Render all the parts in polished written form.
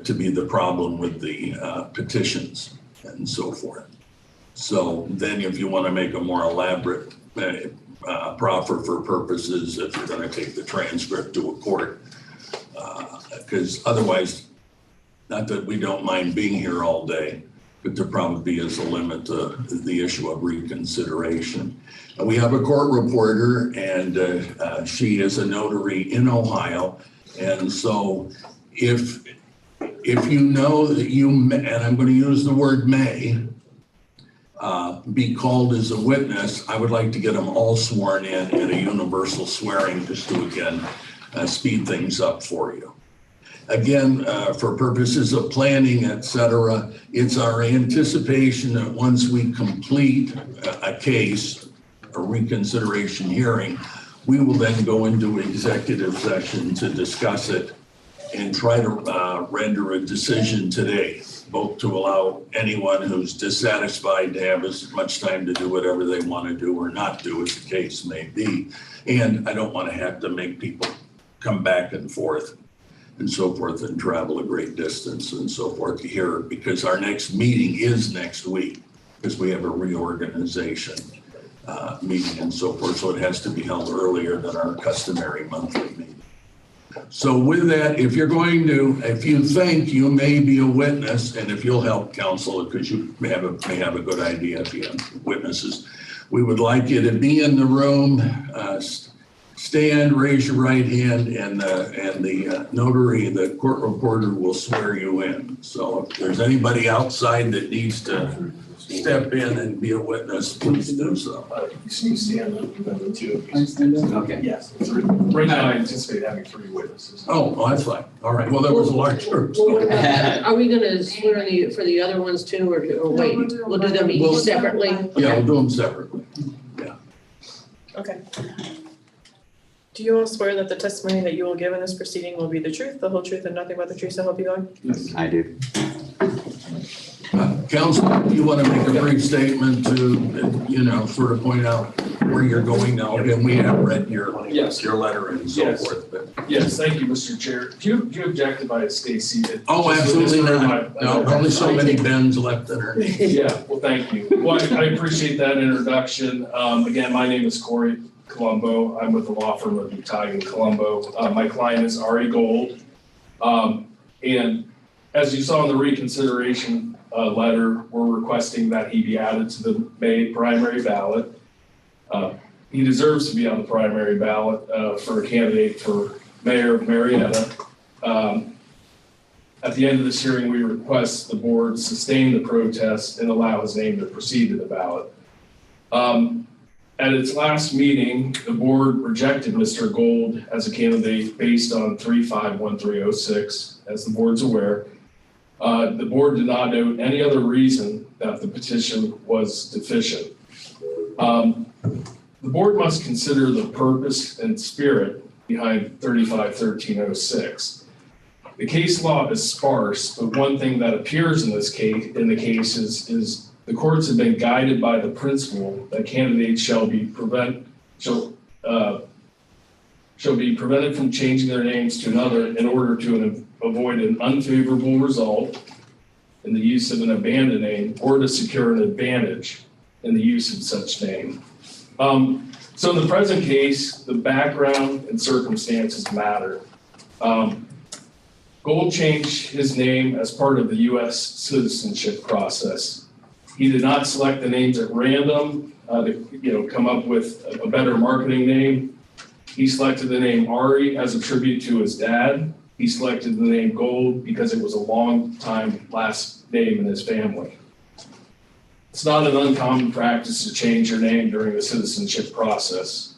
to be the problem with the petitions and so forth. So then if you want to make a more elaborate proffer for purposes, if you're going to take the transcript to a court, because otherwise, not that we don't mind being here all day, but there probably is a limit to the issue of reconsideration. We have a court reporter, and she is a notary in Ohio. And so if you know that you, and I'm going to use the word may, be called as a witness, I would like to get them all sworn in a universal swearing, just to again speed things up for you. Again, for purposes of planning, et cetera, it's our anticipation that once we complete a case, a reconsideration hearing, we will then go into executive session to discuss it and try to render a decision today, both to allow anyone who's dissatisfied to have as much time to do whatever they want to do or not do, as the case may be. And I don't want to have to make people come back and forth and so forth and travel a great distance and so forth to hear, because our next meeting is next week, because we have a reorganization meeting and so forth. So it has to be held earlier than our customary monthly meeting. So with that, if you're going to, if you think you may be a witness, and if you'll help counsel, because you may have a good idea if you have witnesses, we would like you to be in the room, stand, raise your right hand, and the notary, the court reporter, will swear you in. So if there's anybody outside that needs to step in and be a witness, please do so. You stand up, the two of you. Okay. Yes. Right now, I anticipate having 3 witnesses. Oh, that's fine. All right. Well, there was a large group. Are we going to swear for the other ones too, or wait? We'll do them each separately? Yeah, we'll do them separately. Okay. Do you all swear that the testimony that you will give in this proceeding will be the truth, the whole truth, and nothing but the truth, so help you God? Yes, I do. Counsel, you want to make a brief statement to, sort of point out where you're going now? Again, we have read your letter and so forth. But. Yes, thank you, Mr. Chair. Do you object if I stay seated? Oh, absolutely not. No, only so many Bens left in her name. Yeah, well, thank you. Well, I appreciate that introduction. Again, my name is Corey Colombo. I'm with the law firm of Butag & Colombo. My client is Ari Gold. And as you saw in the reconsideration letter, we're requesting that he be added to the May primary ballot. He deserves to be on the primary ballot for a candidate for mayor of Marietta. At the end of this hearing, we request the board sustain the protest and allow his name to proceed to the ballot. At its last meeting, the board rejected Mr. Gold as a candidate based on 351306, as the board's aware. The board did not note any other reason that the petition was deficient. The board must consider the purpose and spirit behind 351306. The case law is sparse, but one thing that appears in this case, is the courts have been guided by the principle that candidates shall be prevented from changing their names to another in order to avoid an unfavorable result in the use of an abandoned name or to secure an advantage in the use of such name. So in the present case, the background and circumstances matter. Gold changed his name as part of the U.S. citizenship process. He did not select the names at random to come up with a better marketing name. He selected the name Ari as a tribute to his dad. He selected the name Gold because it was a long time last name in his family. It's not an uncommon practice to change your name during the citizenship process.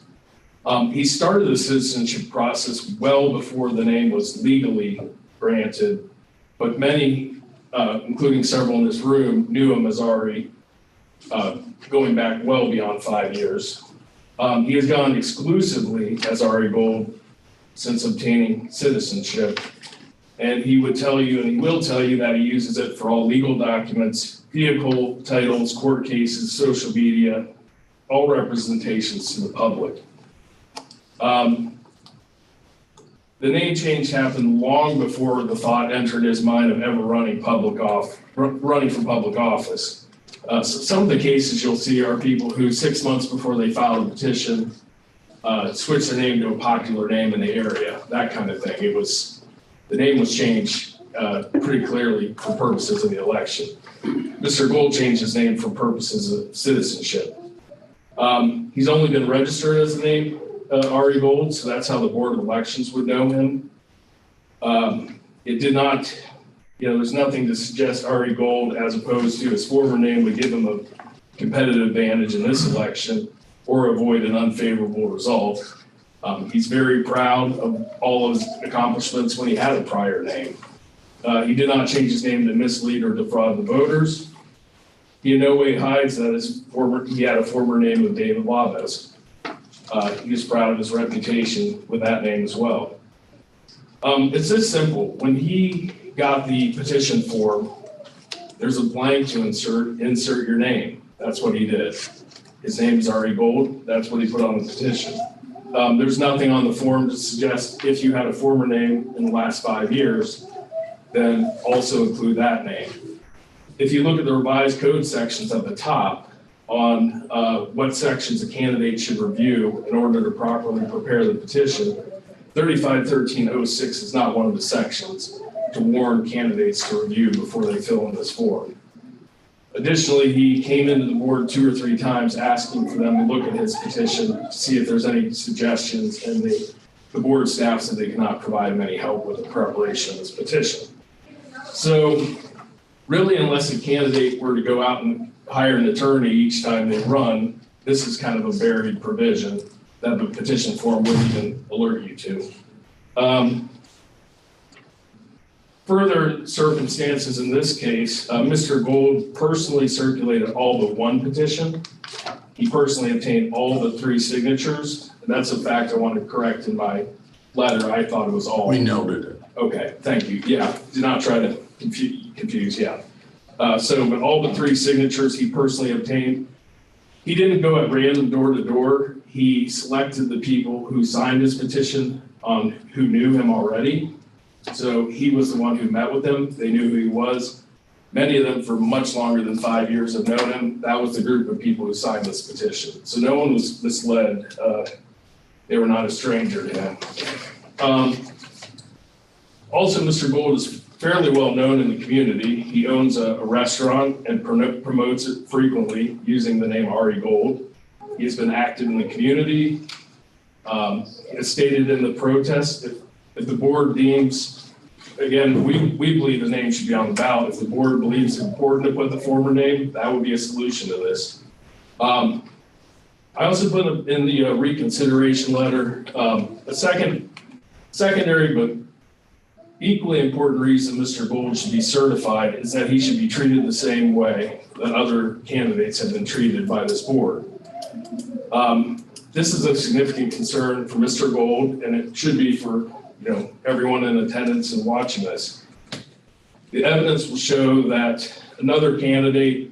He started the citizenship process well before the name was legally granted, but many, including several in this room, knew him as Ari, going back well beyond 5 years. He has gone exclusively as Ari Gold since obtaining citizenship, and he would tell you, and he will tell you, that he uses it for all legal documents, vehicle titles, court cases, social media, all representations to the public. The name change happened long before the thought entered his mind of ever running for public office. So some of the cases you'll see are people who 6 months before they filed a petition, switch their name to a popular name in the area, that kind of thing. The name was changed pretty clearly for purposes of the election. Mr. Gold changed his name for purposes of citizenship. He's only been registered as the name Ari Gold, so that's how the Board of Elections would know him. It did not, there's nothing to suggest Ari Gold, as opposed to his former name, would give him a competitive advantage in this election or avoid an unfavorable result. He's very proud of all of his accomplishments when he had a prior name. He did not change his name to mislead or defraud the voters. He in no way hides that he had a former name of David Laves. He was proud of his reputation with that name as well. It's this simple. When he got the petition form, there's a blank to insert your name. That's what he did. His name is Ari Gold. That's what he put on the petition. There's nothing on the form to suggest if you had a former name in the last 5 years, then also include that name. If you look at the revised code sections at the top on what sections a candidate should review in order to properly prepare the petition, 351306 is not one of the sections to warn candidates to review before they fill in this form. Additionally, he came into the board 2 or 3 times asking for them to look at his petition to see if there's any suggestions, and the board staff said they cannot provide him any help with the preparation of this petition. So really, unless a candidate were to go out and hire an attorney each time they run, this is kind of a buried provision that the petition form wouldn't even alert you to. Further circumstances in this case, Mr. Gold personally circulated all but one petition. He personally obtained all the 3 signatures. And that's a fact I want to correct in my letter. I thought it was all. We noted it. Okay, thank you. Yeah, did not try to confuse, yeah. But all the 3 signatures he personally obtained. He didn't go at random door to door. He selected the people who signed his petition who knew him already. So he was the one who met with him. They knew who he was. Many of them for much longer than 5 years have known him. That was the group of people who signed this petition. So no one was misled. They were not a stranger to him. Also, Mr. Gold is fairly well known in the community. He owns a restaurant and promotes it frequently using the name Ari Gold. He has been active in the community. As stated in the protest, if the board deems, again, we believe the name should be on the ballot. If the board believes it's important to put the former name, that would be a solution to this. I also put in the reconsideration letter a secondary but equally important reason Mr. Gold should be certified is that he should be treated the same way that other candidates have been treated by this board. This is a significant concern for Mr. Gold, and it should be for everyone in attendance and watching this. The evidence will show that another candidate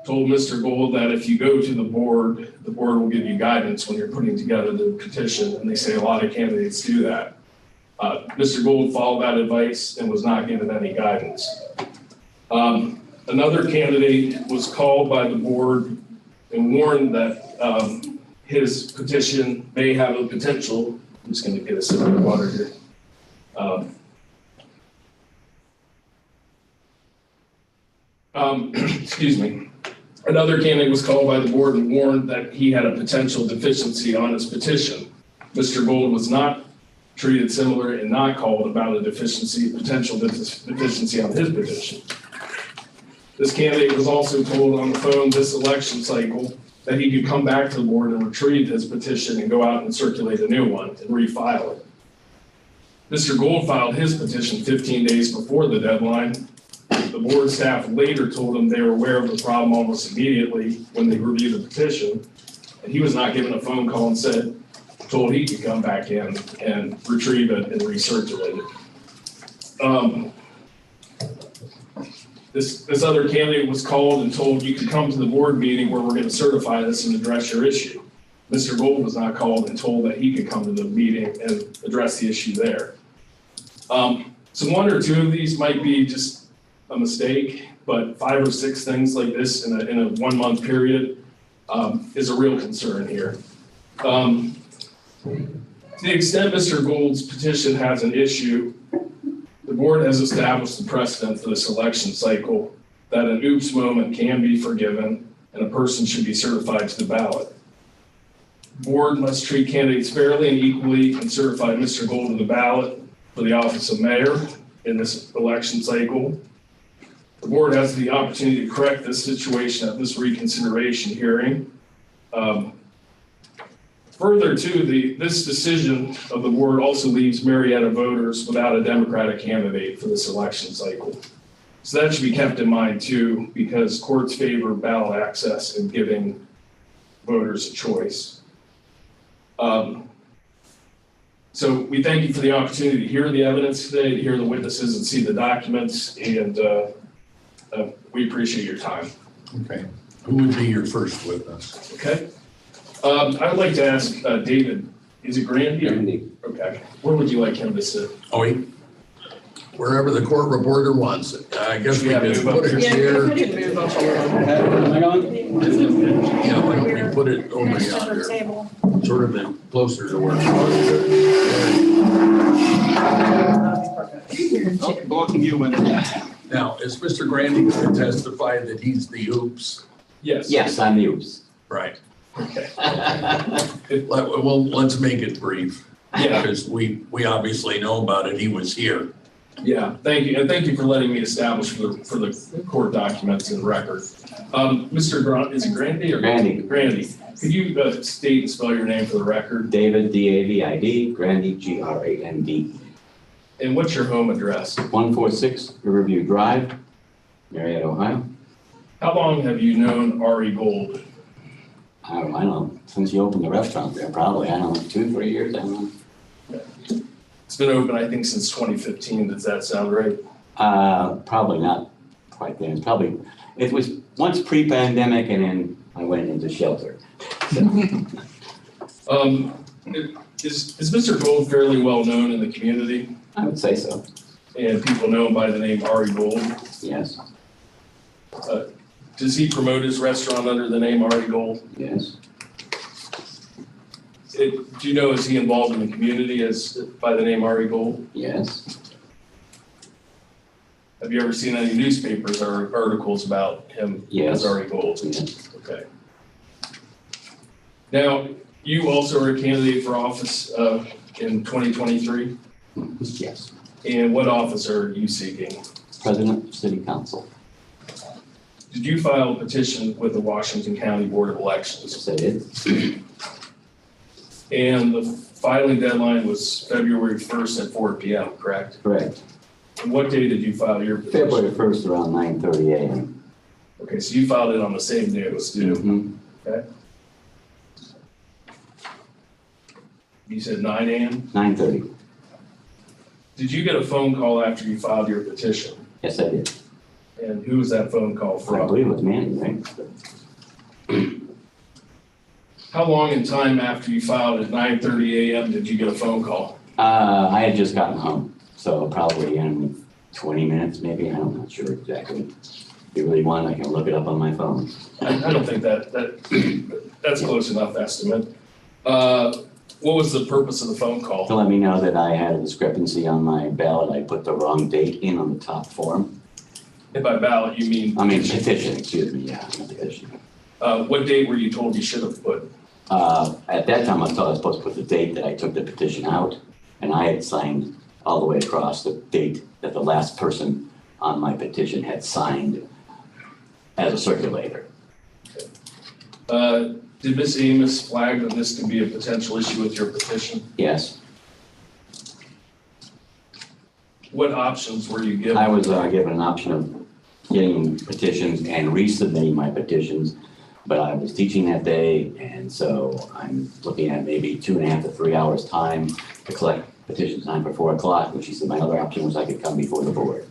told Mr. Gold that if you go to the board will give you guidance when you're putting together the petition, and they say a lot of candidates do that. Mr. Gold followed that advice and was not given any guidance. Another candidate was called by the board and warned that his petition may have a potential. I'm just going to get a sip of water here. Excuse me. Another candidate was called by the board and warned that he had a potential deficiency on his petition. Mr. Gold was not treated similar and not called about a potential deficiency on his petition. This candidate was also told on the phone this election cycle that he could come back to the board and retrieve his petition and go out and circulate a new one and refile it. Mr. Gold filed his petition 15 days before the deadline. The board staff later told him they were aware of the problem almost immediately when they reviewed the petition, and he was not given a phone call and told he could come back in and retrieve it and recirculate it. This other candidate was called and told you could come to the board meeting where we're going to certify this and address your issue. Mr. Gold was not called and told that he could come to the meeting and address the issue there. So one or two of these might be just a mistake, but 5 or 6 things like this in a 1 month period is a real concern here. To the extent Mr. Gould's petition has an issue, the board has established the precedent for this election cycle that an oops moment can be forgiven and a person should be certified to the ballot. Board must treat candidates fairly and equally and certify Mr. Gould to the ballot for the office of mayor in this election cycle. The board has the opportunity to correct this situation at this reconsideration hearing. Further to this decision of the board also leaves Marietta voters without a Democratic candidate for this election cycle. So that should be kept in mind too, because courts favor ballot access and giving voters a choice. So we thank you for the opportunity to hear the evidence today, to hear the witnesses and see the documents, and we appreciate your time. Okay. Who would be your first witness? Okay. I would like to ask David, is it Grandy? Grandy. Okay. Where would you like him to sit? Wherever the court reporter wants it. I guess we Yeah, just move put up it Yeah, here. we can move up a little. Am I on? Yeah, why don't we put it over yonder, Table. sort of in closer to where. Oh, blocking you in. Now, is Mr. Grandy going to testify that he's the oops? Yes. Yes, I'm the oops. Right. Okay. Well, let's make it brief, Yeah. because we obviously know about it. He was here. Yeah. Thank you, and thank you for letting me establish for the court documents and record. Mr. Grant, is it Grandy or? Grandy. Grandy. Could you state and spell your name for the record? David, D-A-V-I-D, Grandy, G-R-A-N-D. And what's your home address? 146 Riverview Drive, Marietta, Ohio. How long have you known Ari Gold? I don't know, since you opened the restaurant there, probably, I don't know, 2-3 years, I don't know. It's been open, I think, since 2015. Does that sound right? Probably not quite then. It was once pre-pandemic and then I went into shelter. Is Mr. Gold fairly well known in the community? I would say so, And people know him by the name Ari Gold? yes, Does he promote his restaurant under the name Ari Gold? yes. Do you know, is he involved in the community by the name Ari Gold? Yes, Have you ever seen any newspapers or articles about him Yes. as Ari Gold? yes, Okay. Now, you also are a candidate for office in 2023, yes. and what office are you seeking? President of City Council, Did you file a petition with the Washington County Board of Elections? yes, I did. And the filing deadline was February 1st at 4 p.m., correct? Correct. And what day did you file your petition? February 1st around 9:30 a.m. Okay, so you filed it on the same day it was due. Mhm. You said 9 a.m.? 9:30, Did you get a phone call after you filed your petition? yes, I did. And who was that phone call I from? believe it was Manny, right? How long in time after you filed at 9:30 a.m. did you get a phone call? I had just gotten home, so probably in 20 minutes maybe, I'm not sure exactly. If you really want, I can look it up on my phone. I don't think that's close enough estimate. What was the purpose of the phone To call? let me know that I had a discrepancy on my ballot, I put the wrong date in on the top form. And by ballot, you mean? I mean petition, excuse me, yeah, petition. What date were you told you should have put? At that time, I thought I was supposed to put the date that I took the petition out, and I had signed all the way across the date that the last person on my petition had signed as a circulator. Did Ms. Amos flag that this could be a potential issue with your petition? Yes, What options were you given? I was given an option of getting petitions and resubmitting my petitions, but I was teaching that day, and so I'm looking at maybe 2.5 to 3 hours time to collect petition time for 4 o'clock, which she said my other option was I could come before the board.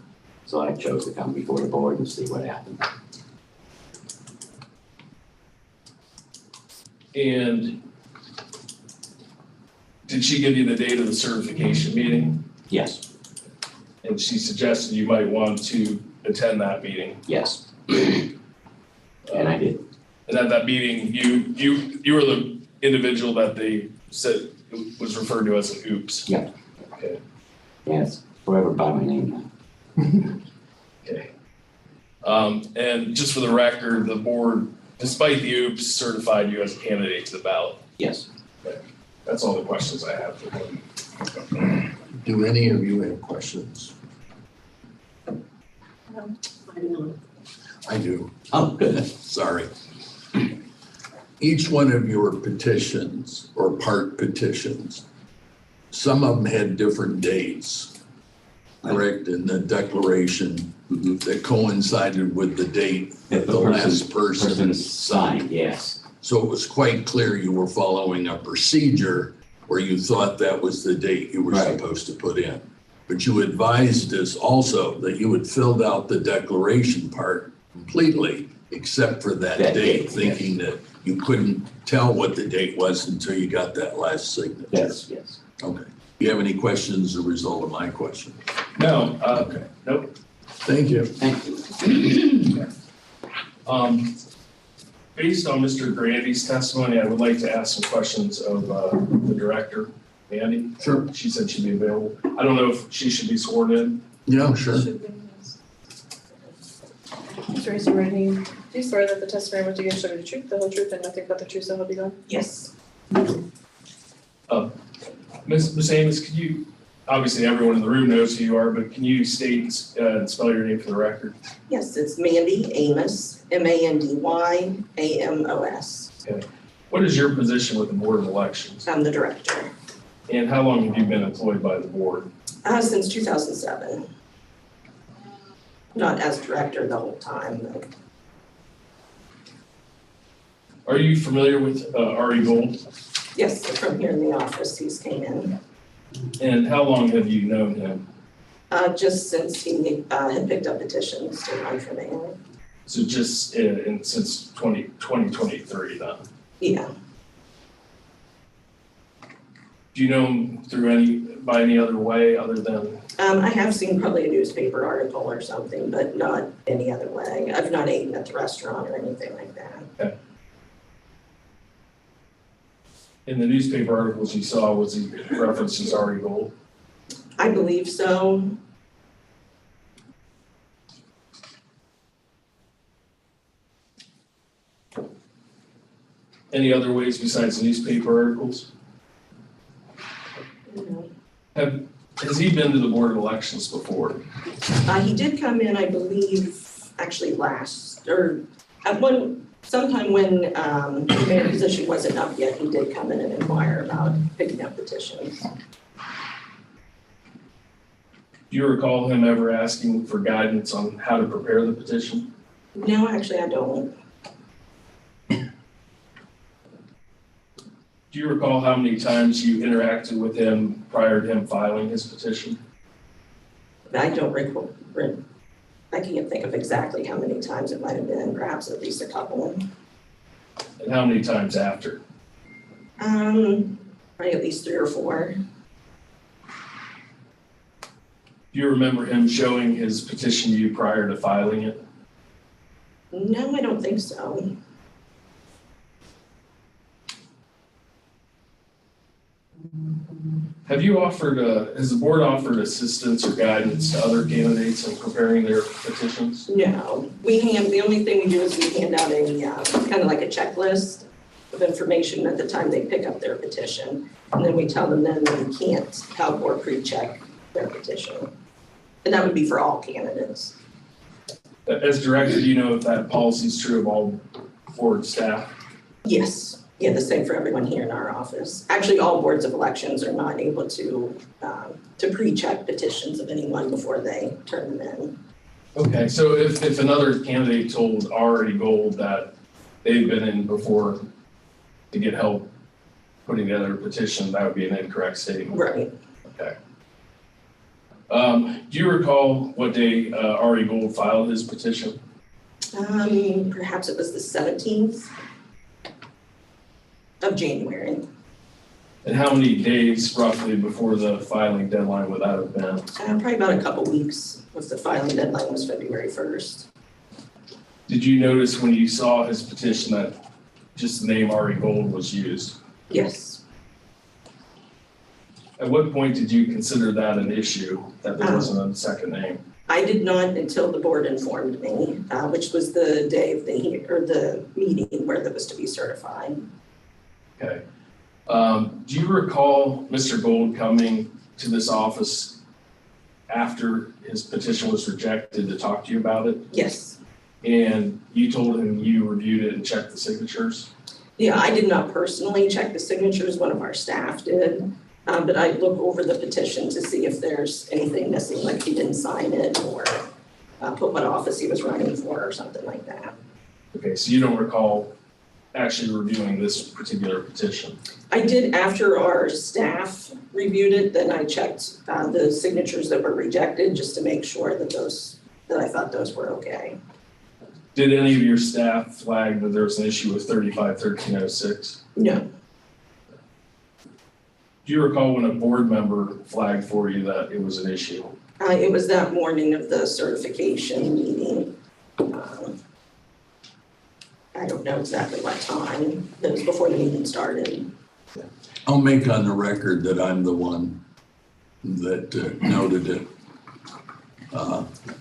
So I chose to come before the board and see what happened. And did she give you the date of the certification meeting? Yes, and she suggested you might want to attend that meeting. Yes. And I did. And at that meeting, you were the individual that they said was referred to as an oops. Yeah. Okay. Yes, forever by my name now. Okay. And just for the record, the board, despite the oops, certified you as a candidate to the ballot. Yes. That's all the questions I have for him. Do any of you have questions? I don't know. I do. Oh, good. Sorry. Each one of your petitions or part petitions, some of them had different dates, correct? In the declaration that coincided with the date that the last person Person signed, yes. So it was quite clear you were following a procedure where you thought that was the date you were Right. supposed to put in. But you advised us also that you had filled out the declaration part completely, except for that That date, date, yes. thinking that you couldn't tell what the date was until you got that last signature. Yes, yes. Okay. Do you have any questions as a result of my question? No, okay, nope. Thank you. Thank you. Based on Mr. Grandy's testimony, I would like to ask some questions of the director, Mandy. Sure. She said she'd be available. I don't know if she should be sworn in. Yeah, sure. Should be, yes. Please raise your right hand. Do you swear that the testimony what you give shall be the truth, the whole truth, and nothing but the truth, so help you God? Yes, Ms. Amos, could you, obviously everyone in the room knows who you are, but can you state and spell your name for the record? yes, it's Mandy Amos, MandyAmos. What is your position with the Board of Elections? I'm the director, And how long have you been employed by the board? since 2007. Not as director the whole time, but Are you familiar with Ari Gold? yes, from here in the office, he's came in. And how long have you known him? Just since he had picked up petitions to run for mayor. So just since 2023 then? Yeah, Do you know him by any other way other than, I have seen probably a newspaper article or something, but not any other way. I've not eaten at the restaurant or anything like that. in the newspaper articles you saw, was he referenced as Ari Gold? I believe so. Any other ways besides newspaper articles? Has he been to the Board of Elections before? He did come in, I believe, actually sometime when the mayor position wasn't up yet, he did come in and inquire about picking up petitions. Do you recall him ever asking for guidance on how to prepare the petition? No, actually, I don't. Do you recall how many times you interacted with him prior to him filing his petition? I don't recall. I can't think of exactly how many times it might have been, perhaps at least a couple. And how many times after? Probably at least 3 or 4. Do you remember him showing his petition to you prior to filing it? No, I don't think so. Have you has the board offered assistance or guidance to other candidates in preparing their petitions? No, the only thing we do is we hand out a, kind of like a checklist of information at the time they pick up their petition. And then we tell them then they can't help or pre-check their petition. And that would be for all candidates. As director, do you know if that policy is true of all board staff? Yes, yeah, the same for everyone here in our office. Actually, all boards of elections are not able to pre-check petitions of anyone before they turn them in. Okay, so if another candidate told Ari Gold that they've been in before to get help putting together a petition, that would be an incorrect statement. Right. Okay. Do you recall what day Ari Gold filed his petition? Perhaps it was the 17th of January. And how many days roughly before the filing deadline would that have been? Probably about a couple weeks, was the filing deadline was February 1st. Did you notice when you saw his petition that just the name Ari Gold was used? Yes. At what point did you consider that an issue, that there wasn't a second name? I did not until the board informed me, which was the day of the meeting where that was to be certified. Okay. Do you recall Mr. Gold coming to this office after his petition was rejected to talk to you about it? Yes. And you told him you reviewed it and checked the signatures? Yeah, I did not personally check the signatures, one of our staff did. But I look over the petition to see if there's anything missing, like he didn't sign it or put what office he was running for or something like that. Okay, so you don't recall actually reviewing this particular petition? I did after our staff reviewed it, then I checked the signatures that were rejected just to make sure that I thought those were okay. Did any of your staff flag that there was an issue with 35-1306? No. Do you recall when a board member flagged for you that it was an issue? It was that morning of the certification meeting. I don't know exactly what time. It was before the meeting started. I'll make on the record that I'm the one that noted it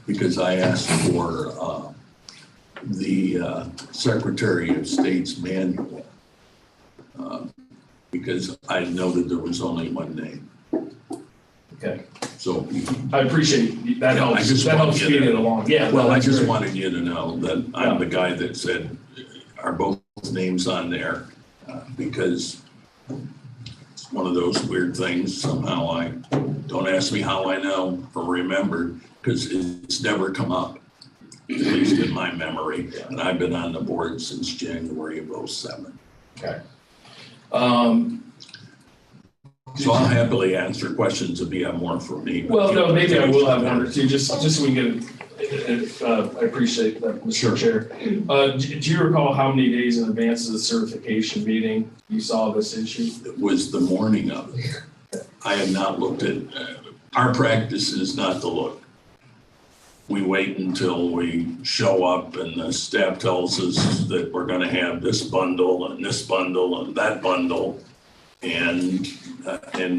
because I asked for the Secretary of State's manual because I noted there was only one name. Okay, So, I appreciate that. Yeah, I Helps. just That want helps you speed to- it along. Yeah. well, I that's just great. wanted you to know that I'm the guy that said, are both names on there? Because it's one of those weird things. Somehow don't ask me how I know or remembered because it's never come up, at least in my memory. And I've been on the board since January of 2007. Okay. So I'll happily answer questions if you have more for me. but Well, no, maybe I will have one or Sure. two, just so we can get it. I appreciate that, Mr. Sure. Chair. Do you recall how many days in advance of the certification meeting you saw this issue? It was the morning of it. I have not looked at, our practice is not to look. We wait until we show up and the staff tells us that we're gonna have this bundle and this bundle and that bundle. And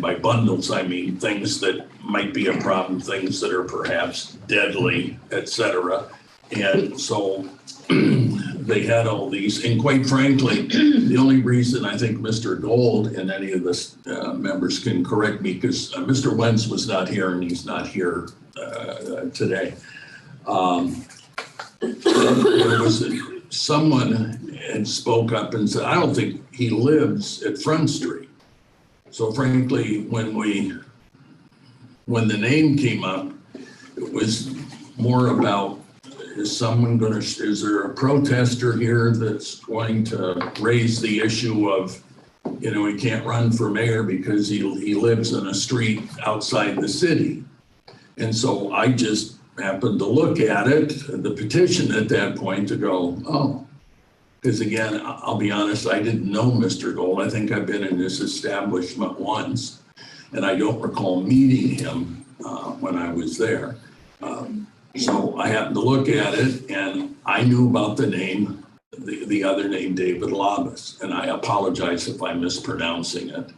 by bundles, I mean things that might be a problem, things that are perhaps deadly, et cetera. And so they had all these, and quite frankly, the only reason I think Mr. Gold and any of the members can correct me, because Mr. Wentz was not here and he's not here today. There was someone had spoke up and said, I don't think he lives at Front Street. So frankly, when the name came up, it was more about, is there a protester here that's going to raise the issue of, he can't run for mayor because he lives in a street outside the city. And so I just happened to look at it, the petition at that point, to go, oh. Because again, I'll be honest, I didn't know Mr. Gold. I think I've been in this establishment once, and I don't recall meeting him when I was there. So I happened to look at it, and I knew about the name, the other name, David Labus, and I apologize if I'm mispronouncing it.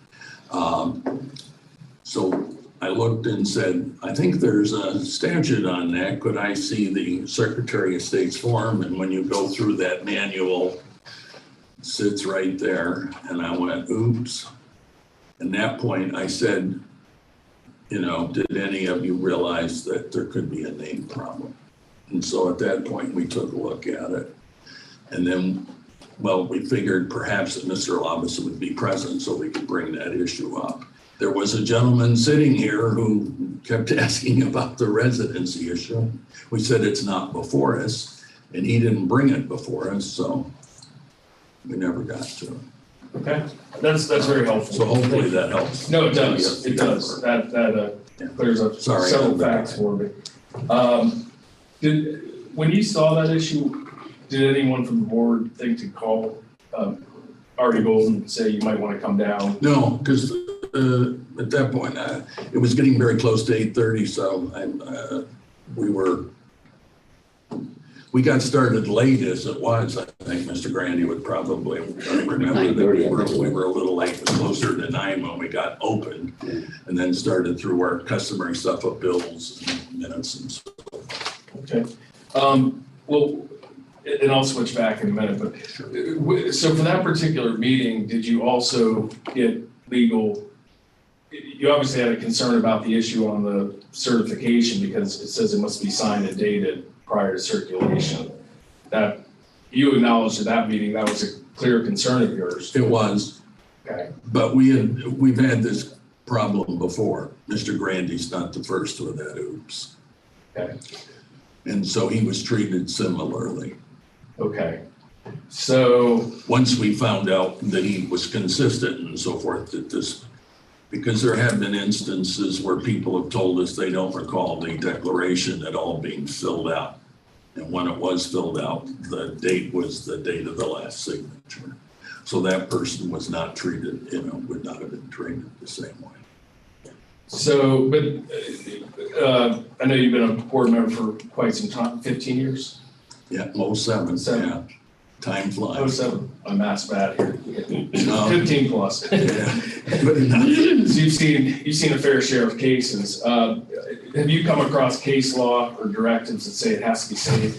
So I looked and said, I think there's a statute on that. Could I see the Secretary of State's form? And when you go through that manual, it sits right there. And I went, oops. At that point, I said, did any of you realize that there could be a name problem? And so at that point, we took a look at it. And then, we figured perhaps that Mr. Labus would be present so we could bring that issue up. There was a gentleman sitting here who kept asking about the residency issue. We said it's not before us, and he didn't bring it before us, so we never got to it. Okay, that's very helpful. So hopefully that helps. No, it does. It does. That clears up Sorry. several facts for me. When you saw that issue, did anyone from the board think to call already go and say you might want to come down? No, because at that point, it was getting very close to 8:30, so we got started late as it was. I think Mr. Grandy would probably remember that 9:30, we were a little late, it was closer to 9 when we got open, and then started through our customary stuff of bills and minutes and so forth. Okay. Well, and I'll switch back in a minute, but so for that particular meeting, did you also get legal? You obviously had a concern about the issue on the certification because it says it must be signed and dated prior to circulation. That you acknowledged at that meeting, that was a clear concern of yours. It was, Okay. but we've had this problem before. Mr. Grandy's not the first with that oops. Okay. And so he was treated similarly. Okay. So, Once we found out that he was consistent and so forth, that this, because there have been instances where people have told us they don't recall the declaration at all being filled out. And when it was filled out, the date was the date of the last signature. So that person was not treated, would not have been treated the same way. so, but I know you've been a board member for quite some time, 15 years? Yeah, most seven, Seven. yeah. Time Oh, flies. seven. My math's bad here. No. 15 plus. Yeah. Good enough. So you've seen a fair share of cases. Have you come across case law or directives that say it has to be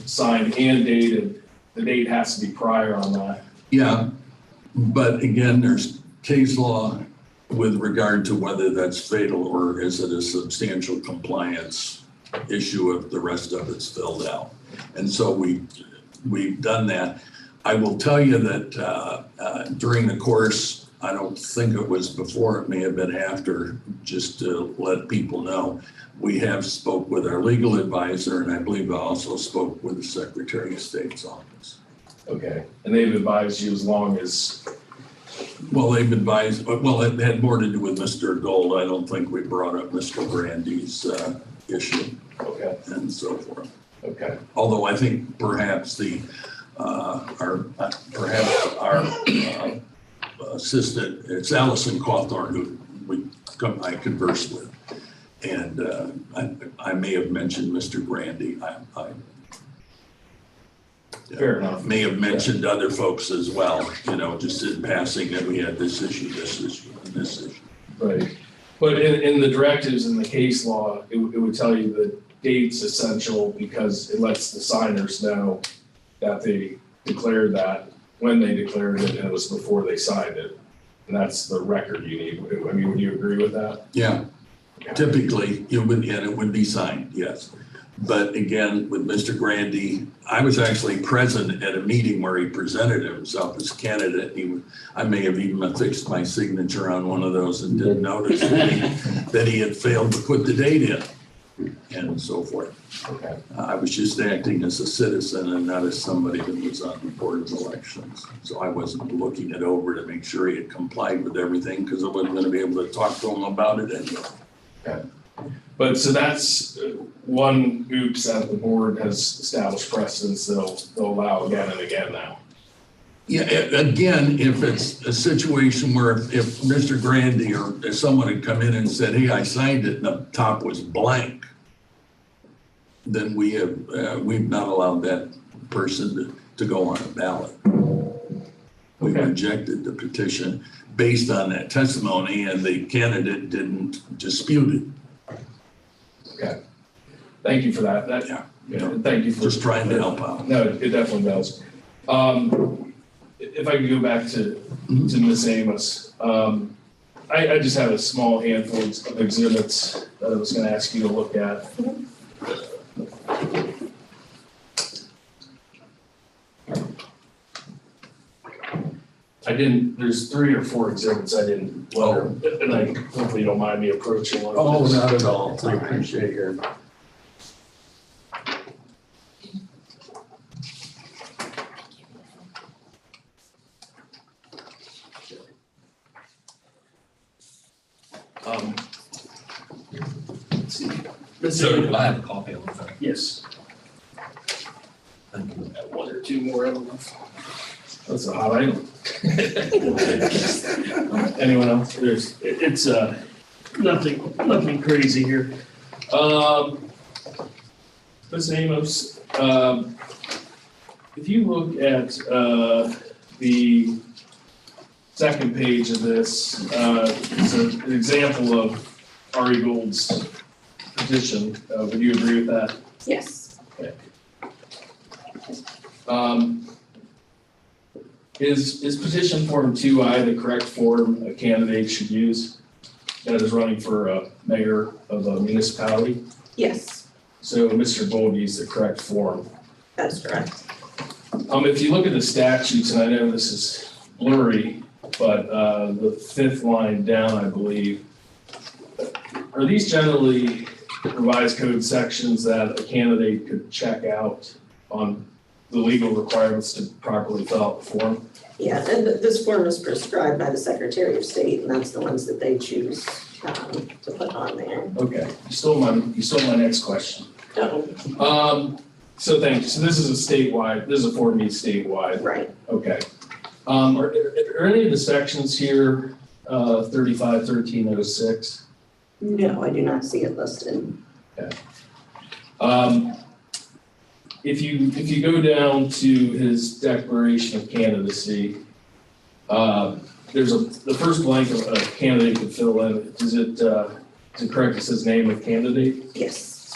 signed and dated? The date has to be prior on that. Yeah, but again, there's case law with regard to whether that's fatal or is it a substantial compliance issue if the rest of it's filled out. And so we've done that. I will tell you that during the course, I don't think it was before, it may have been after, just to let people know, we have spoke with our legal advisor, and I believe I also spoke with the Secretary of State's office. Okay. And they've advised you as long as, Well, they've advised, well, it had more to do with Mr. Gold. I don't think we brought up Mr. Grandy's issue okay, and so forth. okay. Although I think perhaps our assistant, it's Allison Cawthorn who I conversed with. And I may have mentioned Mr. Grandy. I Fair enough. may have mentioned other folks as well, just in passing that we had this issue, and this issue. Right. But in the directives in the case law, it would tell you the date's essential because it lets the signers know that they declared that when they declared it and it was before they signed it. And that's the record you need. I mean, would you agree with that? Yeah, typically, it would be signed, yes. But again, with Mr. Grandy, I was actually present at a meeting where he presented himself as candidate. I may have even affixed my signature on one of those and didn't notice that he had failed to put the date in and so forth. Okay. I was just acting as a citizen and not as somebody that was on the board of elections. So I wasn't looking it over to make sure he had complied with everything because I wasn't going to be able to talk to him about it anyway. Okay. But so that's one oops that the board has established precedents they'll allow again and again now. Yeah, again, if it's a situation where if Mr. Grandy or if someone had come in and said, hey, I signed it and the top was blank, then we've not allowed that person to go on a ballot. We Okay. rejected the petition based on that testimony and the candidate didn't dispute it. Okay. Thank you for that. Thank you for. Just trying to help out. No, it definitely does. If I could go back to Ms. Amos, I just have a small handful of exhibits that I was going to ask you to look at. There's 3 or 4 exhibits I didn't letter, and I hopefully you don't mind me approaching one of those. Not at all. I appreciate your. Let's see. So I have a copy of it. Yes. Thank you. One or two more of them. That's a hot item. Anyone else? It's nothing crazy here. Ms. Amos, if you look at the second page of this, it's an example of Ari Gould's petition. Would you agree with that? Yes, Is petition form 2I the correct form a candidate should use that is running for mayor of a municipality? yes, So Mr. Gold used the correct form. that's correct. If you look at the statutes, and I know this is blurry, but the fifth line down, I believe, are these generally revised code sections that a candidate could check out on the legal requirements to properly fill out the form? Yeah, and this form is prescribed by the Secretary of State, and that's the ones that they choose to put on there. Okay, you stole my next question. Oh, So thank you. So this is this is a Form E statewide. right. Okay. Are any of the sections here 351306? No, I do not see it listed. If you go down to his declaration of candidacy, there's the first blank a candidate can fill in. Is it correct? It says name of candidate? Yes,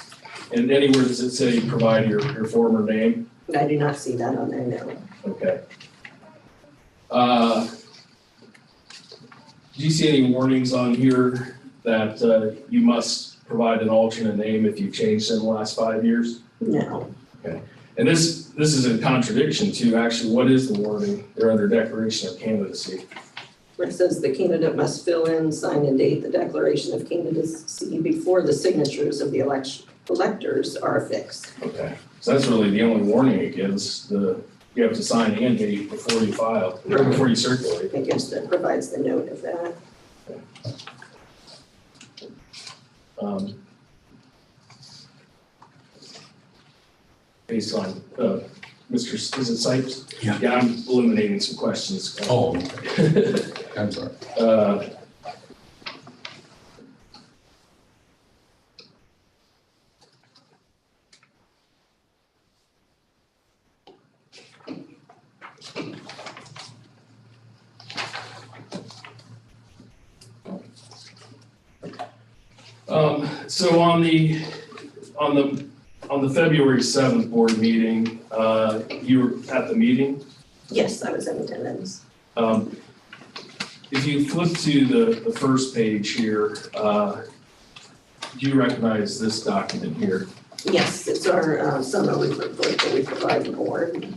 And anywhere does it say provide your former name? I do not see that on there, no. Okay. Do you see any warnings on here that you must provide an alternate name if you've changed in the last 5 years? No, And this is in contradiction to actually what is the warning? They're under declaration of candidacy. where it says the candidate must fill in, sign and date the declaration of candidacy before the signatures of the electors are affixed. Okay. So that's really the only warning it gives. You have to sign and date before you file, or before you circulate. It gives provides the note of that. Based on, Mr. Is it Sipes? Yeah. Yeah, I'm eliminating some questions. Oh, I'm sorry. So on the February 7th board meeting, you were at the meeting. Yes, I was in attendance. If you flip to the first page here, do you recognize this document here? Yes, it's our summary report that we provide the board.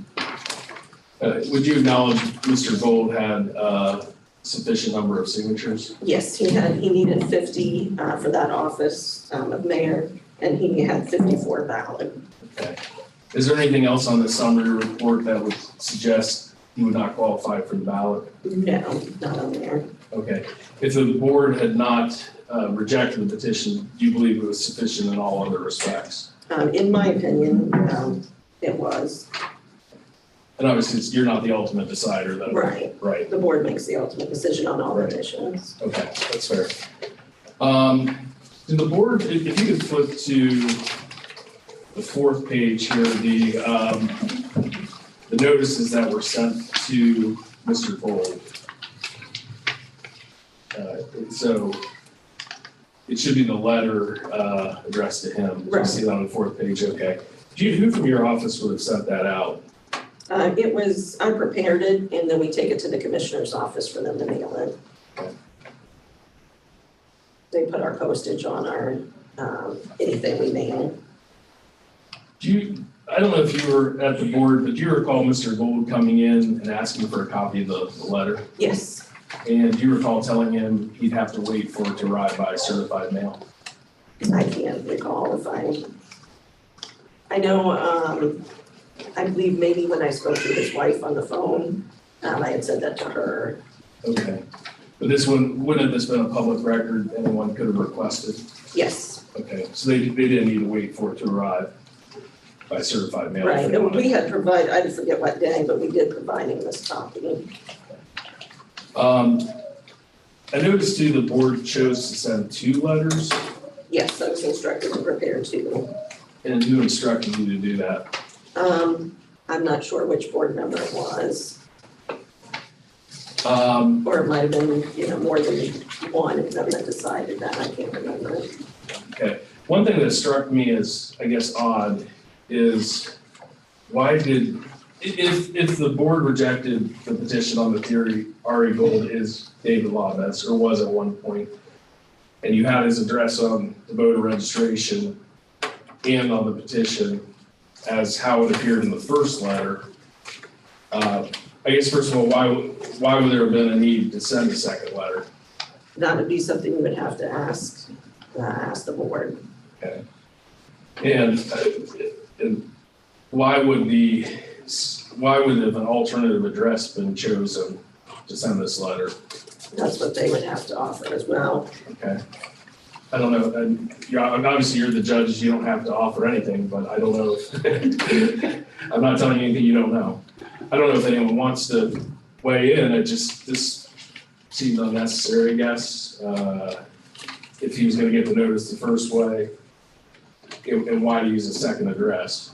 Would you acknowledge Mr. Gold had sufficient number of signatures? Yes, he needed 50 for that office of mayor, and he had 54 valid. Okay. Is there anything else on the summary report that would suggest he would not qualify for the ballot? No, not on there. Okay. If the board had not rejected the petition, do you believe it was sufficient in all other respects? In my opinion, it was. And obviously, you're not the ultimate decider, though. Right. Right. The board makes the ultimate decision on all Right. petitions. Okay, that's fair. Did the board, if you could flip to the fourth page here, the notices that were sent to Mr. Gold. So it should be the letter addressed to him. You Right. see that on the fourth page, okay. Who from your office would have sent that out? I prepared it, and then we take it to the commissioner's office for them to mail it. They put our postage on our, anything we mail. I don't know if you were at the board, but do you recall Mr. Gold coming in and asking for a copy of the letter? Yes, And do you recall telling him he'd have to wait for it to arrive by certified mail? I can't recall if I know, I believe maybe when I spoke to his wife on the phone, I had said that to her. Okay. But this one, wouldn't this been a public record anyone could have requested? Yes, Okay, so they didn't need to wait for it to arrive. by certified mail. Right, and we had provided, I forget what day, but we did provide him this copy. I noticed too, the board chose to send 2 letters, Yes, I was instructed to prepare two. and who instructed you to do that? I'm not sure which board member it was, Um, or it might have been, more than one, if them that decided that, I can't remember. One thing that struck me as, I guess, odd is why did, if the board rejected the petition on the theory Ari Gold is David Lawbess, or was at one point, and you had his address on the voter registration and on the petition as how it appeared in the first letter, I guess first of all, why would there have been a need to send a second letter? That would be something we would have to ask the board. Okay. And why would have an alternative address been chosen to send this letter? That's what they would have to offer as well. Okay. I don't know, and obviously you're the judge, you don't have to offer anything, but I don't know if, I'm not telling you anything you don't know. I don't know if anyone wants to weigh in, this seemed unnecessary, I guess. If he was gonna get the notice the first way, and why to use a second address?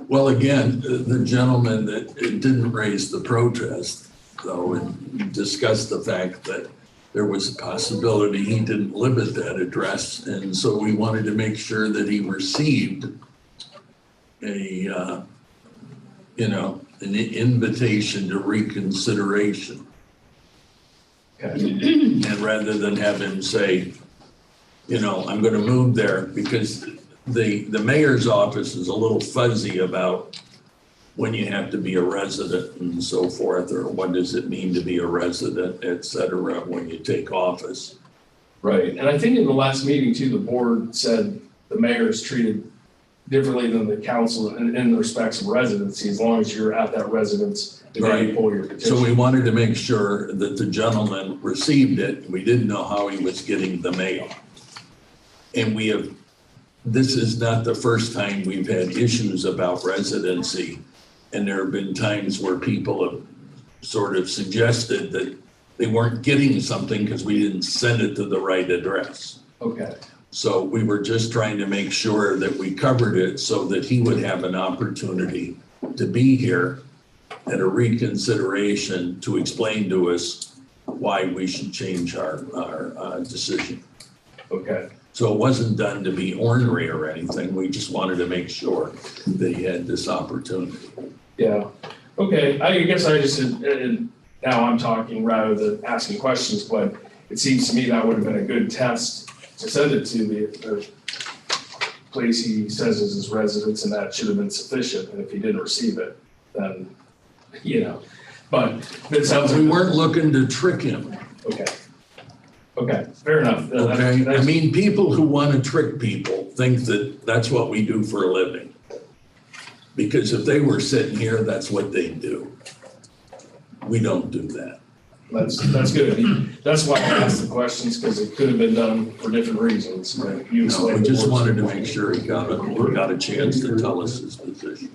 Well, again, the gentleman that didn't raise the protest, though, and discussed the fact that there was a possibility he didn't live at that address, and so we wanted to make sure that he received an invitation to reconsideration. Okay. And rather than have him say, I'm gonna move there, because the mayor's office is a little fuzzy about when you have to be a resident and so forth, or what does it mean to be a resident, et cetera, when you take office. Right, and I think in the last meeting too, the board said the mayor is treated differently than the council in the respects of residency, as long as you're at that residence the day you pull your petition. So we wanted to make sure that the gentleman received it. We didn't know how he was getting the mail. And this is not the first time we've had issues about residency. And there have been times where people have sort of suggested that they weren't getting something because we didn't send it to the right address. Okay, So we were just trying to make sure that we covered it so that he would have an opportunity to be here at a reconsideration to explain to us why we should change our decision. okay. So it wasn't done to be ornery or anything. We just wanted to make sure that he had this opportunity. Yeah, okay, I guess I just, and now I'm talking rather than asking questions, but it seems to me that would have been a good test to send it to the place he says is his residence, and that should have been sufficient, and if he didn't receive it, then, but it sounds like. We weren't looking to trick him, Okay, fair enough. okay? I mean, people who want to trick people think that that's what we do for a living. Because if they were sitting here, that's what they'd do. We don't do that. That's good. That's why I asked the questions, because it could have been done for different reasons. You No, explained we the just board's wanted to position. make sure he got a chance to tell us his position.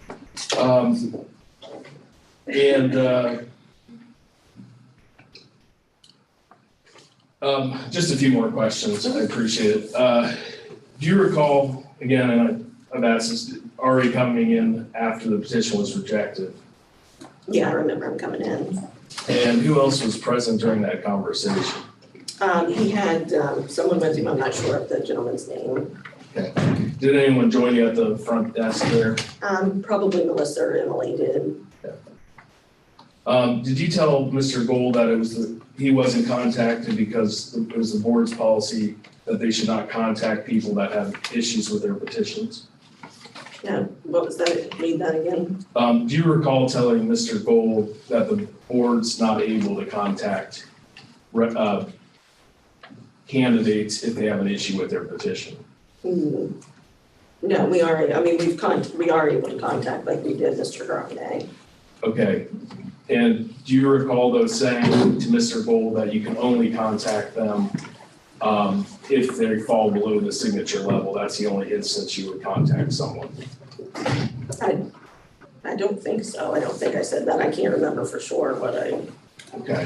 Just a few more questions. I appreciate it. Do you recall, again, and I've asked this, Ari coming in after the petition was rejected? Yeah, I remember him coming in. And who else was present during that conversation? He had someone with him, I'm not sure of the gentleman's name. Okay. Did anyone join you at the front desk there? Probably Melissa or Emily did. Did you tell Mr. Gold that he wasn't contacted because it was the board's policy that they should not contact people that have issues with their petitions? Yeah, what was that? Read that again. Do you recall telling Mr. Gold that the board's not able to contact candidates if they have an issue with their petition? No, we are able to contact like we did Mr. Grande. Okay, and do you recall though saying to Mr. Gold that you can only contact them if they fall below the signature level? That's the only instance you would contact someone. I don't think so. I don't think I said that. I can't remember for sure what I, Okay.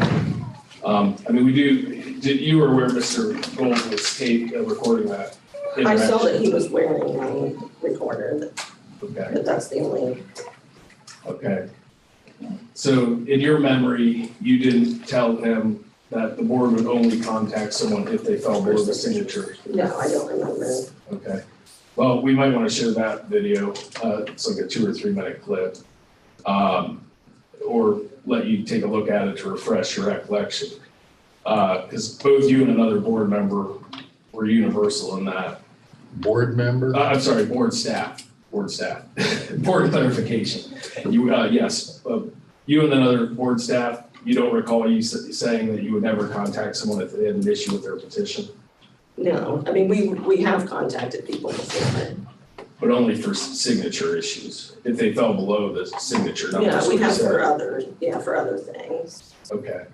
I mean, you were aware Mr. Gold was recording that I saw that interaction? he was wearing a recorder, Okay, but that's the only, okay. So in your memory, you didn't tell him that the board would only contact someone if they fell below the signature? no, I don't remember. Okay. Well, we might want to share that video. It's like a 2 or 3 minute clip. Or let you take a look at it to refresh your recollection. Because both you and another board member were universal in that. Board member? I'm sorry, board staff, board clarification. Yes, you and another board staff, you don't recall you saying that you would never contact someone if they had an issue with their petition, No, I mean, we have contacted people before. but only for signature issues, if they fell below the signature number. Yeah, we have for $47. for other things. Okay.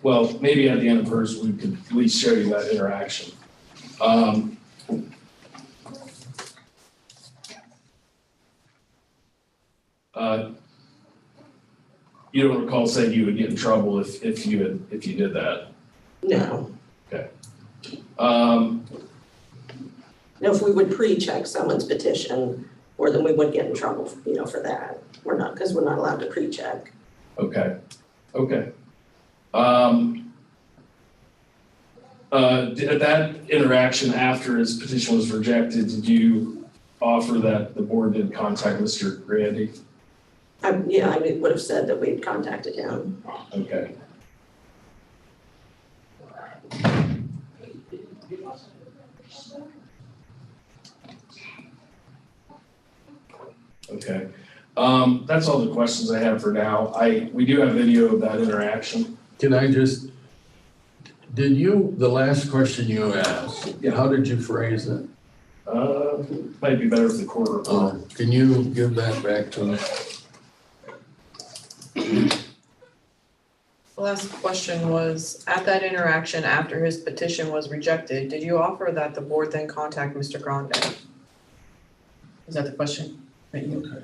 Well, maybe at the end of hers, we could at least show you that interaction. You don't recall saying you would get in trouble if you did that? No. Um, No, if we would pre-check someone's petition, or then we would get in trouble, for that. We're not, because we're not allowed to pre-check. okay. At that interaction after his petition was rejected, did you offer that the board did contact Mr. Grandy? I would have said that we'd contacted him. Okay. Okay. That's all the questions I have for now. We do have video of that interaction. Can I just, the last question you asked, Yeah. how did you phrase it? Might be better if the court reporter. Can you give that back to me? The last question was, at that interaction after his petition was rejected, did you offer that the board then contact Mr. Grande? Is that the question? Okay.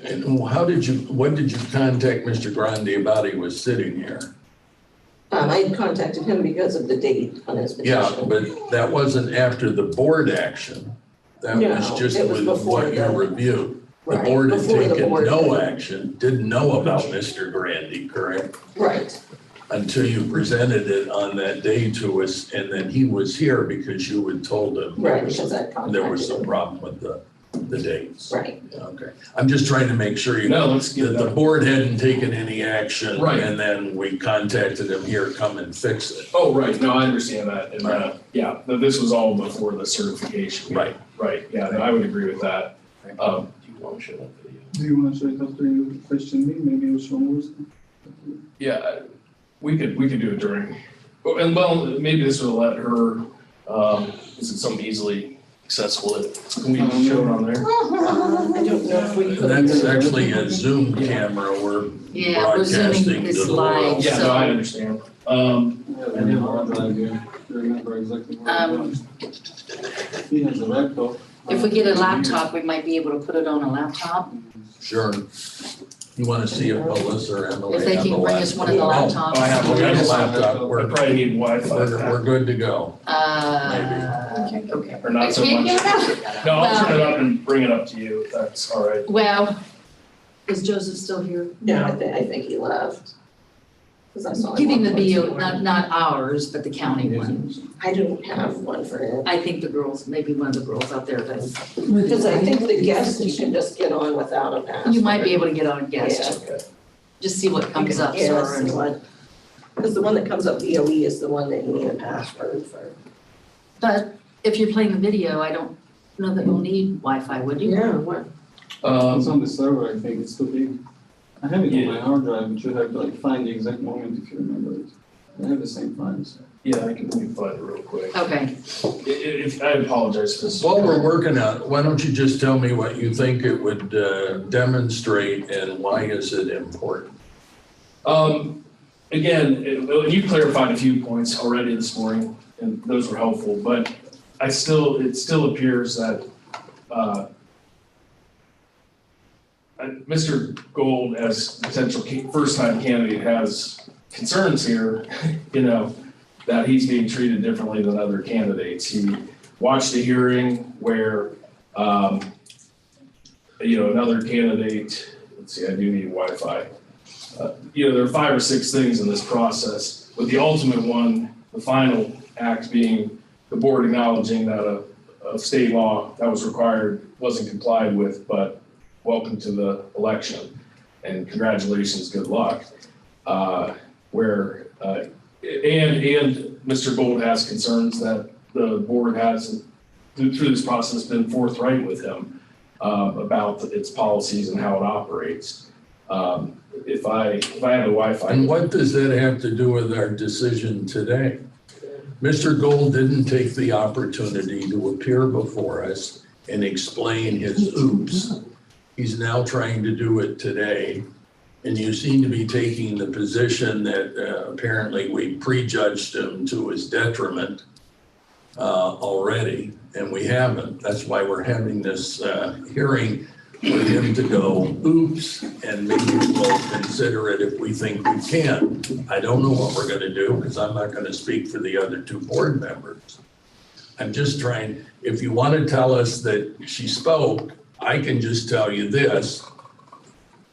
And when did you contact Mr. Grande about he was sitting here? I had contacted him because of the date on his petition. Yeah, but that wasn't after the board action. That No, was just it was with before what you the- reviewed. The Right, board had before the taken board- no action, didn't know about Mr. Grande, correct? Right, Until you presented it on that day to us, and then he was here because you had told him right, because I contacted him. there was some problem with the dates. Right, Okay, I'm just trying to make sure No, let's get that the that. board hadn't taken any action. Right. And then we contacted him here, come and fix it. Oh, right. No, I understand that. And, Right. yeah, this was all before the certification. Right. Right. Yeah, no, I would agree with that. Do you want to show that video? Do you want to show it after you question me? Maybe you show more stuff. Yeah, we could do it during, and well, maybe this will let her, is it something easily accessible? Can we show it on there? I don't know if we could. That's actually a Zoom camera, we're Yeah, we're broadcasting zooming to this the live, world. Yeah, no, I understand. Yeah, we have hard drive here. You remember exactly what it was. He has a laptop. If we get a laptop, we might be able to put it on a laptop. Sure. You want to see if Melissa or Emily If they have the can bring us one of the laptop? Oh, I have one. We have a laptop, I we're probably need Wi-Fi. we're good to go. Okay. Or not so much. No, I'll turn it up and bring it up to you, if that's all right. Well, is Joseph still here? No, I think he left. 'Cause I saw him Give him on the video, Twitter. not ours, but the county one. I don't have one for him. I think the girls, maybe one of the girls out there does. Because I think the guest, you can just get on without a password. You might be able to get on a guest, Okay. just see what comes up, Yeah, sir. that's and- the one. Because the one that comes up DOE is the one that you need a password for. But if you're playing the video, I don't know that you'll need Wi-Fi, would you? What? It's on the server, I think, it's too big. I have it Yeah. on my hard drive, but you have to like find the exact moment if you remember it. I have the same files. Yeah, I can find it real quick. Okay, I apologize for this. While we're working on it, why don't you just tell me what you think it would demonstrate and why is it important? Again, you clarified a few points already this morning, and those were helpful, but it still appears that Mr. Gold, as potential first-time candidate, has concerns here, that he's being treated differently than other candidates. He watched a hearing where, another candidate, let's see, I do need Wi-Fi. There are 5 or 6 things in this process, but the ultimate one, the final act being the board acknowledging that a state law that was required wasn't complied with, but welcome to the election and congratulations, good luck. And Mr. Gold has concerns that the board has, through this process, been forthright with him about its policies and how it operates. If I had a Wi-Fi. And what does that have to do with our decision today? Mr. Gold didn't take the opportunity to appear before us and explain his oops. He's now trying to do it today. And you seem to be taking the position that apparently we prejudged him to his detriment already, and we haven't. That's why we're having this hearing for him to go, oops, and maybe we'll consider it if we think we can. I don't know what we're gonna do because I'm not gonna speak for the other 2 board members. I'm just trying, if you wanna tell us that she spoke, I can just tell you this.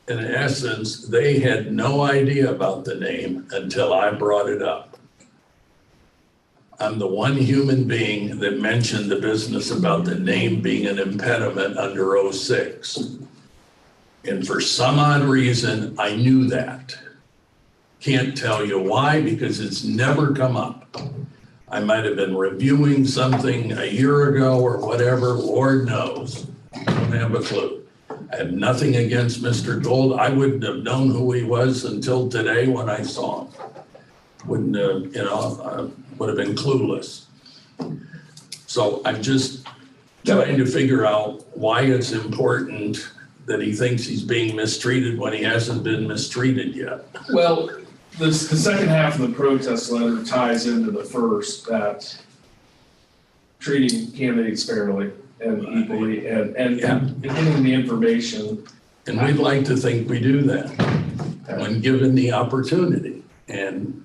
In essence, they had no idea about the name until I brought it up. I'm the one human being that mentioned the business about the name being an impediment under 06. And for some odd reason, I knew that. Can't tell you why, because it's never come up. I might have been reviewing something a year ago or whatever, Lord knows. I don't have a clue. I have nothing against Mr. Gold. I wouldn't have known who he was until today when I saw him. Wouldn't have, would have been clueless. So I'm just trying to figure out why it's important that he thinks he's being mistreated when he hasn't been mistreated yet. Well, the second half of the protest letter ties into the first, that treating candidates fairly and equally and getting the information. And we'd like to think we do that when given the opportunity. And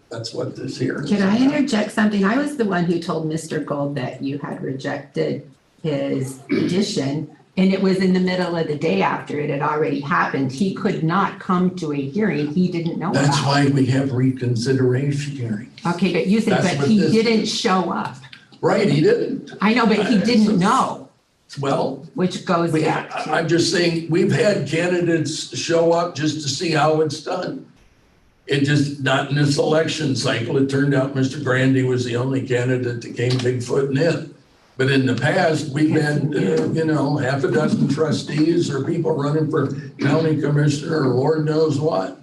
that's what this hearing is. Can I interject something? I was the one who told Mr. Gold that you had rejected his petition, and it was in the middle of the day after it had already happened. He could not come to a hearing he didn't know about. That's why we have reconsideration hearings. Okay, but you said, but he didn't show up. Right, he didn't. I know, but he didn't know. Well, which goes back to. I'm just saying, we've had candidates show up just to see how it's done. It just, not in this election cycle, it turned out Mr. Grandy was the only candidate that came bigfooting in. But in the past, we've had, half a dozen trustees or people running for county commissioner or Lord knows what,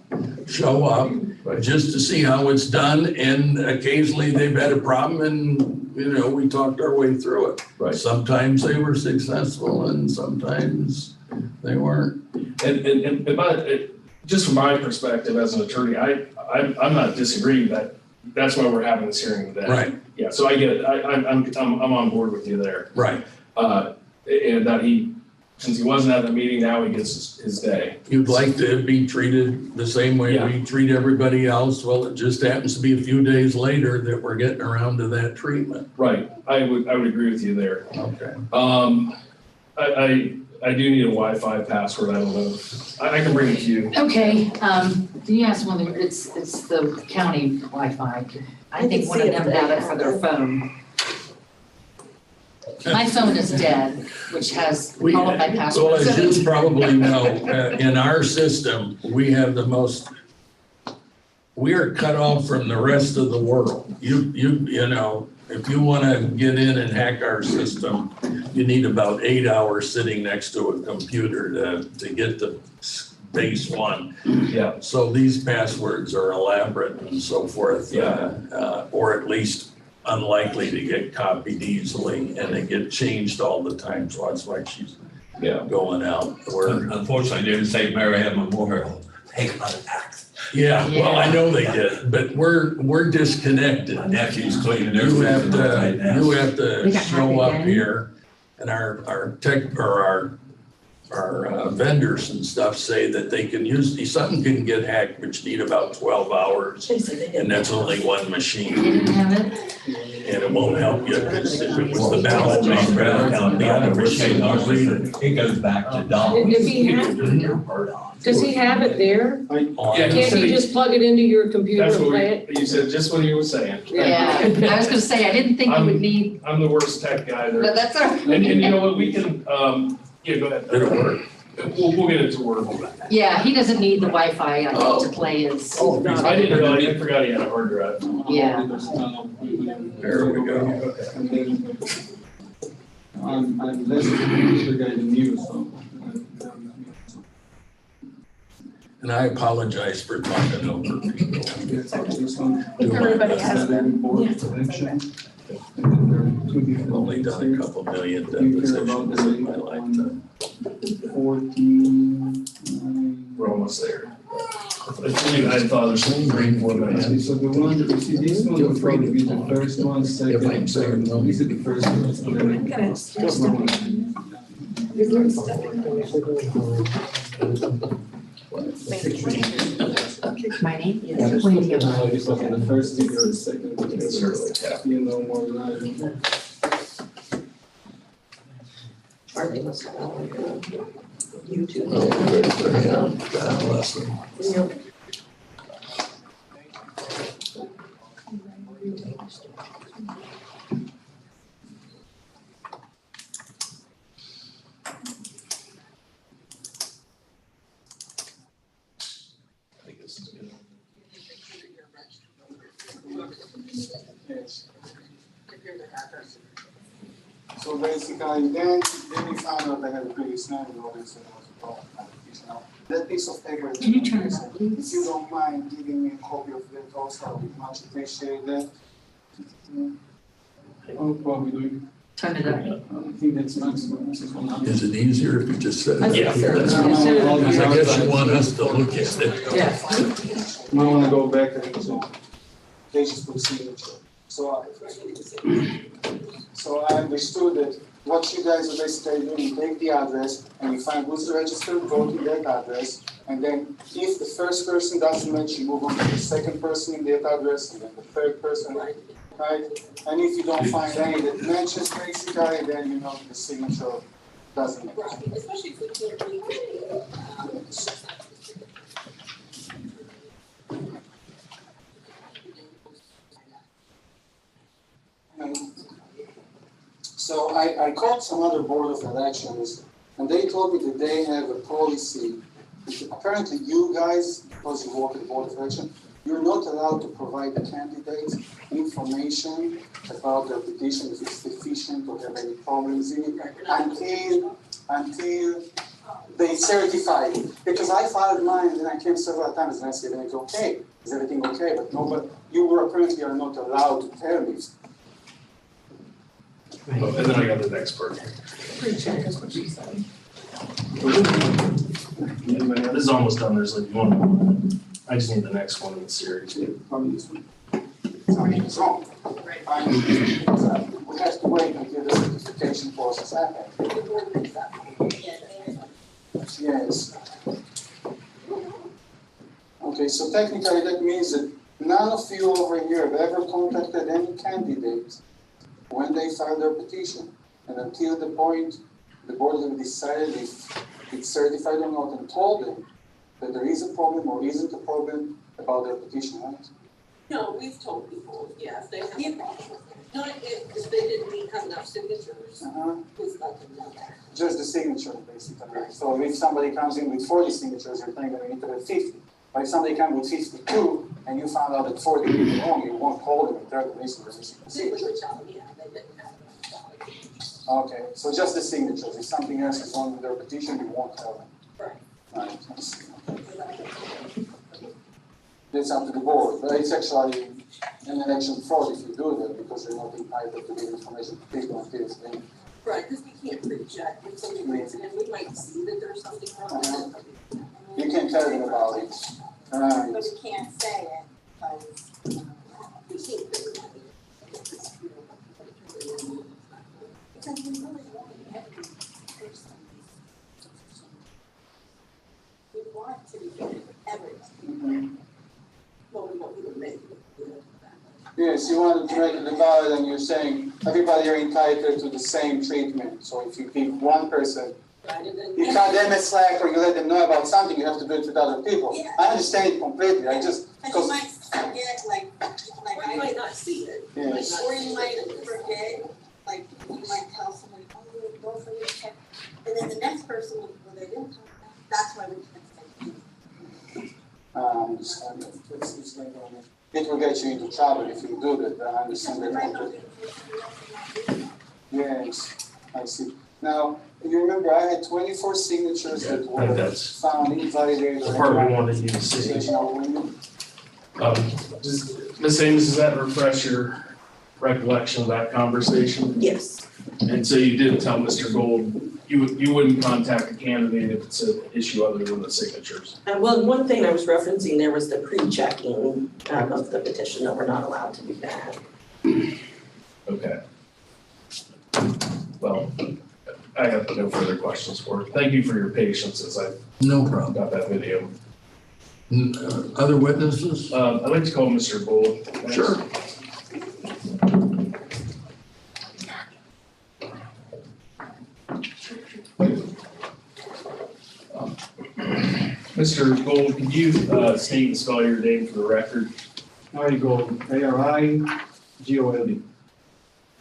show up just to see how it's done. And occasionally they've had a problem and, we talked our way through it. Right. Sometimes they were successful and sometimes they weren't. And just from my perspective as an attorney, I'm not disagreeing that that's why we're having this hearing today. Right. Yeah, so I get it. I'm on board with you there. Right. And that since he wasn't at the meeting, now he gets his day. You'd like to be treated the same way we treat everybody else. Well, it just happens to be a few days later that we're getting around to that treatment. Right. I would agree with you there. Okay. I do need a Wi-Fi password. I don't know. I can bring it to you. Okay, you asked one of the, it's the county Wi-Fi. I think one of them got it for their phone. My phone is dead, which has all of my passwords. Well, as you probably know, in our system, we have we are cut off from the rest of the world. If you want to get in and hack our system, you need about 8 hours sitting next to a computer to get the base one. Yeah. So these passwords are elaborate and so forth, or at least unlikely to get copied easily, and they get changed all the time. So that's why she's going out. Unfortunately, they didn't say Maryland Memorial. They got it back. Yeah, well, I know they did, but we're disconnected. My nephew's cleaning You have everything right now. to show up here, and our our vendors and stuff say that they can use, something can get hacked, which need about 12 hours. And that's only one machine. Didn't have it? And it won't help you because if it was the ballot paper account, the other machine was reading. It goes back to Don. If he had, does he have it there? Yeah, he Can't said he just plug it into your computer That's and what play it? you said, just what he was saying. Yeah, I was gonna say, I didn't think you would need, I'm the worst tech guy there. but that's all right. And you know what, we can, yeah, go ahead. It'll work. We'll get it to work. Yeah, he doesn't need the Wi-Fi, I think, to play his, I didn't realize, I forgot he had a hard drive. Yeah. There we go. And then, I'm less computer guy than you, so. And I apologize for talking over people. Everybody has them. Board of election. And then there are two different. I've only done a couple million You care about depositions in my lifetime. 14. We're almost there. I thought there's some 3-4 minutes. So the one, you see, this one will probably be the first one, second, and third. This is the first one. And then- My name is Wendy. This was the first thing or the second, because you know more than I do. Or they must have like YouTube. Yep. I think this is good. Yes. So basically, then we found out they had a previous name and all this, and it was a problem. That piece of paper. Can you turn it up, please? If you don't mind giving me a copy of that also, I would much appreciate that. I'll probably do Turn it up. it. I think that's maximum. This is 100. Is it easier if you just said it? Yeah. I guess you want us to look at it. Yeah. Might wanna go back and they just put signature. So I understood that what you guys are basically doing, you take the address and you find who's the registered vote in that address. And then if the first person doesn't match, you move on to the second person in that address and then the third person, right? And if you don't find any that matches basically, then you know the signature doesn't match. Right, especially if we can't read it. So I called some other board of elections, and they told me that they have a policy. Apparently you guys, because you work at the board of election, you're not allowed to provide the candidates information about their petition, if it's deficient or have any problems in it, until they certify it. Because I filed mine and I came several times and I said, it's okay, is everything okay? But no, but you were apparently are not allowed to tell me. Oh, and then I got the next part. Pre-check is what she said. This is almost done, there's like one more. I just need the next one in the series. Probably this one. Something's wrong. We have to wait until the certification process happens. Yes. Okay, so technically that means that none of you over here have ever contacted any candidate when they filed their petition. And until the point the board has decided if it's certified or not and told them that there is a problem or isn't a problem about their petition, right? No, we've told people, yes, they have a problem. Not if they didn't have enough signatures, we've let them know that. Just the signature, basically. So if somebody comes in with 40 signatures, you're thinking we need to have 50. But if somebody comes with 52 and you found out that 40 people wrong, you won't call them and tell them this is the They would signature. tell them, yeah, they didn't have enough. Okay, so just the signatures. If something else is wrong with their petition, you won't tell them. Right. Right, I see. It's up to the board, but it's actually an election fraud if you do that because you're not entitled to give information to people until it's been. Right, because we can't pre-check if somebody brings it in, we might see that there's something wrong with it. You can tell them about it. Right. But we can't say it, because we can't do it. to get everything. Well, we don't even make it. Yes, you wanted to make it valid and you're saying everybody are entitled to the same treatment. So if you pick one person, you cut them a slack or you let them know about something, you have to do it with other people. Yeah. I understand it completely, I just, But you might forget, like Or you might not see it. yes. or you might forget, like, you might tell somebody, oh, you go for your check. And then the next person, well, they didn't come back. That's why we can't say. I understand that. It's like, it will get you into trouble if you do that, I understand Because we that might not completely. be. Yes, I see. Now, you remember I had 24 signatures that were That's found invalidated. the part we wanted you to see. Ms. Ames, does that refresh your recollection of that conversation? Yes. And so you did tell Mr. Gold, you wouldn't contact a candidate if it's an issue other than the signatures? Well, one thing I was referencing there was the pre-checking of the petition that we're not allowed to do that. Okay. Well, I have no further questions for it. Thank you for your patience as I No problem. got that video. Other witnesses? I'd like to call Mr. Gold. next. Sure. Mr. Gold, can you state and spell your name for the record? Ari Gold, ARIGOLD,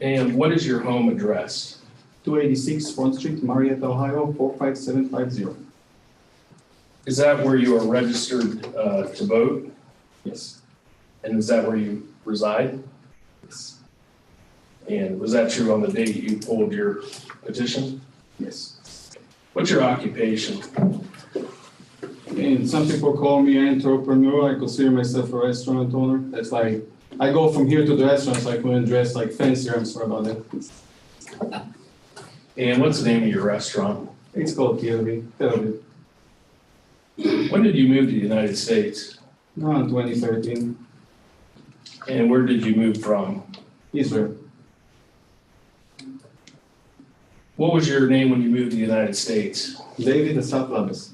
And what is your home address? 286 Front Street, Marietta, Ohio, 45750. Is that where you are registered to vote? Yes. And is that where you reside? Yes. And was that true on the date you pulled your petition? Yes. What's your occupation? And some people call me an entrepreneur. I consider myself a restaurant owner. That's like, I go from here to the restaurant, so I couldn't dress like fancier. I'm sorry about that. And what's the name of your restaurant? It's called Tel Aviv. When did you move to the United States? In 2013, And where did you move from? Israel. What was your name when you moved to the United States? David Asaf Labes.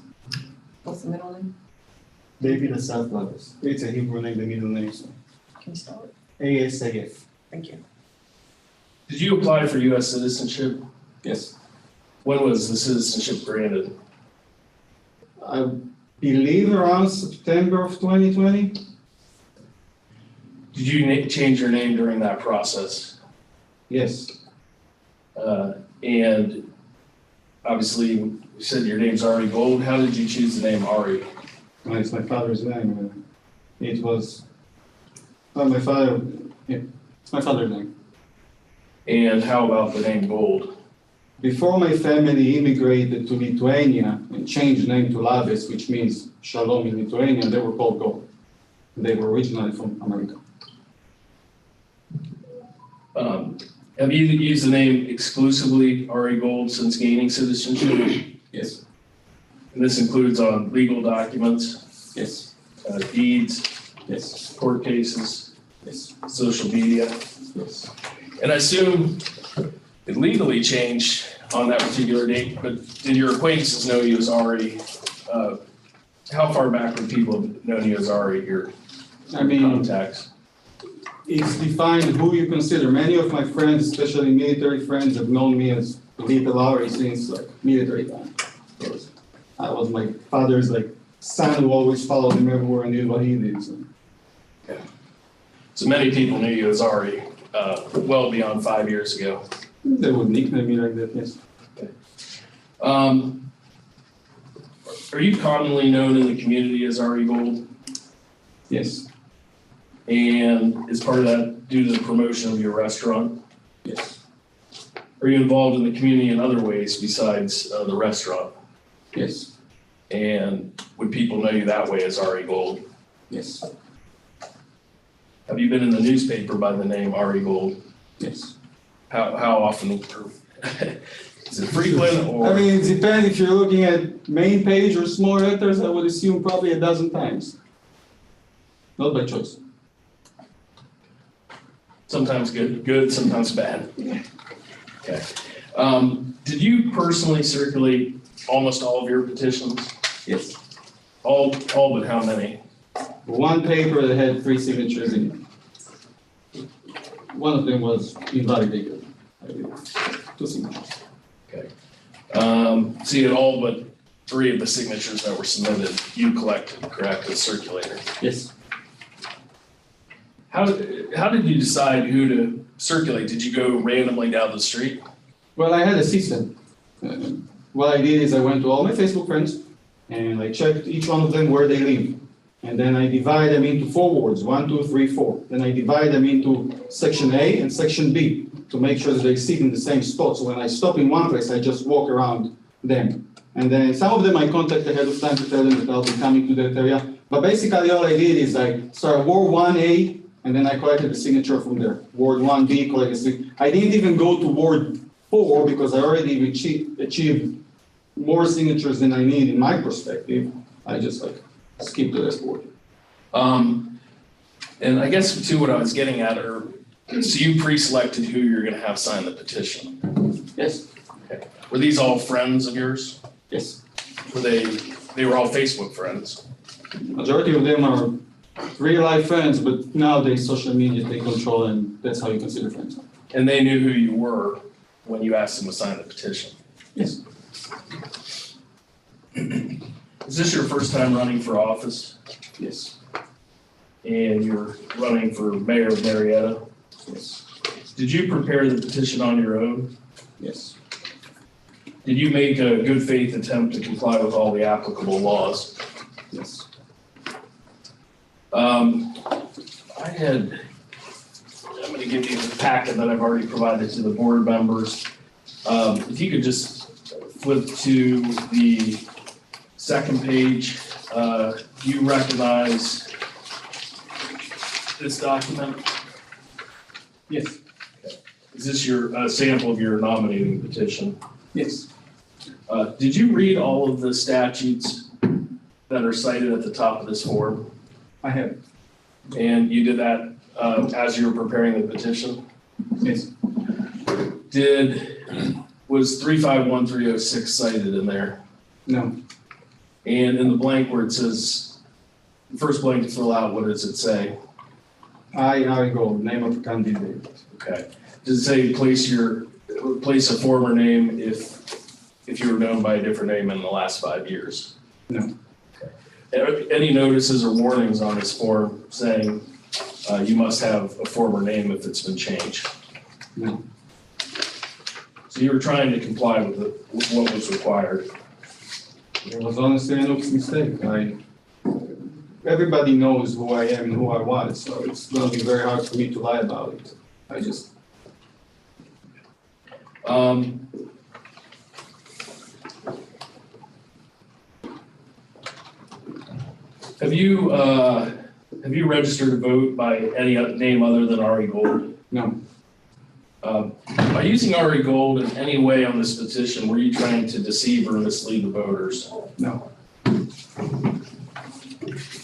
What's the middle name? David Asaf Labes. It's a Hebrew name, the middle name, so Can you spell it? ASAF. Thank you. Did you apply for U.S. citizenship? Yes. When was the citizenship granted? I believe around September of 2020. Did you change your name during that process? Yes. And obviously, you said your name's Ari Gold. How did you choose the name Ari? It's my father's name. It was, my father, yeah, it's my father's name. And how about the name Gold? Before my family immigrated to Lithuania and changed the name to Labes, which means Shalom in Lithuanian, they were called Gold. They were originally from America. Have you used the name exclusively Ari Gold since gaining citizenship? Yes. And this includes on legal documents, Yes. Deeds, Yes. court cases, Yes. social media. Yes. And I assume it legally changed on that particular date, but did your acquaintances know you as Ari? How far back would people have known you as Ari, your I mean, contacts? it's defined who you consider. Many of my friends, especially military friends, have known me as Little Ari since like military time. I was my father's like son who always followed him everywhere and did what he did. So. So many people knew you as Ari, well beyond 5 years ago. They would nickname me like that, yes. Are you commonly known in the community as Ari Gold? Yes. And is part of that due to the promotion of your restaurant? Yes. Are you involved in the community in other ways besides the restaurant? Yes. And would people know you that way as Ari Gold? Yes. Have you been in the newspaper by the name Ari Gold? Yes. How often? Is it frequent or? I mean, it depends if you're looking at main page or small letters, I would assume probably a dozen times. Not by choice. Sometimes good, sometimes bad. Okay. Did you personally circulate almost all of your petitions? Yes. All but how many? One paper that had 3 signatures in it. One of them was invalidated. I believe. 2 signatures. So you had all but 3 of the signatures that were submitted, you collected, correct, as circulator? Yes. How did you decide who to circulate? Did you go randomly down the street? Well, I had a system. What I did is I went to all my Facebook friends and I checked each one of them where they live. And then I divide them into 4 wards, 1, 2, 3, 4. Then I divide them into section A and section B to make sure that they sit in the same spot. So when I stop in one place, I just walk around them. And then some of them I contact ahead of time to tell them that I'll be coming to that area. But basically all I did is I started Ward 1A, and then I collected the signature from there. Ward 1B, collected. I didn't even go to Ward 4 because I already achieved more signatures than I need in my perspective. I just skip the rest ward. And I guess too, what I was getting at, so you pre-selected who you're gonna have sign the petition? Yes. Okay. Were these all friends of yours? Yes. Were they were all Facebook friends? Majority of them are real life friends, but nowadays social media take control and that's how you consider friends. And they knew who you were when you asked them to sign the petition? Yes. Is this your first time running for office? Yes. And you're running for mayor of Marietta? Yes. Did you prepare the petition on your own? Yes. Did you make a good faith attempt to comply with all the applicable laws? Yes. I'm gonna give you the packet that I've already provided to the board members. If you could just flip to the second page, you recognize this document? Yes. Is this your sample of your nominating petition? Yes. Did you read all of the statutes that are cited at the top of this form? I have. And you did that as you were preparing the petition? Yes. Was 351306 cited in there? No. And in the blank where it says, the first blank to fill out, what does it say? Ari Gold, name of candidate. Okay. Does it say place a former name if you were known by a different name in the last 5 years? No. Okay. Any notices or warnings on this form saying you must have a former name if it's been changed? No. So you were trying to comply with what was required? It was honestly an oops mistake. Everybody knows who I am and who I was, so it's gonna be very hard for me to lie about it. Have you registered to vote by any name other than Ari Gold? No. By using Ari Gold in any way on this petition, were you trying to deceive or mislead the voters? No.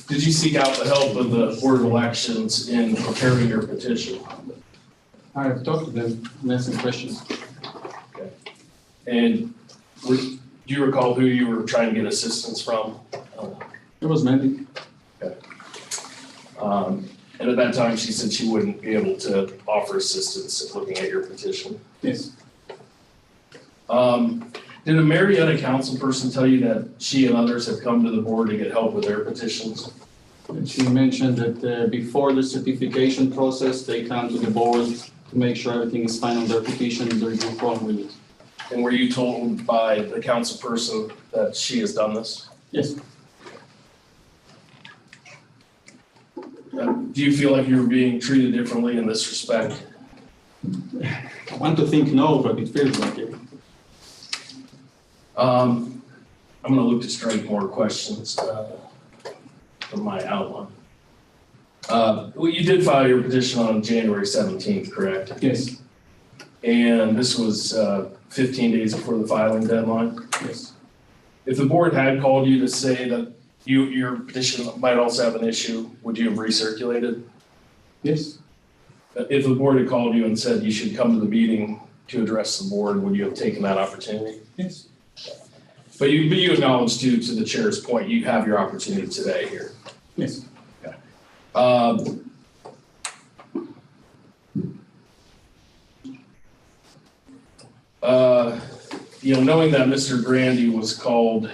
Did you seek out the help of the Board of Elections in preparing your petition? I have talked to them and asked some questions. Okay. And do you recall who you were trying to get assistance from? It was Mandy. Okay. And at that time, she said she wouldn't be able to offer assistance looking at your petition. Yes. Did a Marietta council person tell you that she and others have come to the board to get help with their petitions? And she mentioned that before the certification process, they come to the board to make sure everything is fine on their petition and there's no problem with it. And were you told by the council person that she has done this? Yes. Do you feel like you were being treated differently in this respect? I want to think no, but it feels like it. I'm going to look to strike more questions from my outline. Well, you did file your petition on January 17th, correct? Yes. And this was 15 days before the filing deadline? Yes. If the board had called you to say that your petition might also have an issue, would you have recirculated? Yes. If the board had called you and said you should come to the meeting to address the board, would you have taken that opportunity? Yes. But you acknowledge to the chair's point, you have your opportunity today here. Yes. Knowing that Mr. Grandy was called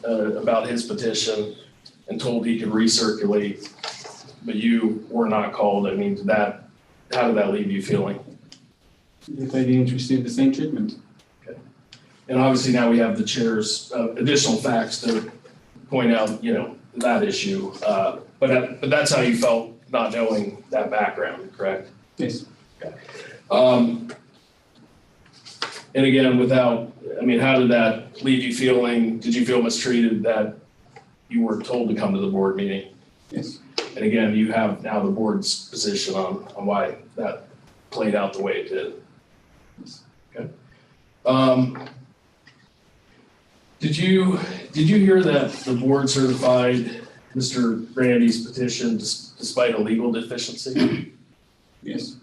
about his petition and told he could recirculate, but you were not called, I mean, how did that leave you feeling? If I didn't receive the same treatment. And obviously now we have the chair's additional facts to point out, that issue. But that's how you felt not knowing that background, correct? Yes. Okay. And again, how did that leave you feeling? Did you feel mistreated that you were told to come to the board meeting? Yes. And again, you have now the board's position on why that played out the way it did. Okay. Did you hear that the board certified Mr. Grandy's petition despite a legal deficiency? Yes.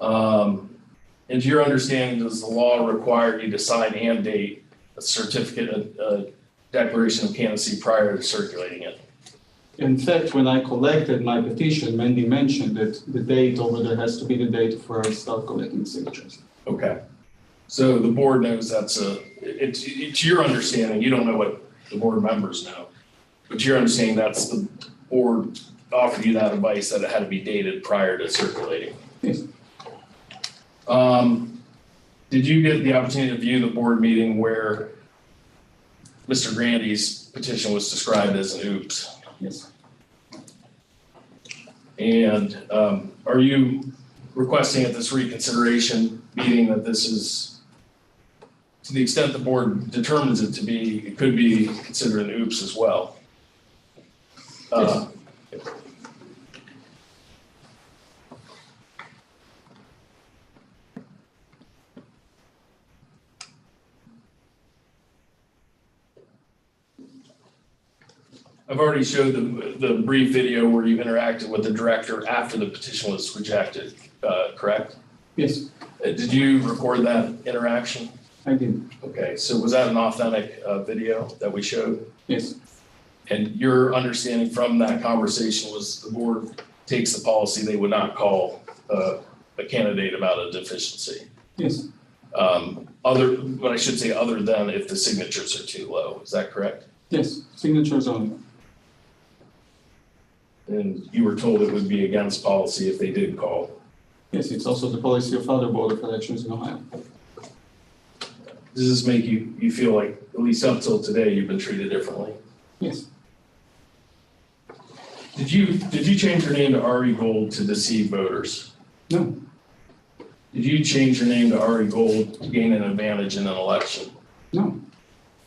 And to your understanding, does the law require you to sign and date a certificate, a declaration of candidacy prior to circulating it? In fact, when I collected my petition, Mandy mentioned that the date over there has to be the date where I start collecting signatures. Okay. So the board knows it's your understanding, you don't know what the board members know, but you're understanding that's the board offered you that advice that it had to be dated prior to circulating. Yes. Did you get the opportunity to view the board meeting where Mr. Grandy's petition was described as an oops? Yes. And are you requesting at this reconsideration meeting that this is, to the extent the board determines it to be, it could be considered an oops as well? Yes. I've already showed the brief video where you interacted with the director after the petition was rejected, correct? Yes. Did you record that interaction? I did. Okay, so was that an authentic video that we showed? Yes. And your understanding from that conversation was the board takes the policy they would not call a candidate about a deficiency? Yes. But I should say other than if the signatures are too low, is that correct? Yes, signatures only. And you were told it would be against policy if they did call? Yes, it's also the policy of other board of elections in Ohio. Does this make you feel like, at least up till today, you've been treated differently? Yes. Did you change your name to Ari Gold to deceive voters? No. Did you change your name to Ari Gold to gain an advantage in an election? No.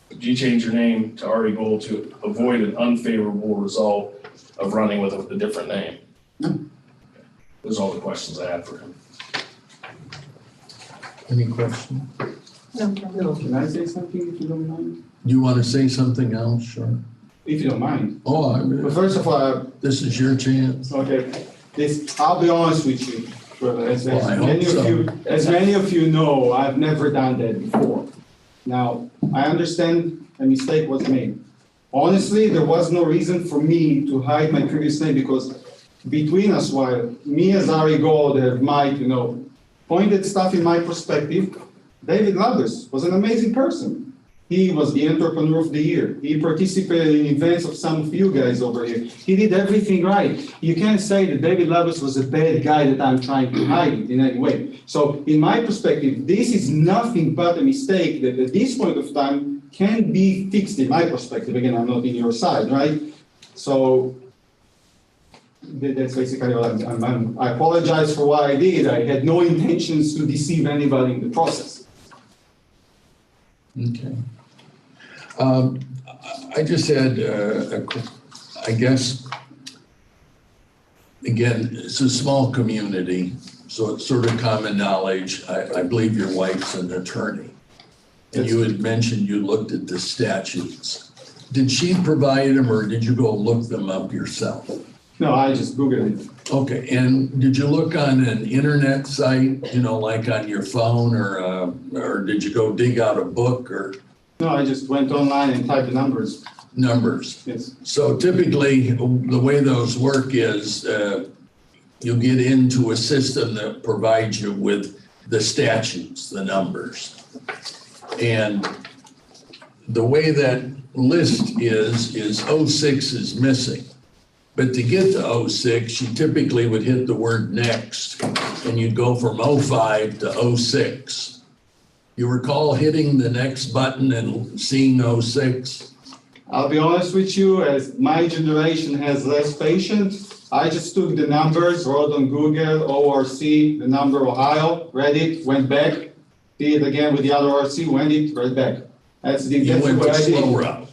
Did you change your name to Ari Gold to avoid an unfavorable result of running with a different name? No. Those are all the questions I had for him. Any questions? No. Can I say something if you don't mind? You want to say something else, sure? If you don't mind. Oh, But first of all, this is your chance. okay, I'll be honest with you, brother. As I hope many so. of you, as many of you know, I've never done that before. Now, I understand a mistake was made. Honestly, there was no reason for me to hide my previous name because between us, while me as Ari Gold might, pointed stuff in my perspective, David Labbers was an amazing person. He was the entrepreneur of the year. He participated in events of some of you guys over here. He did everything right. You can't say that David Labbers was a bad guy that I'm trying to hide it in any way. So in my perspective, this is nothing but a mistake that at this point of time can be fixed in my perspective. Again, I'm not in your side, right? So that's basically what I apologize for what I did. I had no intentions to deceive anybody in the process. Okay. I just had, I guess, again, it's a small community, so it's sort of common knowledge. I believe your wife's an attorney. And you had mentioned you looked at the statutes. Did she provide them or did you go look them up yourself? No, I just Googled it. Okay, and did you look on an internet site, like on your phone or did you go dig out a book or? No, I just went online and typed the numbers. Numbers. Yes. So typically, the way those work is you get into a system that provides you with the statutes, the numbers. And the way that list is 06 is missing. But to get to 06, you typically would hit the word next, and you'd go from 05 to 06. You recall hitting the next button and seeing 06? I'll be honest with you, as my generation has less patience, I just took the numbers, wrote on Google, ORC, the number Ohio, read it, went back, did it again with the other ORC, went it, right back. That's You that's went what the I did. slow route.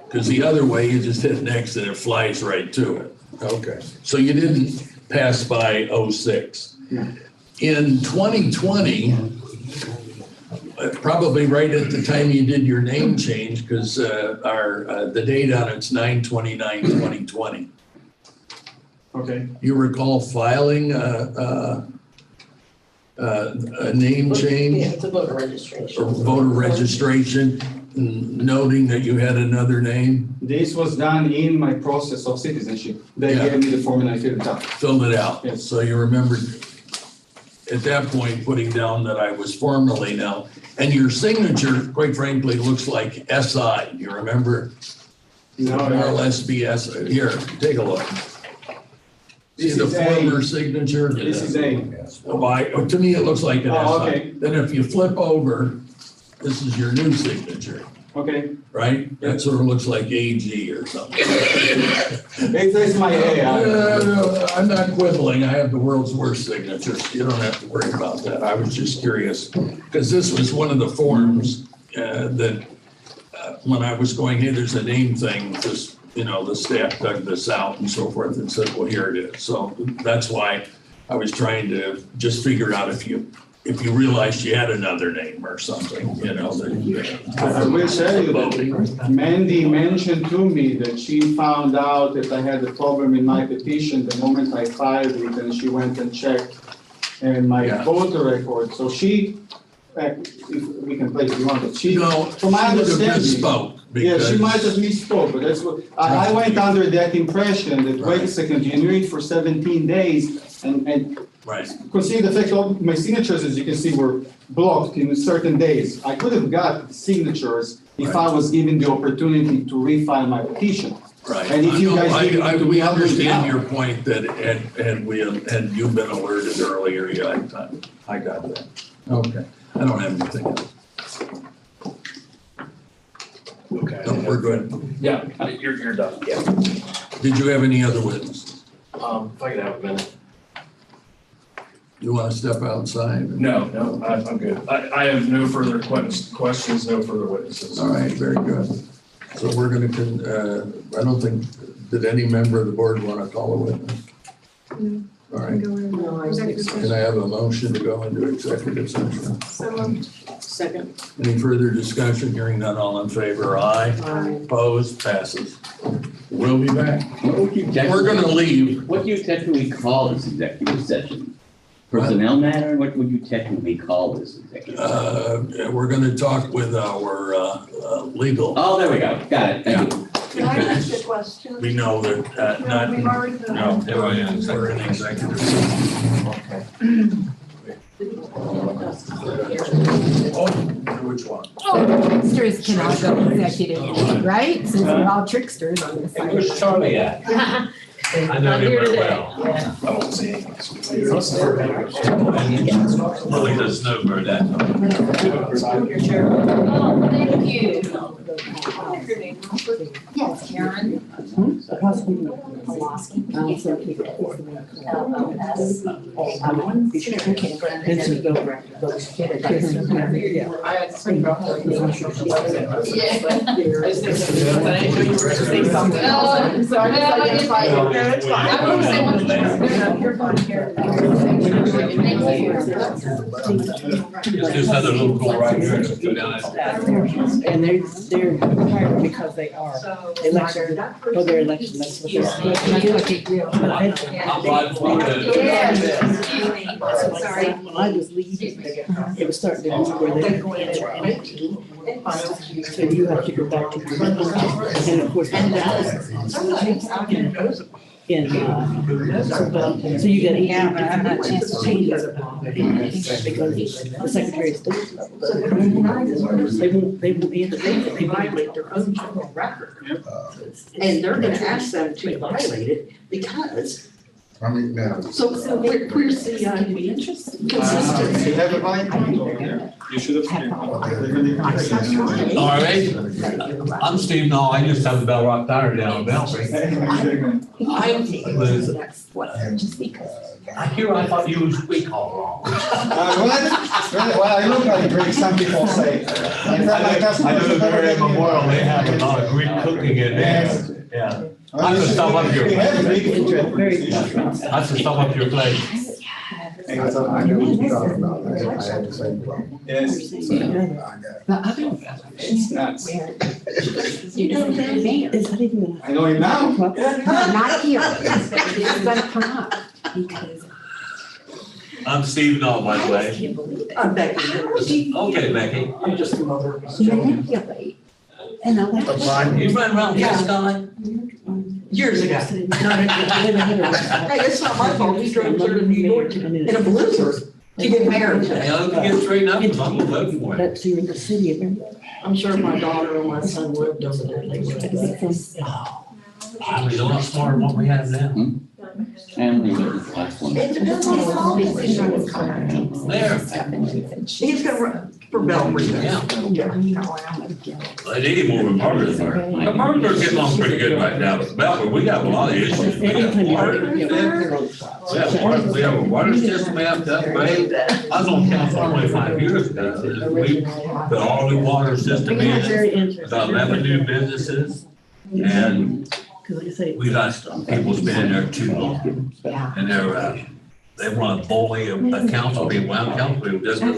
Because the other way, you just hit next and it flies right to it. Okay. So you didn't pass by 06. No. In 2020, probably right at the time you did your name change, because the date on it's 9/29/2020. Okay. You recall filing a name change? Yeah, it's a voter registration. Or voter registration, noting that you had another name, This was done in my process of citizenship. They Yeah. gave me the form and I filled it out. filled it out. Yes. So you remembered at that point putting down that I was formally now. And your signature, quite frankly, looks like SI. You remember? No, More or no. less be SI. Here, take a look. See This the is A. former signature? This is A. Why, to me, it looks like an Oh, SI. okay. Then if you flip over, this is your new signature, Okay. right? That sort of looks like AG or something. It's my A. No, I'm not quibbling. I have the world's worst signatures. You don't have to worry about that. I was just curious. Because this was one of the forms that when I was going, hey, there's a name thing, just, the staff dug this out and so forth and said, well, here it is. So that's why I was trying to just figure out if you realized you had another name or something, I will tell you that Mandy mentioned to me that she found out that I had a problem in my petition the moment I filed it, and she went and checked and my Yeah. voter record. So she, if we can play if you want, but she, No, from my she would have understanding. misspoke Yeah, she because- might have misspoke, but that's what, I went under that impression that, wait a second, you knew it for 17 days, and Right. consider the fact all my signatures, as you can see, were blocked in certain days. I could have got signatures if I was given the opportunity to refile my petition. Right. And if you guys give it to We me, I'll do it understand now. your point that had you been alerted earlier, I got that. Okay. I don't have anything else. Okay. No, we're good. Yeah, you're done, yeah. Did you have any other witnesses? If I could have a minute. You want to step outside? No, I'm good. I have no further questions, no further witnesses. All right, very good. So we're going to, I don't think, did any member of the board want to call a witness? No. All right. No, I think so. Can I have a motion to go into executive session? Second. Any further discussion? Hearing none, all in favor? Aye. Aye. Opposed? Passes. We'll be back. What would you We're going to leave. What do you technically call this executive session? Personnel matter? What would you technically call this executive session? We're going to talk with our legal. Oh, there we go. Got it. Thank you. Can I ask a question? We know that, No, we've already done no, it. we're in executive session. Oh, which one? Tricksters can all go executive, right? Since we're all tricksters on this side. Where's Charlie at? I know him very well. I won't say anything. Well, he doesn't know where that. Oh, thank you. Yes, Karen. Just another little goal right here. Go down that. And they're because they are election, for their election, that's what they're. That's what they do. But I- I'm riding for Sorry. When I was leaving, it was starting to move where they go in. So you have to go back to the. And of course, so you get. Yeah, but I haven't had a chance to change it. Because the Secretary of State. They won't answer, they violate their own general record. And they're gonna ask them to violate it because, I mean, now. so where's the consistency? You have a mind? You should have. All right, I'm Steve Knoll, I used to have a Bell Rock Tire down in Belfry. I thought you was weak all along. What? Well, I look like Greek, some people say. I know they're at Memorial, they have a lot of Greek cooking in there, yeah. I have to stop up your We have place. Greek food. I have to stop up your place. I know what you're talking about. I had the same problem. Yes. It's nuts. You don't know I know him now. Not here. It's gonna come up because. I'm Steve Knoll, by the way. I'm Becky. Okay, Becky. I'm just a mother. Manipulate. And I like. You run around Gascon? Years ago. Hey, it's not my fault, he drove clear to New York in a blizzard to get married. Hey, I hope you get straightened up, because I'm gonna vote for it. That's here in the city of. I'm sure my daughter and my son lived over there, they would have. I was a lot smarter than what we have now. And the last one. It depends on the politics. There. He's gonna run for Belgrade. Yeah. They need him over in Martinsburg. But Martinsburg's getting along pretty good right now, but Belford, we got a lot of issues. We got water. We have a water system we have to upgrade. I was on council 25 years ago. We put all new water system in, about 11 new businesses. And we got people spending there too long. And they want to bully a council people, well, council people just. They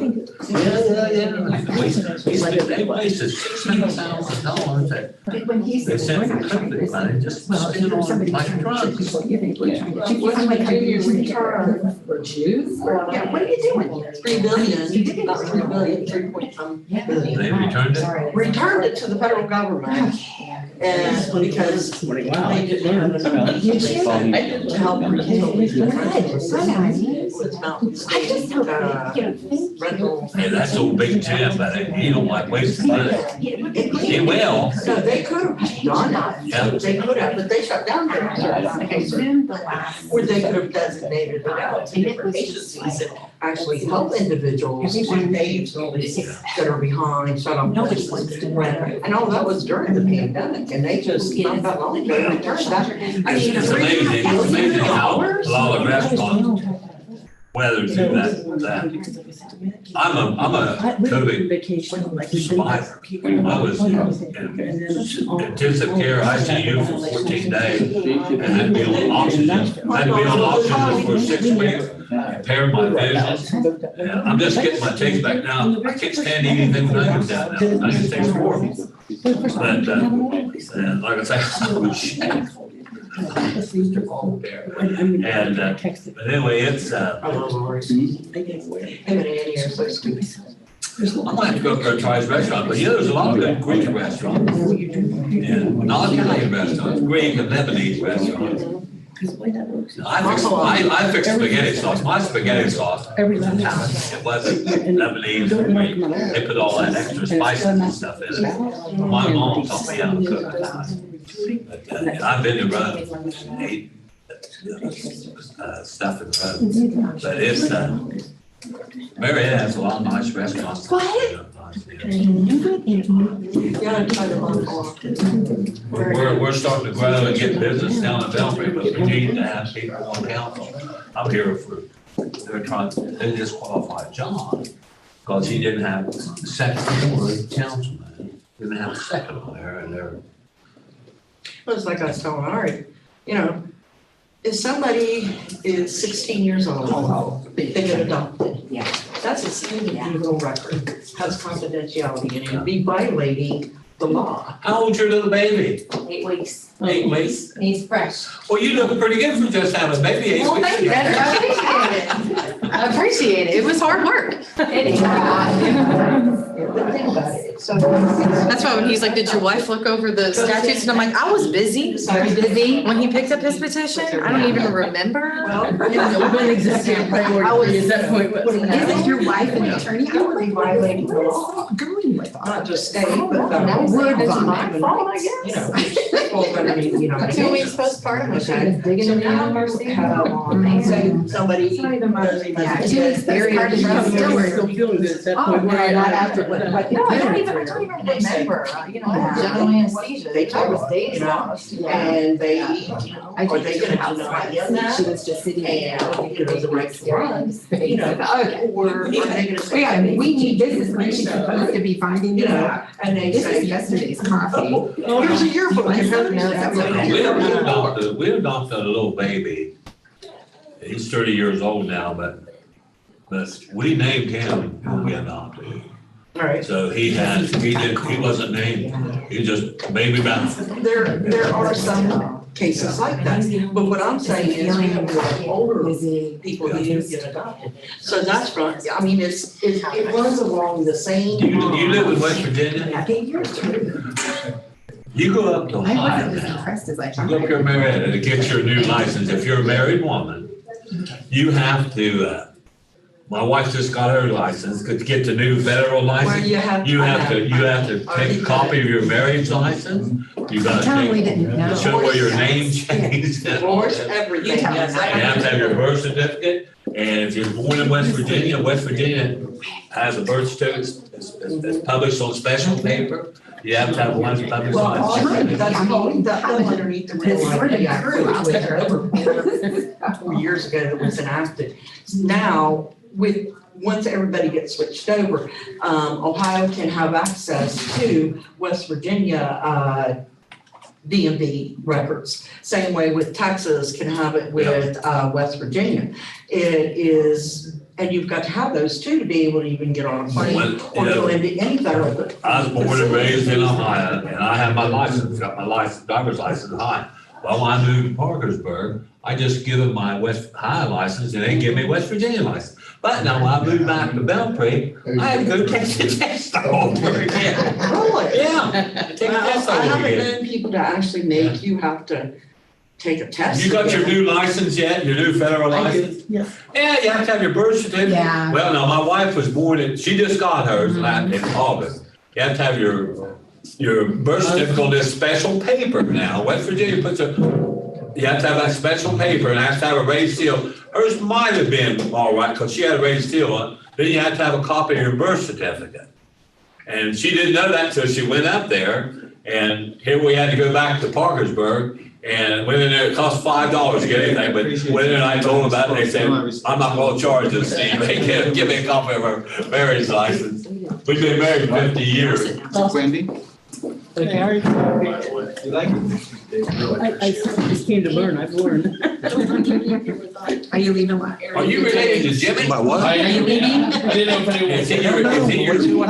wasted $600,000 that they sent from Clinton money just spent on like drugs. For Jews? Yeah, what are you doing? 3 billion, about 3 billion, 3 point some billion. They returned it? Returned it to the federal government. And because they didn't have enough money to help rental. Yeah, that's old Big Tim, but he don't like wasting money. He will. No, they could have done that. Yeah. They could have, but they shut down their where they could have designated it out to different agencies that actually help individuals and aids that are behind, shut up. Nobody wants to rent. And all that was during the pandemic and they just, not that long ago, returned that. I mean, It's amazing how a lot of restaurants weather through that. I'm a COVID survivor. I was in intensive care ICU for 14 days and had to be on oxygen. I had to be on oxygen for 6 weeks, impaired my vision. And I'm just getting my taste back now. I can't stand anything when I get down now. I can take 4. But like I say, I'm ashamed. And, but anyway, it's, Him and Annie are so stupid. I'm gonna have to go up there and try his restaurant, but there's a lot of good Greek restaurants. And not Italian restaurants, Greek and Lebanese restaurants. I fix spaghetti sauce. My spaghetti sauce, it wasn't Lebanese or Greek. They put all that extra spices and stuff in it. My mom taught me how to cook. But, I've been to Rome, ate stuff in Rome, but it's, Marietta has a lot of nice restaurants. Go ahead. We're starting to grow and get business down in Belfry, but we need to have people on council. I'm here for, they disqualified John because he didn't have a second councilman. Didn't have a second on there and they're. Well, it's like I was telling Ari, you know, if somebody is 16 years old, they get adopted. Yeah. That's a single record, has confidentiality and it would be violating the law. How old's your little baby? 8 weeks. 8 weeks? He's fresh. Well, you look pretty good for just having a baby 8 Well, weeks. thank you. I appreciate it. I appreciate it. It was hard work. But think about it, so. That's why when he's like, did your wife look over the statutes? And I'm like, I was busy. Busy. When he picked up his petition, I don't even remember. What executive priority is that point? Isn't your wife an attorney? You would be violating the law, Going with all. not just state, but the That whole would word. be my fault, I You know, well, but I mean, you know. 2 weeks postpartum, when she was digging in the university. Say somebody doesn't even. Yeah, 2 weeks Very postpartum, hard. you still were. Still feeling good at that Oh, point. no, not after what No, I don't even remember, general anesthesia, They I was told, days you know, lost. and they, I are they just gonna deny him She that? was just sitting there. And, you know, the right to run, you know, Okay. or are they gonna say? Yeah, we need, this is when she's supposed to be finding You it know, out. and they This say. is yesterday's coffee. Oh, here's a yearbook, and nobody knows that's what. We adopted a little baby. He's 30 years old now, but we named him when we adopted. Right. So he wasn't named, he just baby bound. There are some cases like that, but what I'm saying is we have older people who didn't get adopted. So that's right, I mean, it runs along the same. You live in West Virginia? I think yours too. You go up to I Ohio wasn't as now. impressed as I You thought. go up to Marietta to get your new license. If you're a married woman, you have to, my wife just got her license, to get the new federal Where license. you have. You have to take a copy of your marriage license. You gotta Tell me we take, didn't know. show where your name changed. Divorce, everything. You tell Yes, me. I You have to have your birth certificate, and if you're born in West Virginia has a birth certificate, it's published on special paper. You have to have one published Well, on. all that's called, that was underneath the Real ID Act, which was over 4 years ago that was enacted. Now, once everybody gets switched over, Ohio can have access to West Virginia, DMV records. Same way with Texas can have it with, West Virginia. It is, and you've got to have those two to be able to even get on a plane or go into any federal. I was born and raised in Ohio, and I have my license, got my license, driver's license in Ohio. Well, when I moved to Parkersburg, I just give them my West Ohio license, and they give me West Virginia license. But now when I moved back to Belpre, I had to go take the test all over again. Really? Yeah, take the test I all over haven't again. known people to actually make you have to take a test. You got your again. new license yet, your new federal I do. license? Yes. Yeah, you have to have your birth certificate. Yeah. Well, no, my wife was born she just got hers in August. You have to have your birth certificate on this special paper now. West Virginia you have to have that special paper and has to have a raised seal. Hers might have been all right because she had a raised seal on it. Then you have to have a copy of your birth certificate. And she didn't know that until she went up there. And here we had to go back to Parkersburg. And went in there, it cost $5 to get anything, but went in and I told them about it, they said, I'm not gonna charge this thing, they give me a copy of her marriage license. We've been married 50 years. Wendy, Okay, you like it? I just came to learn, I've learned. Are you leaving what? Are you related to Jimmy? My what? Are you leaving? I didn't know if anyone. Is he your? I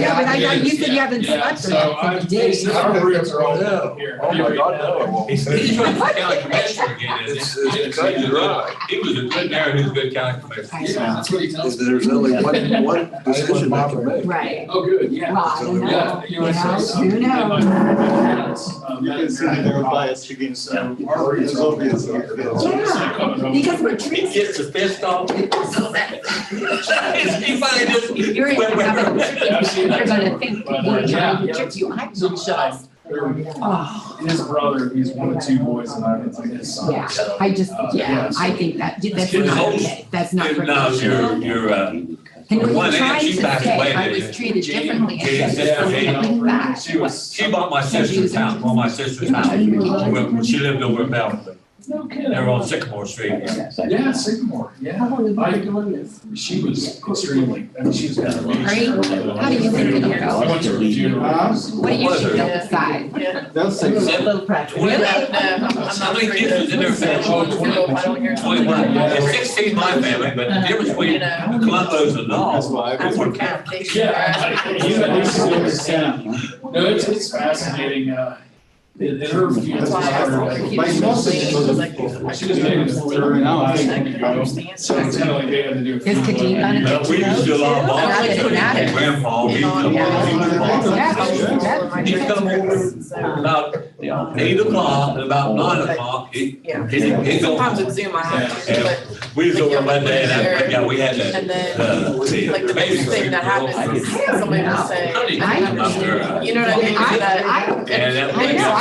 know, but I know, you said you haven't Yeah, slept so I'm, for days. our roots are all up here. Oh my God, no. He's running for county commissioner again, isn't he? It's cut and dry. He was a good mayor, he was a good county commissioner. Yeah, that's what he tells me. There's only one decision I can make. Right. Oh, good, yeah. Well, I don't know. Yeah, You know, who knows? You can see that they're biased against, our roots are obvious. Yeah, because we're He trees. gets his fist off. He finally just. You're gonna think we're Yeah, trying to yeah. trick you. I So, just, oh, his brother, he's one of two boys, and I'm his son. yeah, so, I just, yeah, I think that's His not whole- okay. That's not No, professional. you're, And when one he aunt, tried she to passed say away, I didn't was she? treated differently, Jane, and said yeah, something back. She was. she bought my sister's house, well, my sister's house, when she lived over in Belfast. No kidding. They were on Sycamore Street. Yeah, Sycamore, yeah. How long have you I- been doing this? She was extremely, I mean, she was. How do you think it I went to her funeral. What do you think of the size? That's A like, little practice. How many kids was in their family? 21. It's 16 my family, but the difference between Columbus and that's all. why I That's would. what counts. Yeah, you at least know the sound. No, it's fascinating, in her funeral. My sausage was She was making it for her now, I think, so it's kind of like they had to do. a Is Kadeem funeral. gonna But we used to do a lot of Not that it matters. Grandpa, he's come over about 8 o'clock, and about 9 o'clock, he'd go. Sometimes it's Zoom, I have to, but, We was over Monday, and we had and then, like, the baby next thing that happens is somebody will say, you know what I mean?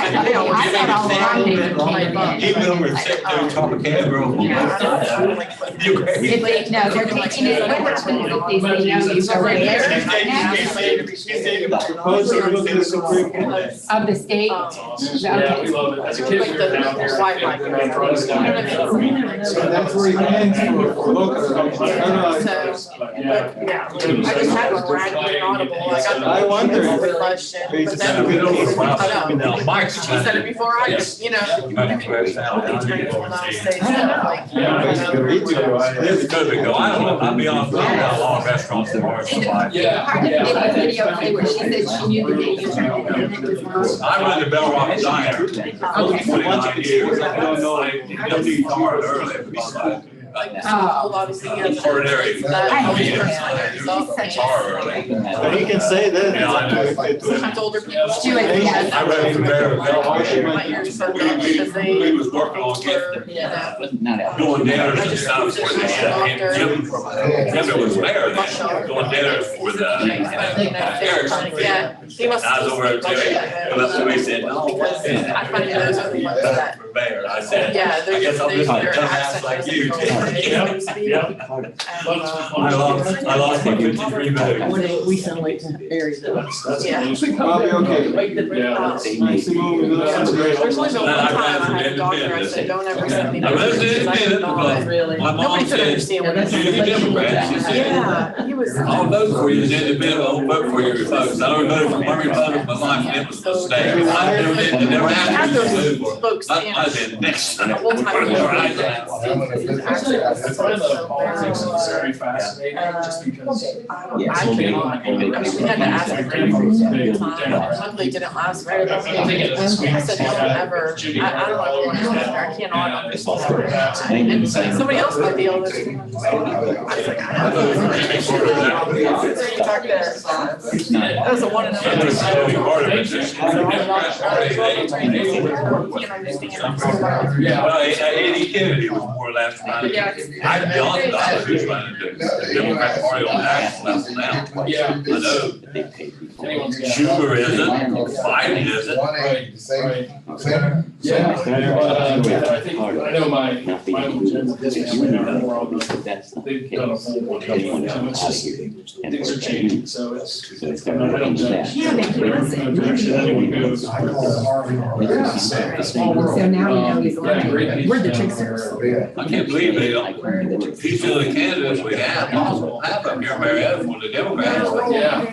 I thought all along they were Canadian. He went over and sat there and talked to Canberra. You crazy? If they, no, they're taking it, what happens if they say, no, you go right there? Of the state? Yeah, we love it. As a kid, we were down here. Wi-Fi. and we drove us down there. So that's where he went for local. Yeah. I just had one where I had to be audible, I got the. I wonder. Question, but then, Now, Mike's she said it before I, you know. There's COVID though, I don't know, I'll be honest, I don't know a lot of restaurants that are surviving. Yeah. Part of the video today where she said she knew the day you turned it in, it was wrong. I run the Bell Rock Diner. 29 years, I don't know, I don't need to start early, but Obviously, he has. ordinary. But he can say that. Yeah, I know. Sometimes older people. She was, yes. I read the Bell My ears perk up because they. We was working on getting, doing dinners and stuff for the, and Jim was mayor then, doing dinners for the, Yeah, he must. I was over there today, come up to me and said, no, what's Because I find those are the ones that. for mayor? I said, Yeah, I they're guess just, I'm just a their dumbass accent like doesn't you. go where it Yep, needs to be. yep. I lost my 53 votes. We sound like areas. That's Yeah. amazing. I'll be okay. Yeah. Maximum, There's only been one I time I ran had a for doctor, I said, don't ever send me. I ran for notices, 'cause I independent did not. because my mom Nobody could said, understand what it you're a was. Democrat, she said. Yeah, he was. I'll vote for you as independent, I'll vote for you, folks. I don't vote for Murray Butler, my life, and it was a mistake. I never Had asked you those to vote for. folks stand. I said, next. The whole time. I find the politics is very fascinating, just because. I cannot, we had to ask him every time, luckily it didn't last very long. I said, don't ever, I don't know, I cannot understand. And somebody else might be able to. I was like, I don't know. That was a one and That was so hard of it. Well, Eddie Kennedy was more or less trying to, I'd be honest, I was just trying to do the Democrat Party on national level now. Yeah. I know Anyone's got. Schumer isn't, Biden isn't. Right. Yeah, I think, I know my own family more on the, they've done a full one, so it's just, things are changing, so it's, I don't judge. Yeah, they can listen. Anyone goes. Yeah, it's a small world. So now we know he's Yeah, great lying. people. We're the tricksters. I can't believe they don't, these are the candidates we have, possible have up here, Marietta, for the Democrats. Yeah.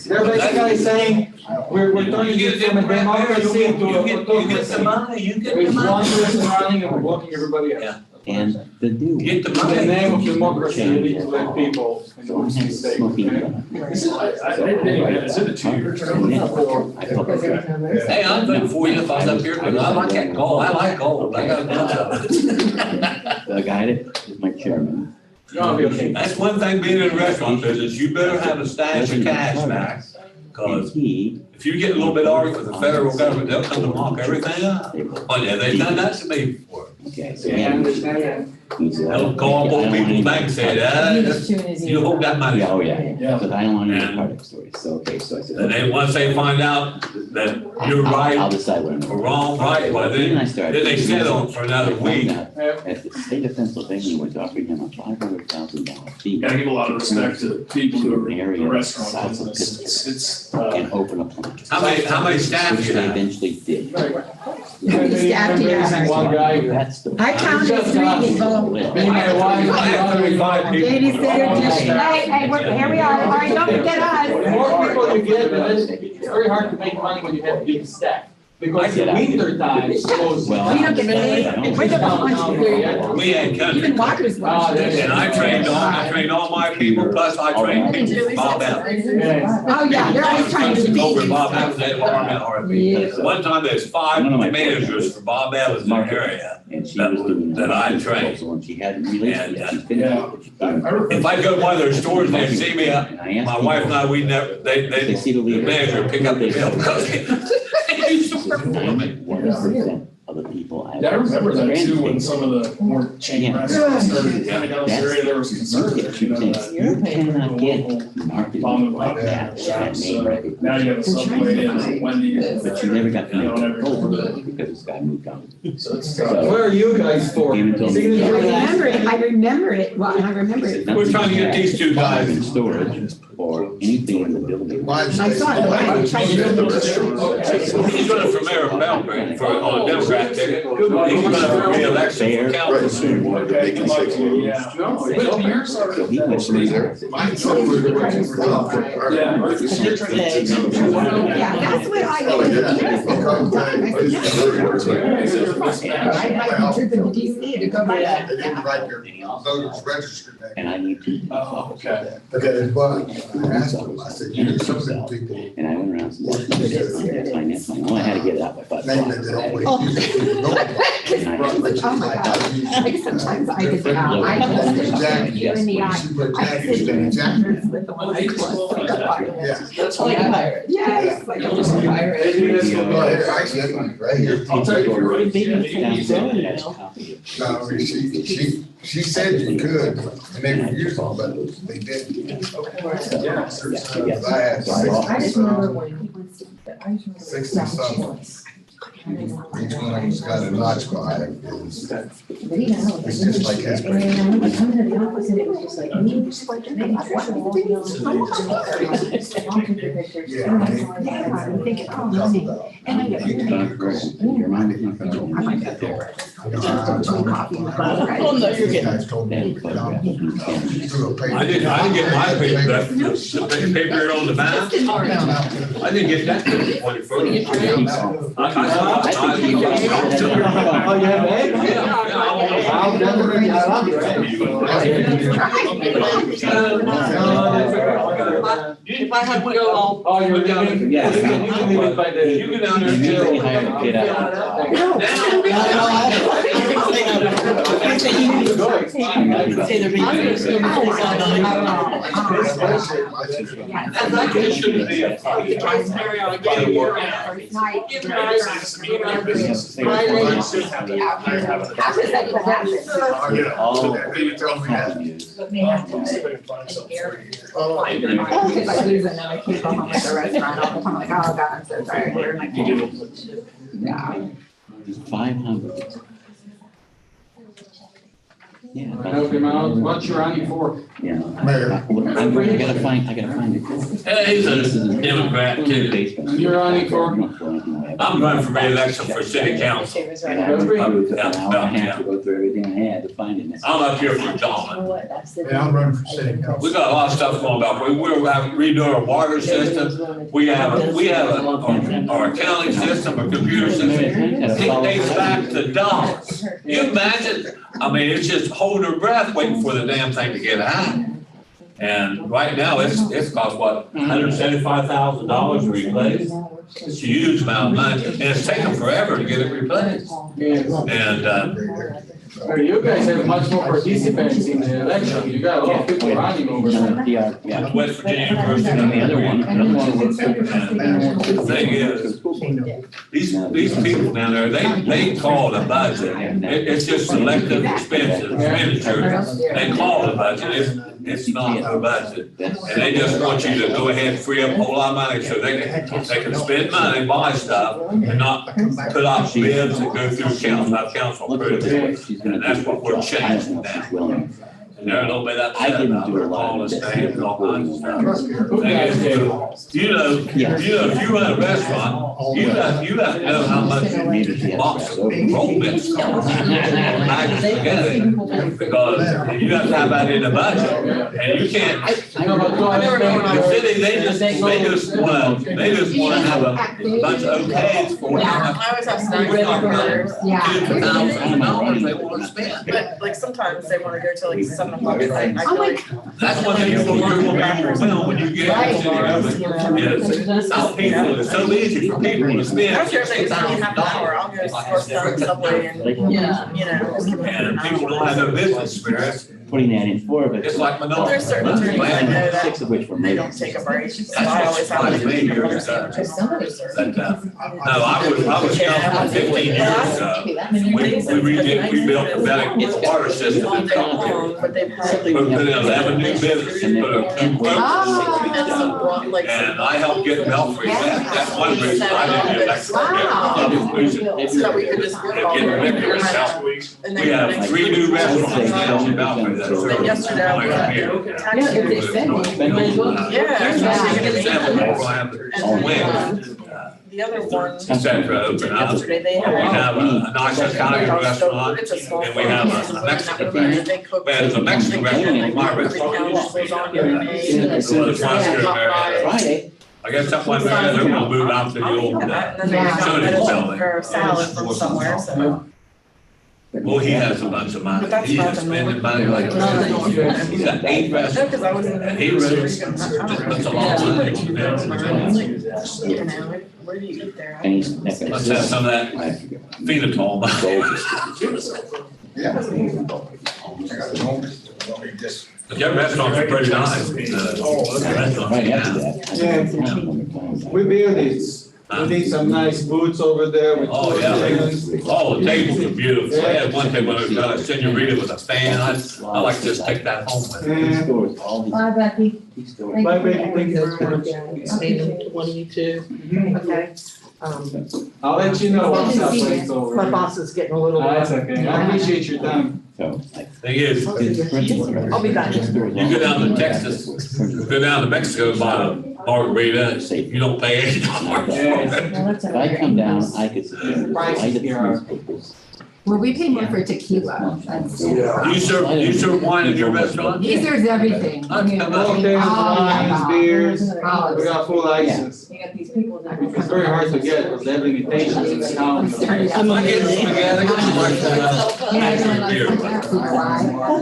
They're basically saying, we're turning You it get from a democracy into a you get the money, you get the There's one money. person running and we're blocking everybody else. And the new. Get the In the money. name of democracy, you need to let people in the most mistake. Is it a 2-year term? Hey, I'd vote for you if I was up here, because I like that gold, I like gold, I got a bunch of it. The guy that is my chairman. You'll be okay. That's one thing being in the restaurant business, you better have a stash of cash back, because He. if you get a little bit argue with the federal government, they'll come to mock everything up. Well, yeah, they've done that to me before. Okay, so. Yeah, I understand. They'll call up old people's bank and say, you hold that money. Yeah, oh, yeah, Yeah. because I don't want to know part of the story, so, okay, so I said. And then once they find out that you're I'll right decide what I'm. or wrong, right, well, Then I then started. they settle for another week. At the state of Pennsylvania was offering him a $500,000 fee. Gotta give a lot of respect to people who are in Area the restaurant south of business. It's, And open a plant. How many staff Which you they have? eventually did. You stabbed you. One guy. That's the. I counted three people. I have 35 people. Babysitter, just, hey, here we are. All right, don't forget The us. more people you get, it's very hard to make money when you have big staff. Because in winter time, it goes. Well, We don't get paid. We're the ones. We had country. Even Walker's watching. And I trained all my people, plus I trained people from Bob Evans. Oh, yeah, they're always trying to Over beat Bob you. Evans at RP. One time there's 5 managers for Bob Evans in the area And she was doing. that I trained. And she hadn't released it yet. She finished it, but she couldn't. If I go to one of their stores and they see me, my wife and I, we never, the manager pick up the bill because he's super full of me. 1% of the people. Yeah, I remember that too, when some of the more chain restaurants started coming down this area, there was concern that, you know, that. You cannot get marketing like that, that name recognition. Now you have a Subway and a Wendy's. But you never got You know, and everything. over because this guy moved on. So it's Where are you guys for? I remember it, well, and I remember it. We're trying to get these two guys. In storage or anything in the building. I saw it, I tried to build the restaurant. He's running for mayor of Belgrade for, on a Democrat ticket. He's running for re-election for council. Yeah. No, but yours are. So he went through there. Yeah, that's what I did. To go by that. They didn't write their voters registered name. And I need to. Oh, okay. Okay, but I asked them, I said, you know, some of the people, And I went around and said, well, I had to get it out by 5 name o'clock. that they always use. Oh my God, like sometimes I just, I just, you in the eye. I sit there and Jackers with the one I was like a pirate. Yeah. That's like a pirate. Yes, like a little pirate. Well, here, actually, right here. I'll tell you, if you're right, No, she said you could, and they refused, but they didn't. Yeah. I had I just remember 60 when. something. Each one of them's got a notch by it. It's just like that. And I come to the office and it was just like, me, just like, Your mind is not going to. I might get there. Coffee in the Oh, no, you're getting. I didn't get my paper, the paper on the back. I didn't get that when it first. Oh, you have eggs? I'll definitely, I love your If I had to go home. Oh, you're down. Yeah. You can leave it by the. You go down there and You really chill. have to get out. Oh, because I lose and then I can't go home at the restaurant all the time, like, oh God, I'm so tired, where am I going? Yeah. 500. Yeah. Help him out. What's your running for? Yeah. Mayor. I gotta find it. Hey, he's a Democrat too. And you're running for? I'm running for re-election for city council. And I was an hour and a half to go through everything I had to find it. I'm up here for Dawn. Yeah, I'm running for city council. We got a lot of stuff going on. We're redoing our water system. We have our accounting system, our computer system. It dates back to Dawn. You imagine? I mean, it's just holding our breath waiting for the damn thing to get out. And right now, it's cost what, $175,000 to replace? It's a huge amount of money, and it's taken forever to get it replaced. And, You guys have much more participants in the election. You got a lot of people running over there. Yeah. West Virginia University. And the other one works. The thing is, these people down there, they call the budget. It's just selective expenditures. They call the budget. It's not the budget. And they just want you to go ahead and free up a whole lot of money so they can spend money, buy stuff, and not put out bids that go through council, not council approved. And that's what we're changing now. They're a little bit I upset didn't about do a their lot calling of us names and all kinds of stuff. Who guys did? If you run a restaurant, you have to know how much box of roll mix costs. Because you have to have that in the budget, and you can't. The city, they just wanna have a bunch of okays for it. I always have snacks on burgers. $2,000 they wanna spend. But like sometimes they wanna go till like 7 o'clock at night. I feel like. That's one thing you're gonna be overwhelmed when you get into the South people, it's so easy for people to spend. I don't care if they just need half an hour, I'll go score some Subway and, you know, just give them And an people hour. don't have no business spirit. Putting that in 4 of it. It's like But Manila. there's certain attorneys I know 6 that of which were they made. don't take a break, so I That's always have what like. surprised me here is that, no, I was counting 15 years ago. We built a better water system All in day long, Concord. but they've had. We put in 11 new businesses, put a And some, like. and I helped get Belfry. That's one reason I didn't do electric. So that we could just. It's getting ridiculous now. And We have then. 3 new restaurants now in Belfry that serve. Then yesterday I was at here. Open Tax Day. The other one. Central open up. Yesterday they We have a nice Italian restaurant, It's a small. and we have a Mexican restaurant. They cook. We have a Mexican restaurant in my Every restaurant. couch goes on every day. So the Oscar there. Friday. I guess that one there, they're gonna move out to the old, And then they got Sony medicine building. or salad from somewhere, so. Well, he has a bunch of money. But that's He's not just the spending money like. He's got 8 No, restaurants. cause I was in. And he really, that's a lot of money. You know, where do you eat there? And he's not gonna- Let's have some of that phenol. But their restaurants are pretty nice. Restaurants, Right after yeah. that. We build it. We did some nice booths over there with. Oh, yeah. tables. Oh, the tables are beautiful. I had one table, it was got a senorita with a fan. I like to just take that home with me. He stores all these. Bye, Becky. He stores. Bye, Becky, thank you very much. Maybe 22. Okay. I'll let you know once that plays My over. boss is getting a little. That's okay. I appreciate your time. So. Thing is, I'll be back. you go down to Texas, go down to Mexico, buy a margarita, you don't pay $8 for it. If I come down, I could sit there and light up newspapers. Well, we pay more for tequila. That's. Do you serve wine in your restaurant? He serves everything. Okay. Cocktails, wines, beers, we got full license. You got these people that. It's very hard to get because they have limitations in the county. I get spaghetti,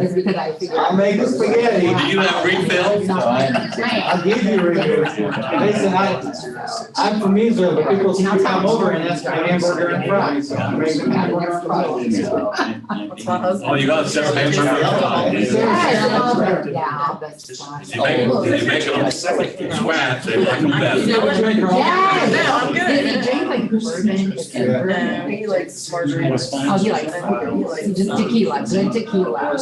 It's because I figured. I'll make the spaghetti. Do you have refills? I'll give you reviews. Listen, I'm from Israel, but people seem to come over and ask for hamburger and fries. So I make them hamburger and fries. What's my husband? Oh, you got to serve hamburger? Yeah, that's fine. You make them swag, they like them better. Yes. No, I'm good. Does he drink like bourbon? No, he likes margarita. Oh, he likes just tequila, good tequila.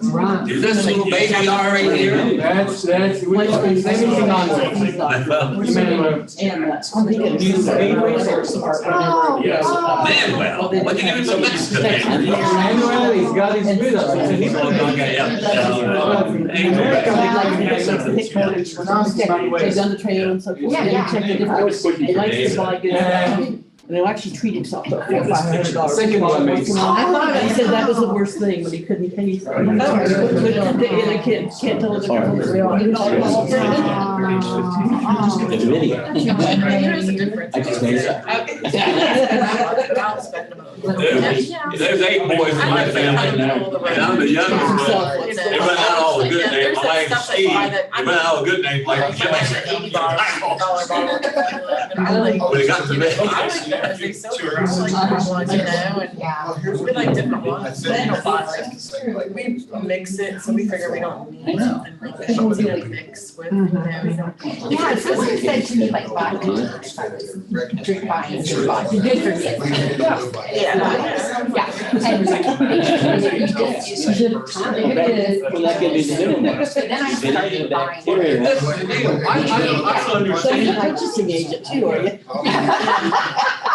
Rum. Is this little baby already here? That's, everything on there. Emmanuel. Oh, oh. Manuel, what you give him some Mexican name? Emmanuel, he's got his food up. He said he's He's on the trail and so forth. Yeah, yeah. Check the different. He likes his like good. And he'll actually treat himself to $500. Second one, maybe. I thought, he said that was the worst thing, but he couldn't pay. And I can't tell the difference. The video. There is a difference. I just made it up. I'll spend them. There's 8 boys in my family, and I'm the youngest one. They run out all the good names, my name's Steve, they run out all the good names like Jimmy. $80 bottle. But it got to me. I like that, they sell like different ones, you know, and we like different ones. They don't buy like, we mix it, so we figure we don't need something really big to mix with, you know, we don't. Yeah, someone said to me like vodka. Drink wine, drink vodka, good for you. Yeah. Yeah. And Well, that could be the middle one. then I started buying. Bacteria. I understand. So you're a purchasing agent too, are you?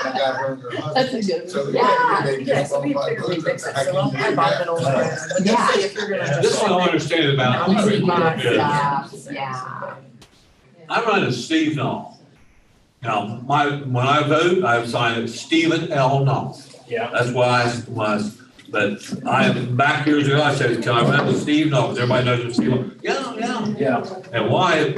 got her and her husband. That's a good So one. the Yeah, way they yeah, get so we on my figured we'd book, fix it. I So can I do bought that. it over. But Yeah. just say if you're gonna. This one I understand about. Easy box, is yeah. I run as Steve Knoll. Now, when I vote, I sign it Stephen L. Knoll. Yeah. That's why I was, but back years ago, I said, can I run as Steve Knoll? Because everybody knows it's Steve. Yeah. Yeah. And why,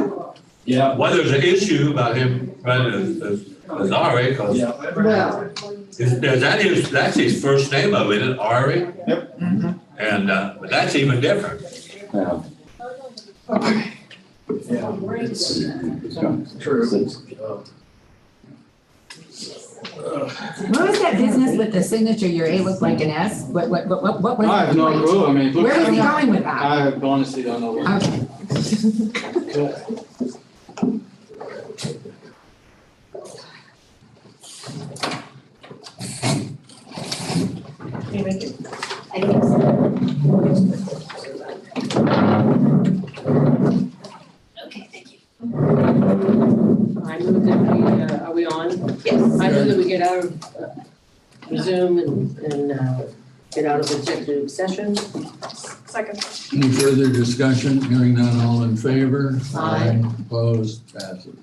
Yeah. why there's an issue about him running as Ari, because Yeah. Well, that's his first name of it, Ari. Yep. And, but that's even different. Yeah. It's true. What was that business with the signature? Your A looked like an S? What was? I have no clue, I mean, it looks Where was he like- going with that? I honestly don't know. Okay. Can you make it? I think so. Okay, thank you. I move that we, are we on? Yes. I move that we get out of Zoom and get out of executive session. Second. Any further discussion? Hearing none, all in favor? Aye. Opposed, passes.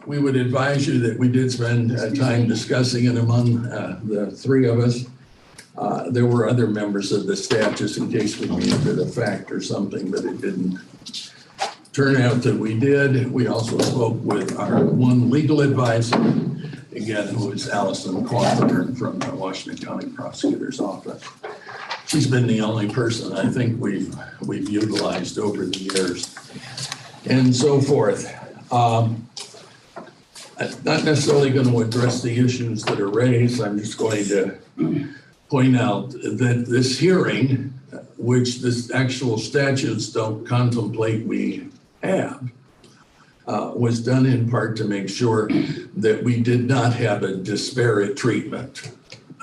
We would advise you that we did spend time discussing it among the three of us. There were other members of the staff, just in case we needed a fact or something, but it didn't turn out that we did. We also spoke with our one legal advisor, again, who is Allison Crawford from the Washington County Prosecutor's Office. She's been the only person I think we've utilized over the years and so forth. I'm not necessarily going to address the issues that are raised. I'm just going to point out that this hearing, which this actual statutes don't contemplate we have, was done in part to make sure that we did not have a disparate treatment.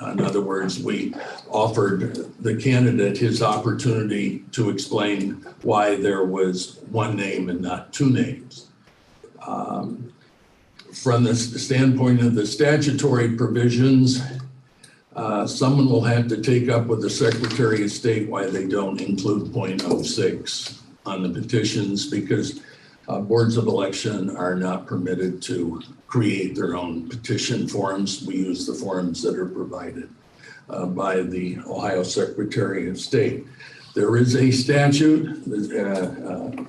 In other words, we offered the candidate his opportunity to explain why there was one name and not two names. From the standpoint of the statutory provisions, someone will have to take up with the Secretary of State why they don't include .06 on the petitions, because boards of election are not permitted to create their own petition forms. We use the forms that are provided by the Ohio Secretary of State. There is a statute,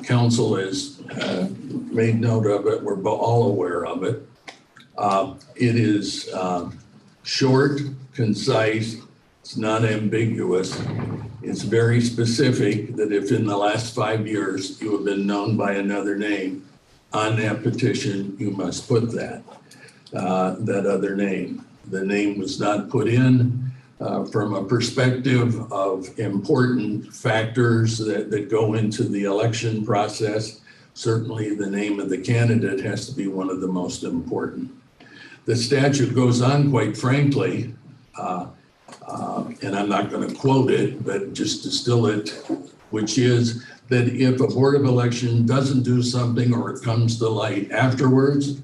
council has made note of it, we're all aware of it. It is short, concise, it's not ambiguous. It's very specific that if in the last 5 years you have been known by another name on that petition, you must put that other name. The name was not put in from a perspective of important factors that go into the election process. Certainly the name of the candidate has to be one of the most important. The statute goes on, quite frankly, and I'm not going to quote it, but just distill it, which is that if a board of election doesn't do something or it comes to light afterwards,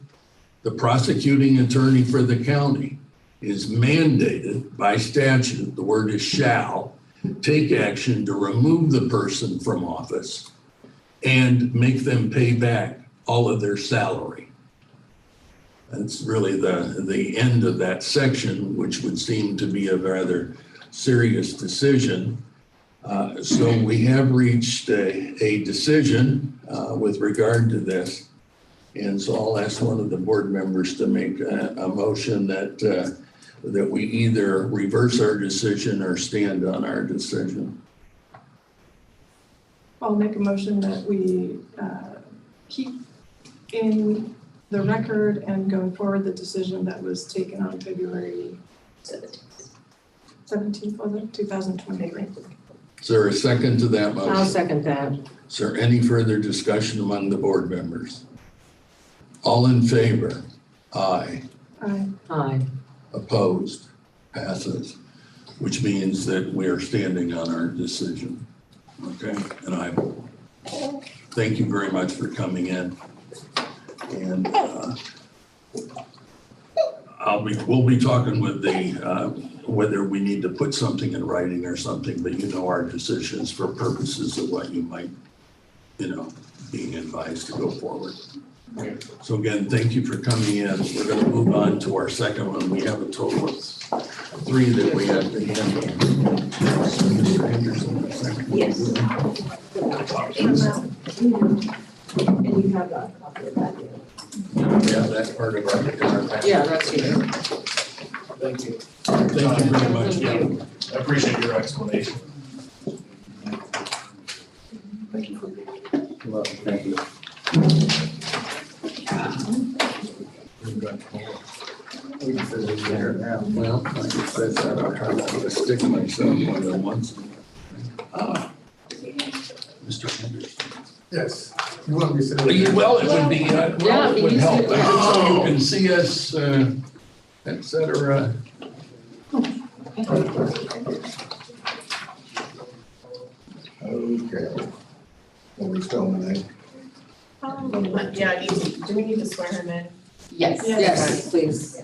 the prosecuting attorney for the county is mandated by statute, the word is shall, take action to remove the person from office and make them pay back all of their salary. That's really the end of that section, which would seem to be a rather serious decision. So we have reached a decision with regard to this. And so I'll ask one of the board members to make a motion that we either reverse our decision or stand on our decision. I'll make a motion that we keep in the record and going forward the decision that was taken on February 17th, was it, 2023? Is there a second to that motion? I'll second that. Is there any further discussion among the board members? All in favor? Aye. Aye. Aye. Opposed? Passes, which means that we are standing on our decision. Okay, and I thank you very much for coming in. And we'll be talking with whether we need to put something in writing or something, but you know our decisions for purposes of what you might, being advised to go forward. So again, thank you for coming in. We're going to move on to our second one. We have a total of 3 that we have to handle. Mr. Henderson, the second one. Yes. And you have a copy of that. Yeah, that's part of our package. Yeah, that's here. Thank you. Thank you very much. Yeah, I appreciate your explanation. Thank you. Thank you. Well, like I said, I'll try not to stick myself more than once. Mr. Henderson. Yes, you want me to say? Well, it would be, well, it would help, so Oh. you can see us, et cetera. Okay. Want me to spell my name? Yeah, do we need to swear him in? Yes. Yes, please.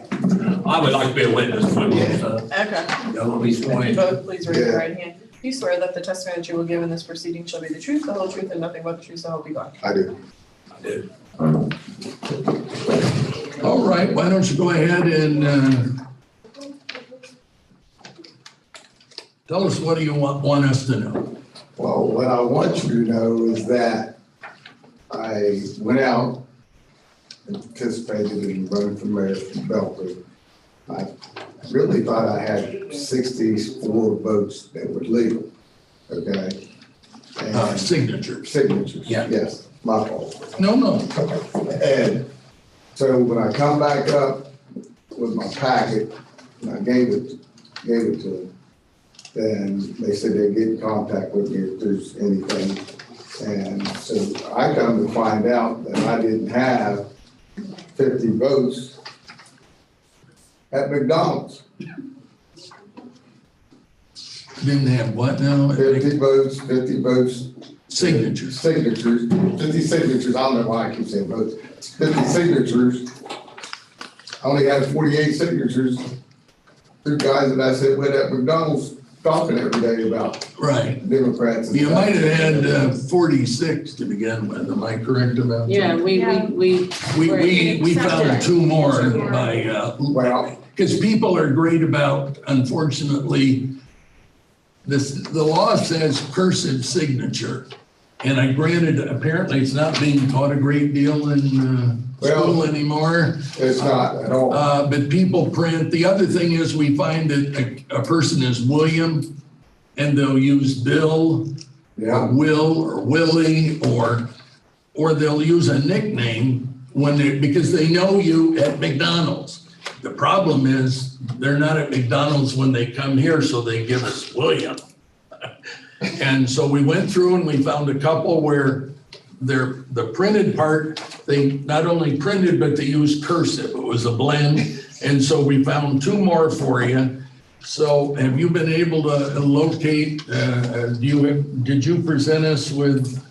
I would like to be a witness for this. Okay. That will be sworn. Both, please raise your right hand. You swear that the testimony that you will give in this proceeding shall be the truth, the whole truth, and nothing but the truth, so help you God. I do. I did. All right, why don't you go ahead and tell us, what do you want us to know? Well, what I want you to know is that I went out and participated in running for mayor from Belford. I really thought I had 64 votes that were legal, okay? And Signatures. signatures, Yeah. yes, my fault. No. And so when I come back up with my packet, and I gave it to them, then they said they'd get in contact with me if there's anything. And so I come to find out that I didn't have 50 votes at McDonald's. Didn't have what now? 50 votes. Signatures. 50 signatures, I don't know why I keep saying votes. 50 signatures. I only had 48 signatures. 2 guys that I sit with at McDonald's talking every day about Right. Democrats. and You stuff. might have had 46 to begin with, am I correct about that? Yeah, we found 2 more by, Well, because people are great about, unfortunately, the law says cursive signature. And I granted, apparently it's not being taught a great deal in school anymore. It's not at all. But people print. The other thing is we find that a person is William and they'll use Bill or Will or Willie or they'll use a nickname because they know you at McDonald's. The problem is they're not at McDonald's when they come here, so they give us William. And so we went through and we found a couple where the printed part, they not only printed, but they used cursive. It was a blend. And so we found 2 more for you. So have you been able to locate, did you present us with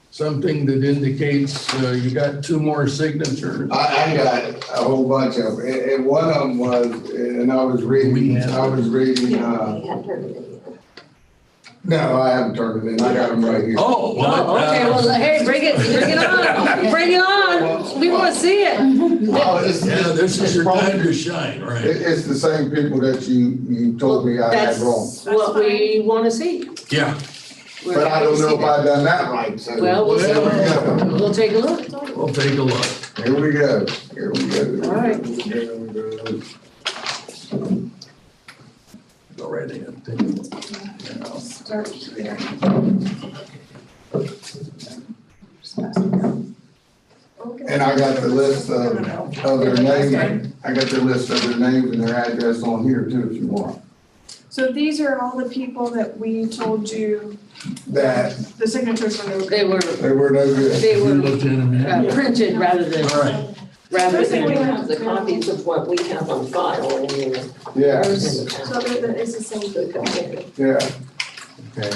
something that indicates you got 2 more signatures? I got a whole bunch of them. And one of them was, and I was reading, no, I haven't turned it in. I got them right here. Oh, okay, well, hey, bring it on. We want to see it. Yeah, this is your time to shine, right? It's the same people that you told me I had wrong. That's what we want to see. Yeah. But I don't know if I've done that right, so. Well, we'll take a look. We'll take a look. Here we go. All right. Go right ahead. Take a look. I'll start here. And I got the list of their names. I got the list of their names and their address on here too, if you want. So these are all the people that we told you That the signatures were no good. They were no good. They were printed rather than the copies of what we have on file in your. Yeah. So that is the same. Yeah. Okay.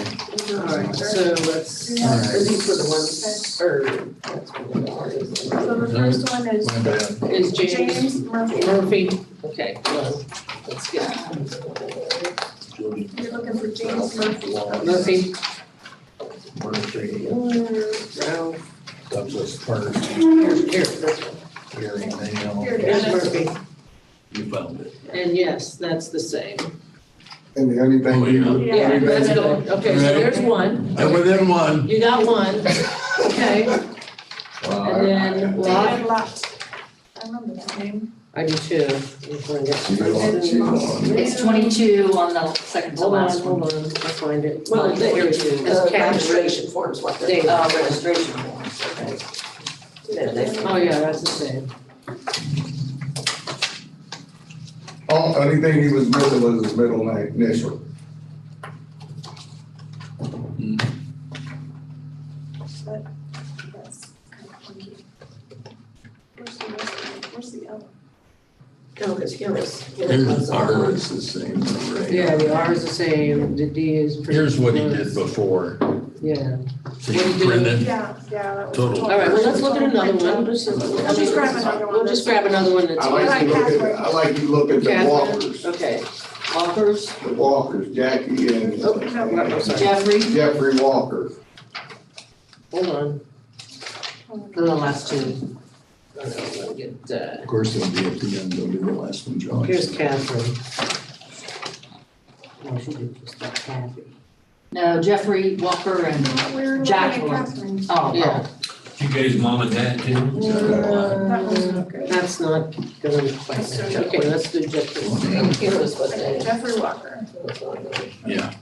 All right, so let's, are these for the ones, or? That's what they are, isn't it? So the first one is My bad. Is James James Murphy. Murphy, okay, well, let's get You're looking for James Murphy. Murphy. Murphy, Ralph. Douglas first, Here, this one. Gary Mayo. Here's Murphy, You found it. and yes, that's the same. And the only thing we. Yeah, let's go, okay, so there's one. And within one. You got one, okay, and then Lot, David Lot. I remember that name. I do too. It's 22 on the second to Hold on, last one. hold on, I'll find it. Well, Here it is. the Catherine. registration forms, what they're. Dave. Registration forms, okay. Yeah, they- Oh, yeah, that's the same. Only thing he was missing was his middle name, initial. But that's kind of funky. Where's the rest of it? Where's the other? No, because Here's R is the same, right? Yeah, the R is the same, the D is pretty. Here's what he close. did before. Yeah. See, What he did. printed. Yeah, that was. Total. All right, well, let's look at another one. We'll just grab another one. We'll just grab another one that's. I like to look at the Catherine, Walkers, okay. Walkers, the Walkers, Jackie and oh, sorry. Jeffrey Walker. Hold on. The last two. Oh, no, let me get, Of course, it'll be at the end, it'll be the last one, John. here's Catherine. Oh, she did just got Kathy. No, Jeffrey Walker and We're looking at Jacqueline. Catherine's. Oh, Yeah, You guys mom and dad too? That one's not good. that's not gonna quite match. Okay, let's do Jeffrey. Here was what Okay, they. Jeffrey Walker. Yeah,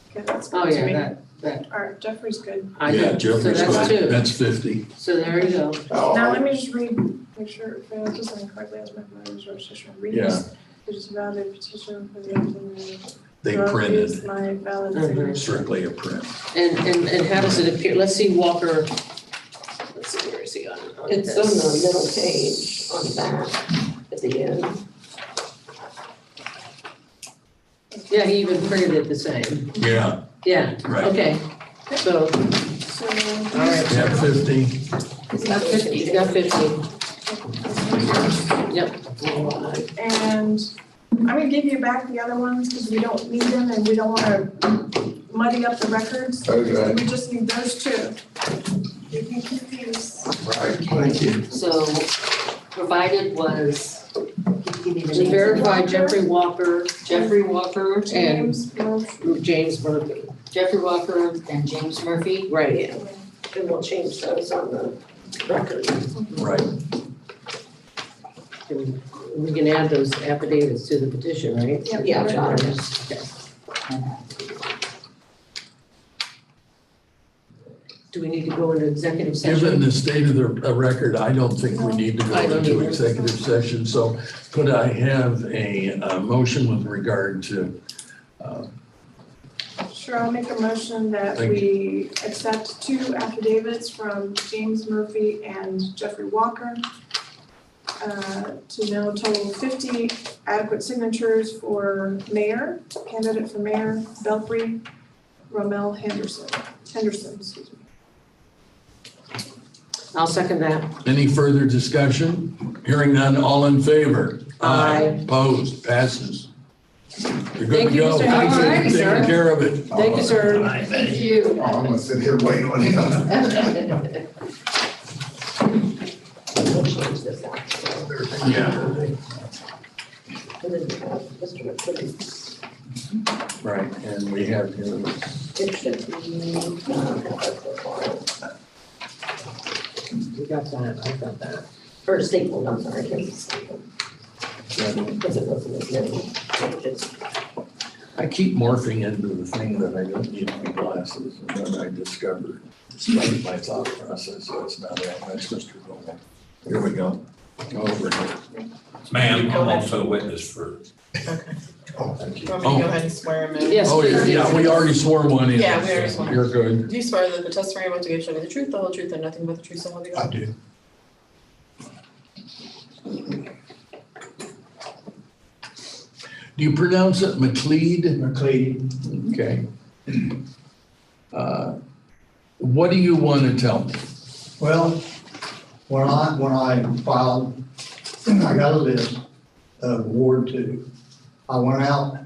Okay, that's Oh, good to yeah, me. that, All right, Jeffrey's good. I yeah, know, so Jeffrey's that's right, two. that's 50. So there you go. Now, let me just read, make sure, if I just something correctly, as my mother's registration. Read this. It is a valid petition for the afternoon. They Is printed my valid Mhm. signature. strictly a print. And how does it appear? Let's see Walker. Let's see, where is he on It's this? on the middle page, on the back, at the end. Yeah, he even printed it the same. Yeah, Yeah, right. okay, so, So, all right. Yeah, 50. He's got 50, he's got 50. Yep. and I'm gonna give you back the other ones because we don't need them and we don't wanna muddy up the records. Okay. We just need those two. You can keep these. Right, thank you. So provided was, give me the To names. verify Jeffrey Walker Jeffrey Walker and James Murphy. James Murphy. Jeffrey Walker and James Murphy. Right. And we'll change those on the record. Right. And we can add those affidavits to the petition, right? Yep. Yeah, got it. Do we need to go into executive Given session? the state of the record, I don't think we need to go I don't into either. executive session. So could I have a motion with regard to, Sure, I'll make a motion that Thank we accept two affidavits from James Murphy and Jeffrey Walker to now total 50 adequate signatures for mayor, candidate for mayor, Belpre, Romel Henderson, excuse me. I'll second that. any further discussion? Hearing none, all in favor? Aye. Opposed, passes. You're good Thank to you, go. Mr. Howard. Thank you for Sir. taking care of it. Thank you, sir. Thank you. Oh, I'm gonna sit here waiting on him. We'll change this out. Yeah, And then we have Mr. McCurdy. right, and we have him. It should be, We got that, I got that. or stapled, I'm sorry, his stapled. Because it wasn't his name. It's- I keep morphing into the thing that I don't need my glasses, and then I discover, despite my thought process, that's not it, that's Mr. Gold. Here we go. Over here. Ma'am, I'm also a witness for. Oh, thank you. Want me to go ahead and swear him in? Yes, Oh, yeah, please. yeah, we already swore one in. Yeah, we already swore. You're good. Do you swear that the testimony you're about to give shall be the truth, the whole truth, and nothing but the truth, so help you I God? do. Do you pronounce it McLeod? McLeod. Okay. What do you want to tell me? Well, when I filed, I got a list of Ward 2. I went out,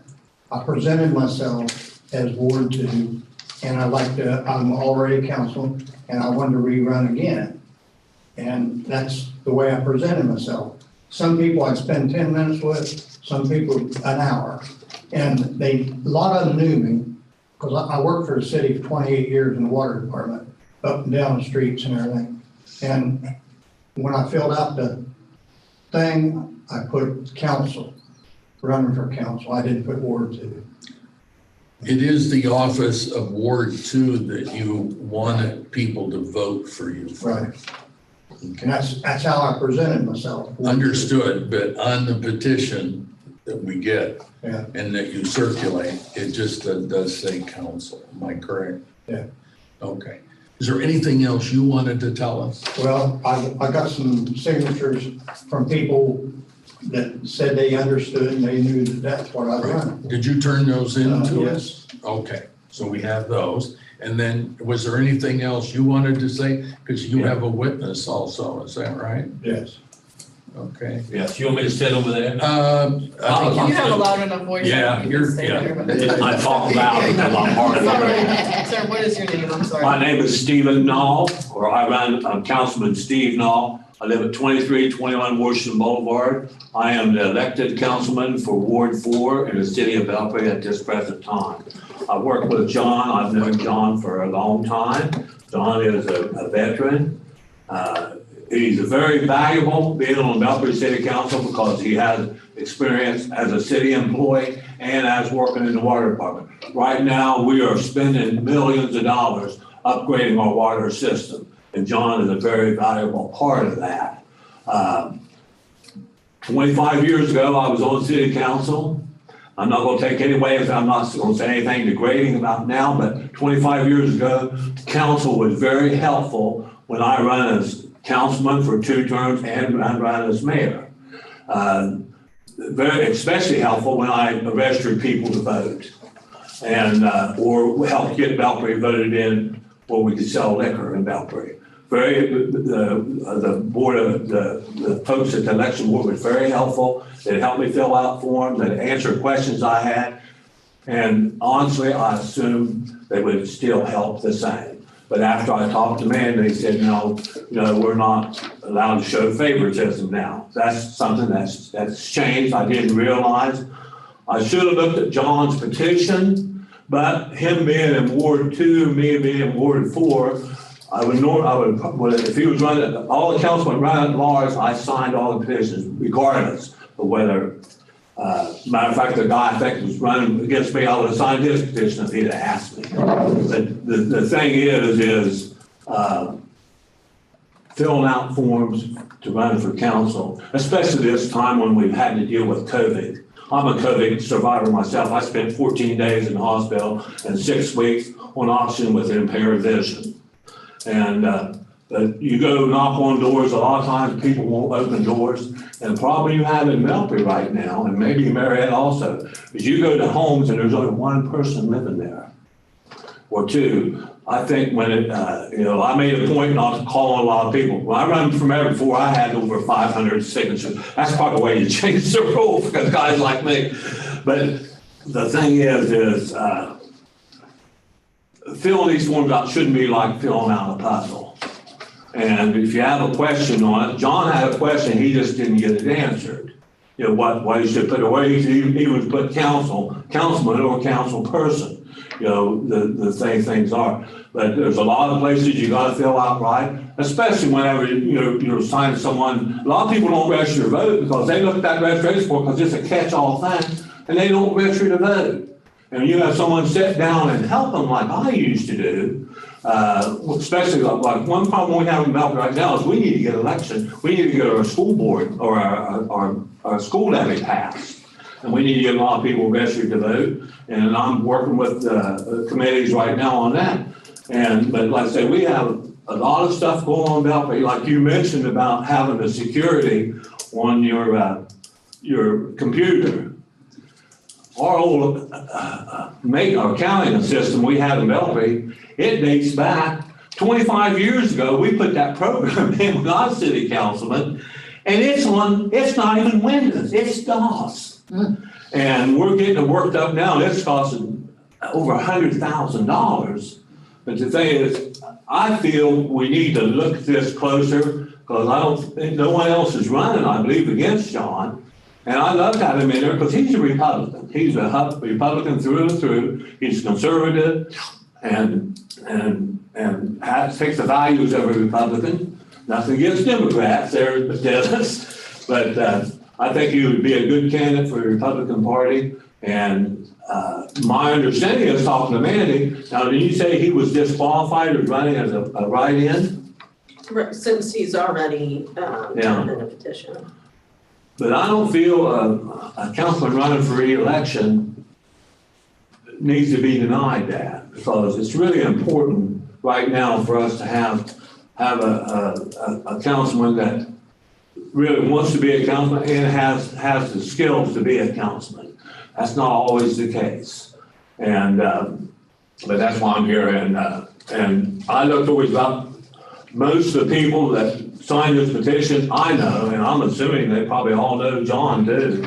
I presented myself as Ward 2, and I'm already a councilman, and I wanted to rerun again. And that's the way I presented myself. Some people I'd spend 10 minutes with, some people an hour. And a lot of them knew me, because I worked for the city for 28 years in the water department, up and down the streets and everything. And when I filled out the thing, I put council, running for council. I didn't put Ward 2. It is the office of Ward 2 that you wanted people to vote for you. Right. And that's how I presented myself. Understood, but on the petition that we get Yeah. and that you circulate, it just does say council. Am I correct? Yeah. Okay. Is there anything else you wanted to tell us? Well, I got some signatures from people that said they understood and they knew that that's what I run. Did you turn those in to us? Yes. Okay, so we have those. And then was there anything else you wanted to say? Because you have a witness also, is that right? Yes. Okay. Yes, you want me to sit over there? I think You have a loud enough voice. Yeah, You can you're- stay yeah. there. I talk loud because I'm hard of hearing. Sir, what is your name? I'm sorry. My name is Stephen Knoll, or I'm Councilman Steve Knoll. I live at 2321 Washington Boulevard. I am the elected councilman for Ward 4 in the city of Belpre at this present time. I work with John. I've known John for a long time. John is a veteran. He's very valuable being on Belpre City Council because he has experience as a city employee and as working in the water department. Right now, we are spending millions of dollars upgrading our water system, and John is a very valuable part of that. 25 years ago, I was on city council. I'm not going to take any away, I'm not going to say anything degrading about now, but 25 years ago, council was very helpful when I ran as councilman for 2 terms and ran as mayor. Very especially helpful when I registered people to vote and or helped get Belpre voted in where we could sell liquor in Belpre. The board of the folks at the election board was very helpful. They helped me fill out forms, they answered questions I had, and honestly, I assumed they would still help the same. But after I talked to them, they said, no, we're not allowed to show favoritism now. That's something that's changed. I didn't realize. I should have looked at John's petition, but him being in Ward 2, me being in Ward 4, I would, if he was running, all the councilmen running at large, I signed all the petitions regardless of whether, matter of fact, the guy I think was running against me, I would have signed his petition if he'd have asked me. But the thing is filling out forms to run for council, especially this time when we've had to deal with COVID. I'm a COVID survivor myself. I spent 14 days in the hospital and 6 weeks on oxygen with impaired vision. And you go knock on doors, a lot of times people won't open doors. And the problem you have in Belpre right now, and maybe Marietta also, is you go to homes and there's only one person living there or two. I think when I made a point not to call on a lot of people. When I ran for mayor before, I had over 500 signatures. That's probably the way you change the rule for guys like me. But the thing is filling these forms out shouldn't be like filling out a puzzle. And if you have a question on it, John had a question, he just didn't get it answered. What he should put away, he would put councilman or council person, the same things are. But there's a lot of places you got to fill out right, especially whenever you're signing someone. A lot of people don't register to vote because they look at that registration form because it's a catch-all thing, and they don't register to vote. And you have someone sit down and help them like I used to do, especially like one problem we have in Belpre right now is we need to get election. We need to get our school board or our school levy passed. And we need to get a lot of people registered to vote. And I'm working with committees right now on that. But like I say, we have a lot of stuff going on in Belpre. Like you mentioned about having the security on your computer. our old our counting system we had in Belpre, it dates back 25 years ago. We put that program in when I was city councilman, and it's not even Windows, it's DOS. And we're getting it worked up now, and it's costing over $100,000. But the thing is, I feel we need to look at this closer, because I don't think no one else is running, I believe, against John. And I love to have him in there because he's a Republican. He's a Republican through and through. He's conservative and takes the values of a Republican. Nothing against Democrats, they're Dennis. But I think he would be a good candidate for the Republican Party. And my understanding is, talking to Mandy, now did you say he was disqualified or running as a write-in? Since he's already turned in a petition. But I don't feel a councilman running for re-election needs to be denied that, because it's really important right now for us to have a councilman that really wants to be a councilman and has the skills to be a councilman. That's not always the case. And but that's why I'm here. And I looked always up most of the people that signed this petition, I know, and I'm assuming they probably all know John too.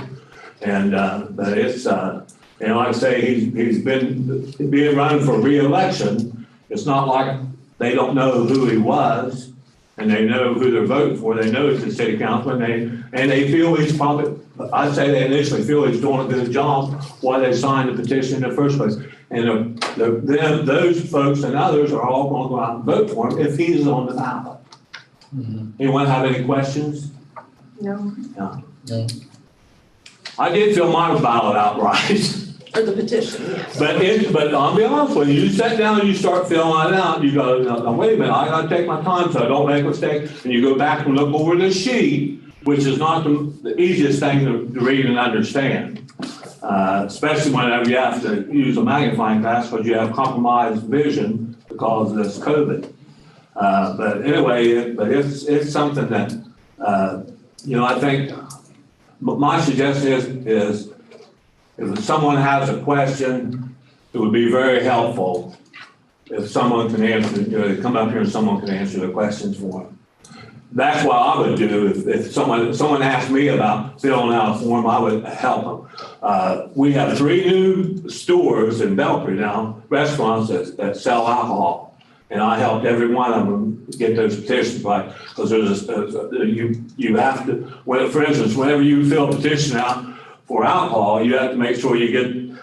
And but it's and like I say, he's been being run for re-election. It's not like they don't know who he was, and they know who they're voting for. They know it's the city councilman. They feel he's probably, I'd say they initially feel he's doing a good job why they signed the petition in the first place. And those folks and others are all going to go out and vote for him if he's on the ballot. Anyone have any questions? No. No. I did fill my ballot out right. Or the petition, yes. But I'll be honest with you, you sit down and you start filling it out, you go, no, wait a minute, I gotta take my time so I don't make a mistake. And you go back and look over the sheet, which is not the easiest thing to read and understand. Especially whenever you have to use a magnifying glass because you have compromised vision because of this COVID. But anyway, it's something that, I think my suggestion is if someone has a question, it would be very helpful if someone can answer, come up here and someone can answer the questions for them. That's what I would do if someone asked me about filling out a form, I would help them. We have 3 new stores in Belpre now, restaurants that sell alcohol. And I helped every one of them get those petitions right, because you have to, for instance, whenever you fill a petition out for alcohol, you have to make sure you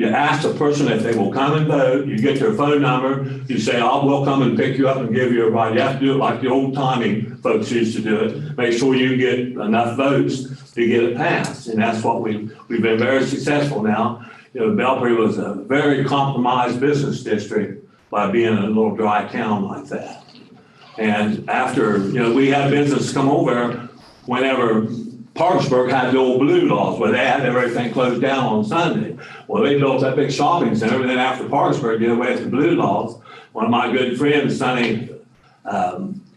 ask the person if they will come and vote, you get their phone number, you say, we'll come and pick you up and give you a ride. You have to do it like the old timey folks used to do it. Make sure you get enough votes to get it passed. And that's what we've been very successful now. Belpre was a very compromised business district by being a little dry town like that. And after, we had business come over whenever Parkersburg had the old blue laws where they had everything closed down on Sunday. Well, they built that big shopping center, and then after Parkersburg did away with the blue laws, one of my good friends, Sonny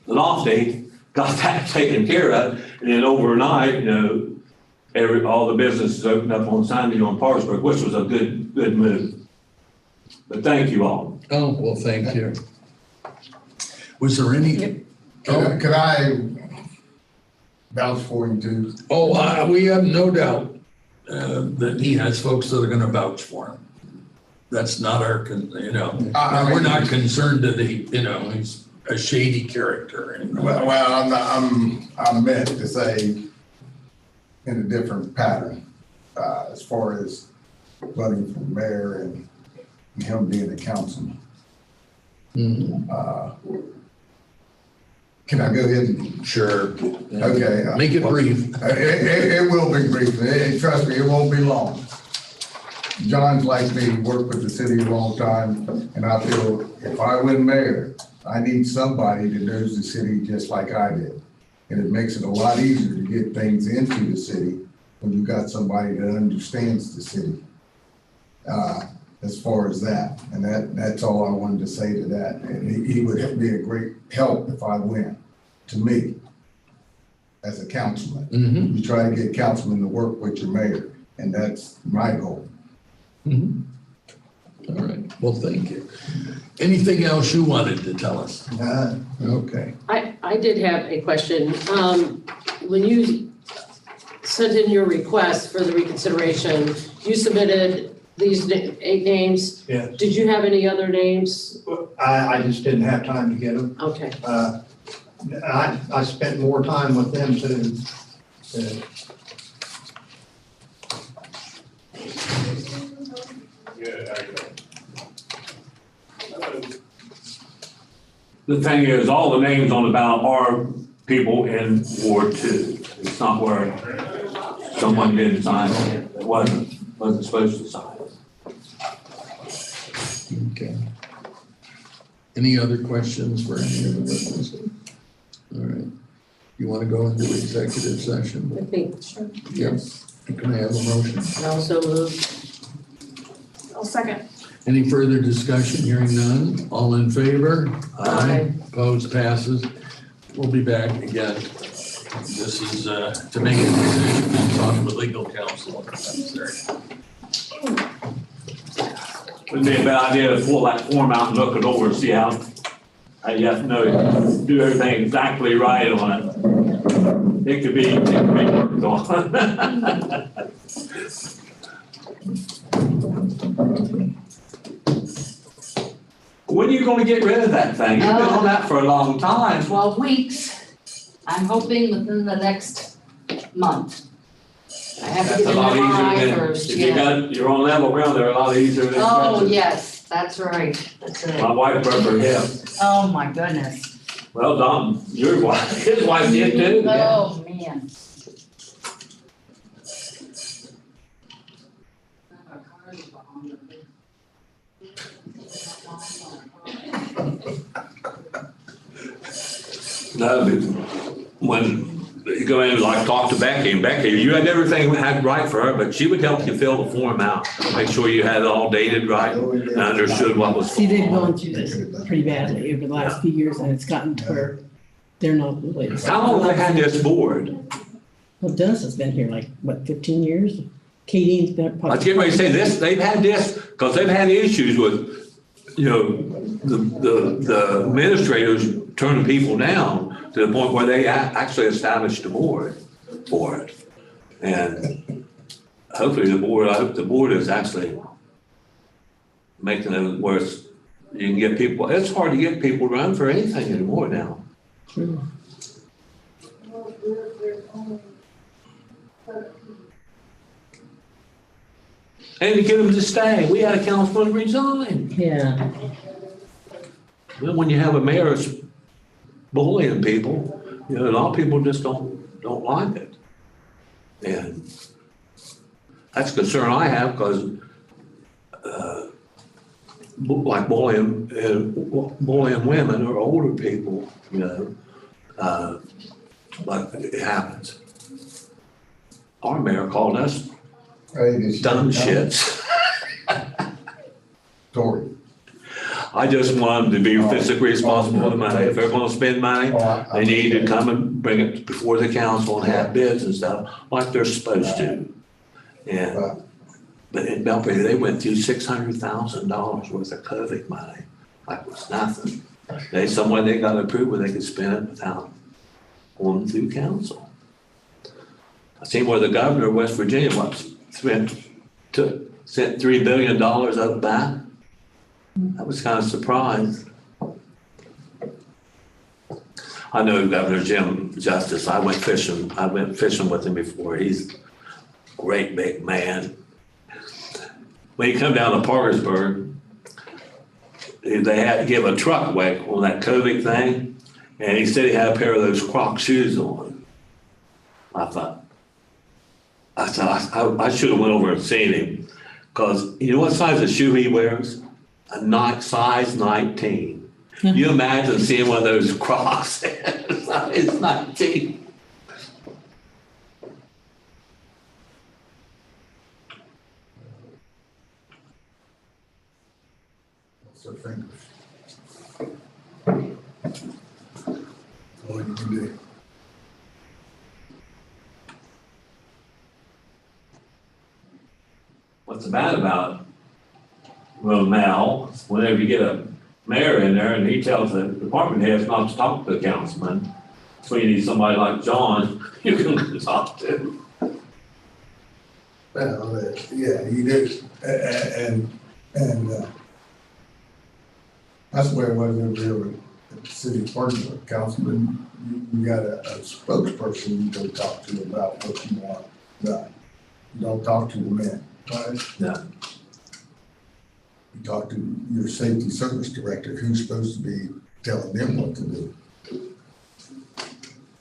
Lofty, got that taken care of. And then overnight, all the businesses opened up on Sunday on Parkersburg, which was a good move. But thank you all. Oh, well, thank you. Was there any? Could I vouch for you too? Oh, we have no doubt that he has folks that are going to vouch for him. That's not our, we're not concerned that he's a shady character. Well, I'm meant to say in a different pattern as far as running for mayor and him being a councilman. Can I go ahead and? Sure. Okay. Make it brief. It will be brief. Trust me, it won't be long. John's like me, worked with the city a long time, and I feel if I win mayor, I need somebody that knows the city just like I did. And it makes it a lot easier to get things into the city when you got somebody that understands the city. As far as that, and that's all I wanted to say to that. And he would be a great help if I win, to me, as a councilman. You try to get councilmen to work with your mayor, and that's my goal. All right, well, thank you. Anything else you wanted to tell us? Okay. I did have a question. When you sent in your request for the reconsideration, you submitted these 8 names. Yes. Did you have any other names? I just didn't have time to get them. Okay. I spent more time with them too. The thing is, all the names on the ballot are people in Ward 2. It's not where someone didn't sign it, that wasn't supposed to sign it. Okay. Any other questions for any of the witnesses? All right. You want to go into executive session? I think, sure. Yes. Can I have a motion? Also moved. I'll second. Any further discussion? Hearing none. All in favor? Aye. Opposed? Passes. We'll be back again. This is to make a decision and talk with legal counsel if necessary. Would be a bad idea to pull that form out and look it over and see how, you have to know, do everything exactly right on it. It could be worked on. When are you gonna get rid of that thing? You've been on that for a long time. 12 weeks. I'm hoping within the next month. I have to That's get a an lot MRI easier than, first, if you yeah. you're on level ground, they're a lot easier than. Oh, yes, that's right, that's My right. wife broke her hip. Oh, my goodness. Well, Don, your wife, his wife did too. Oh, man. No, but when you go in and like talk to Becky, and Becky, you had everything had right for her, but she would help you fill the form out, make sure you had it all dated right and understood what was. See, they've gone through this pretty badly over the last few years, and it's gotten to where they're not really. How long have they had this board? Well, Dennis has been here like, what, 15 years? Katie's been. I was getting ready to say this, they've had this, because they've had issues with, you know, the administrators turning people down to the point where they actually established a board for it. And hopefully I hope the board is actually making it where you can get people, it's hard to get people to run for anything anymore now. And to get them to stay, we had a councilman resign. Yeah. Well, when you have a mayor that's bullying people, you know, a lot of people just don't like it. And that's a concern I have because like bullying women or older people, you know, like it happens. Our mayor called us dumb shits. Tory. I just want them to be fiscally responsible with the money. If they're gonna spend money, they need to come and bring it before the council and have bids and stuff like they're supposed to. And, but in Belgrade, they went through $600,000 worth of COVID money. Like it was nothing. Somewhere they got approved where they could spend it without going through council. I seen where the governor of West Virginia sent $3 billion of that. I was kind of surprised. I know Governor Jim Justice. I went fishing with him before. He's a great big man. When you come down to Parkersburg, they had to give a truck wake on that COVID thing, and he said he had a pair of those Croc shoes on. I thought I should have went over and seen him, because you know what size of shoe he wears? A size 19. You imagine seeing one of those Crocs. It's 19. So fingers. All you can do. What's bad about it? Romel, whenever you get a mayor in there and he tells the department heads not to talk to the councilman, so you need somebody like John you can talk to. Well, yeah, you do, and that's where it was over there with the city clerk, councilman, you got a spokesperson you go talk to about what you want done. You don't talk to the men, right? No. You talk to your safety service director, who's supposed to be telling them what to do.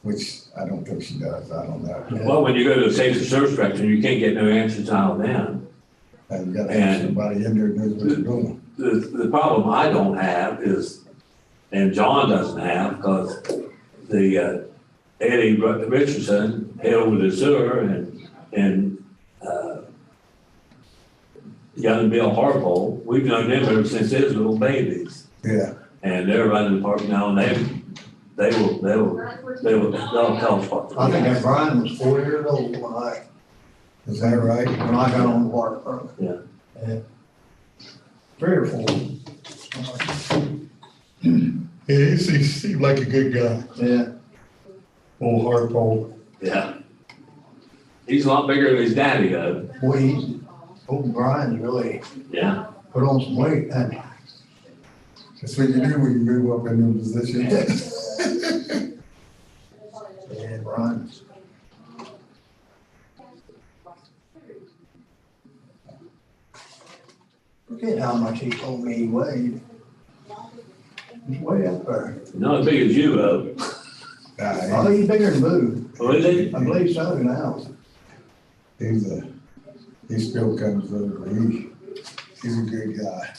Which I don't think she does, I don't know. Well, when you go to the safety service director, you can't get no answers out of them. And you gotta have somebody in there who knows what they're doing. The problem I don't have is, and John doesn't have, because the Eddie Richardson held with the sewer and young Bill Harpole, we've known them ever since they was little babies. Yeah. And they're running the park now, and they'll tell us what to do. I think that Brian was 4 years old when is that right? When I got on the water permit. Yeah. Yeah. 3 or 4. Yeah, he seemed like a good guy. Yeah. Old Harpole. Yeah. He's a lot bigger than his daddy, though. Boy, old Brian's really Yeah. put on some weight, and That's what you do when you move up in them positions. yeah, Brian. Forget how much he told me he weighed. He's way up there. Not as big as you, though. Oh, he's bigger than Boo. Oh, is he? I believe so now. He still comes over. He's a good guy.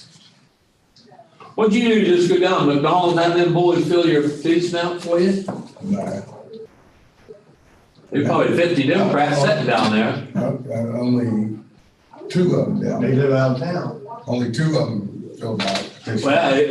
What'd you do, just go down to McDonald's and have them boys fill your feed out for you? No. There's probably 50 Democrats sitting down there. Only 2 of them down there. They live out of town. Only 2 of them filled out.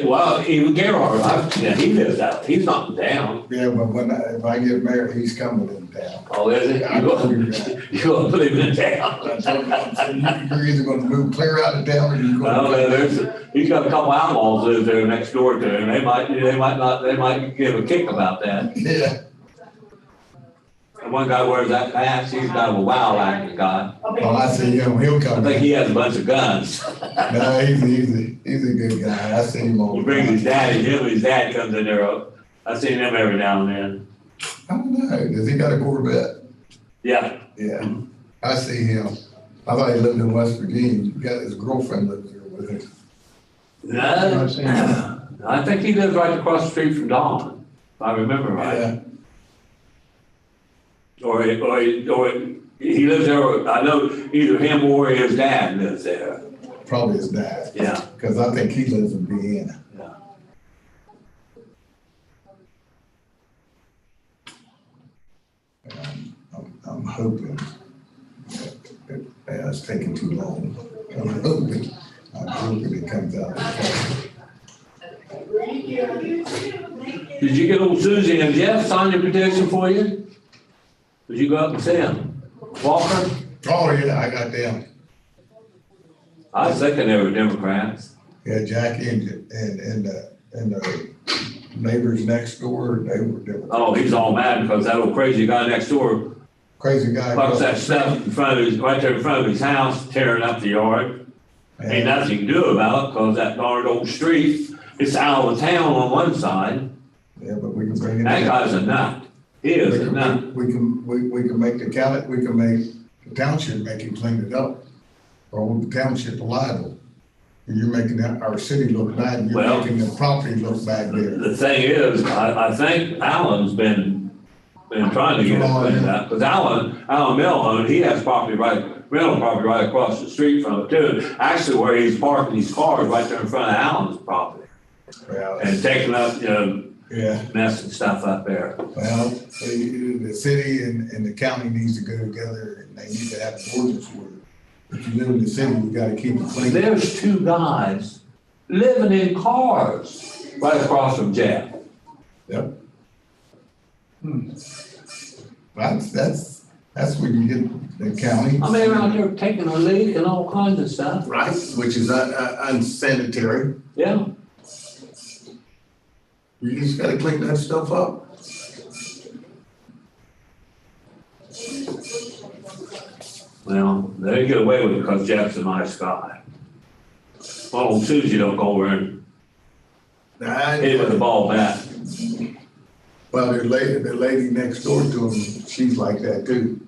Well, even Gerhard, he lives out, he's not down. Yeah, but if I get married, he's coming in town. Oh, is it? I told him that. You gonna put him in town? I told him, I said, you're either gonna move clear out of town or you're Well, gonna. he's got a couple outlaws live there next door to him. They might give a kick about that. Yeah. And one guy wears that patch, he's kind of a wild acting guy. Well, I see him, he'll I come. think he has a bunch of guns. No, he's a good guy. I see him all He the brings time. his daddy, his dad comes in there. I seen him every now and then. I don't know. Does he got a Corvette? Yeah. Yeah. I see him. I thought he lived in West Virginia. He got his girlfriend lives there with him. No, I think he lives right across the street from Dawn, if I remember right. Yeah. Or he lives there, I know either him or his dad lives there. Probably his dad. Yeah. Because I think he lives in Vienna. Yeah. I'm hoping that it's taking too long. I'm hoping it comes out. Did you get old Susie and Jeff sign your petition for you? Did you go up and see him? Walker? Oh, yeah, I got them. I was thinking they were Democrats. Yeah, Jackie and the neighbors next door, they were different. Oh, he's all mad because that old crazy guy next door Crazy guy. puts that stuff in front of right there in front of his house, tearing up the yard. Ain't nothing you can do about it because that darn old street, it's out of town on one side. Yeah, but we can bring it. That guy's a nut. He is a nut. We can make the county, we can make the township make him clean it up. Or hold the township liable. And you're making our city look bad, and you're Well, making the property look bad there. The thing is, I think Alan's been trying to get it cleaned up, because Alan Milhone, he has rental property right across the street from it too. Actually, where he's parking these cars right there in front of Alan's property. Well, And taking up, yeah, messing stuff up there. well, the city and the county needs to go together, and they need to have an ordinance where if you live in the city, you gotta keep it clean. There's 2 guys living in cars right across from Jeff. Yep. That's That's when you get the county. I mean, out there taking a leak and all kinds of stuff. Right, which is unsanitary. Yeah. You just gotta clean that stuff up. Well, they get away with it because Jeff's a nice guy. Well, on Tuesday, don't go over and hit it with the ball bat. Well, the lady next door to him, she's like that too.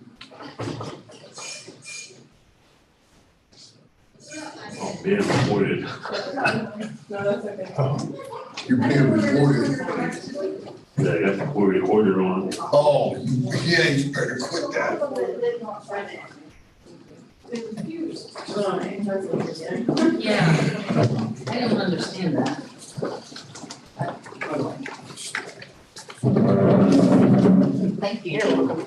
Oh, being recorded. No, that's okay. You're being recorded. They got the recorder on. Oh, yeah, you better quit that. Yeah, I don't understand that. Thank you. You're welcome.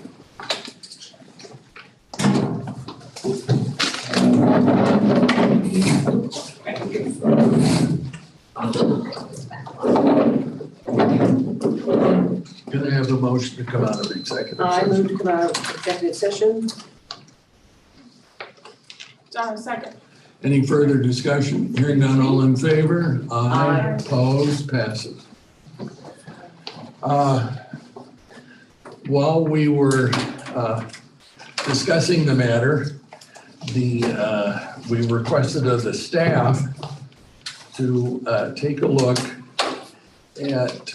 Can I have a motion to come out of executive I session? move to come out of executive session. Second. Any further discussion? Hearing none, all in favor? Aye. Opposed, passes. While we were discussing the matter, we requested of the staff to take a look at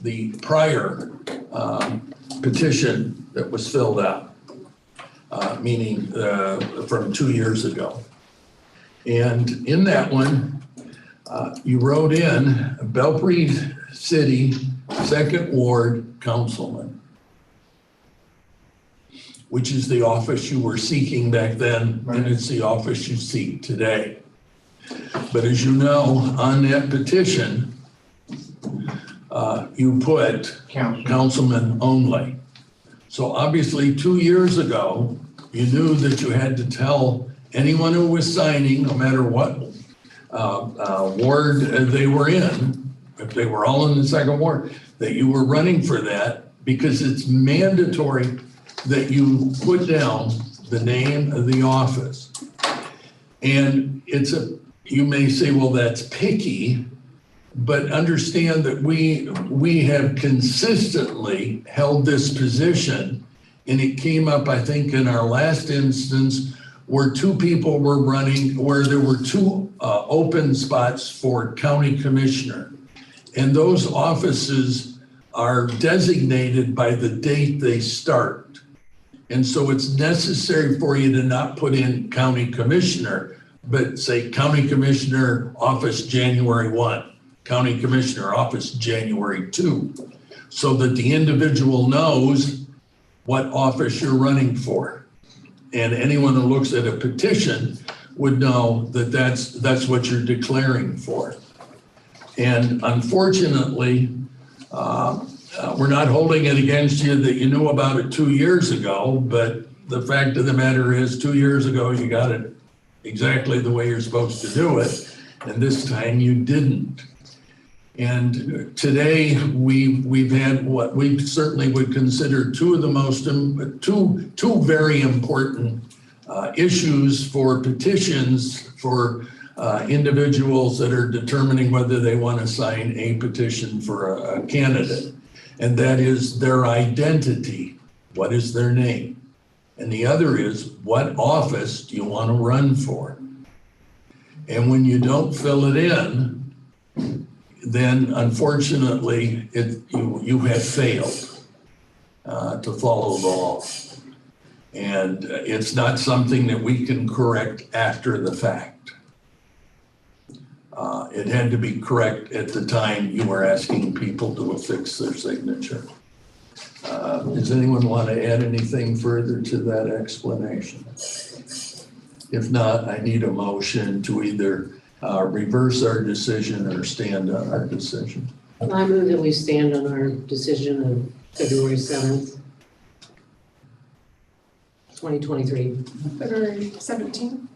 the prior petition that was filled out, meaning from 2 years ago. And in that one, you wrote in Belpre City, 2nd Ward Councilman, which is the office you were seeking back then, and it's the office you seek today. But as you know, on that petition, you put councilman only. So obviously 2 years ago, you knew that you had to tell anyone who was signing, no matter what ward they were in, if they were all in the 2nd Ward, that you were running for that, because it's mandatory that you put down the name of the office. And you may say, well, that's picky, but understand that we have consistently held this position, and it came up, I think, in our last instance where 2 people were running, where there were 2 open spots for county commissioner. And those offices are designated by the date they start. And so it's necessary for you to not put in county commissioner, but say county commissioner office January 1, county commissioner office January 2, so that the individual knows what office you're running for. And anyone who looks at a petition would know that that's what you're declaring for. And unfortunately, we're not holding it against you that you knew about it 2 years ago, but the fact of the matter is 2 years ago, you got it exactly the way you're supposed to do it, and this time you didn't. And today we've had what we certainly would consider two very important issues for petitions for individuals that are determining whether they want to sign a petition for a candidate. And that is their identity. What is their name? And the other is, what office do you want to run for? And when you don't fill it in, then unfortunately, you have failed to follow the law. And it's not something that we can correct after the fact. It had to be correct at the time you were asking people to affix their signature. Does anyone want to add anything further to that explanation? If not, I need a motion to either reverse our decision or stand on our decision. I move that we stand on our decision of February 7th, 2023. February 17th?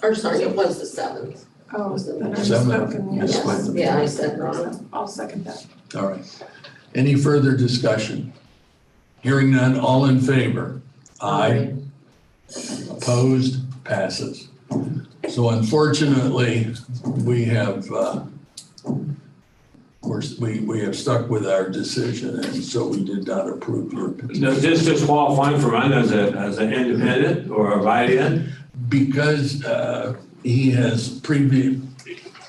Or sorry, it was the 7th. Oh, then I Seventh. spoken, Yes. yes. Yeah, I said wrong. I'll second that. All right. Any further discussion? Hearing none, all in favor? Aye. Opposed? Passes. So unfortunately, we have, of course, we have stuck with our decision, and so we did not approve your petition. Does this disqualify him from running as an independent or a write-in? Because he has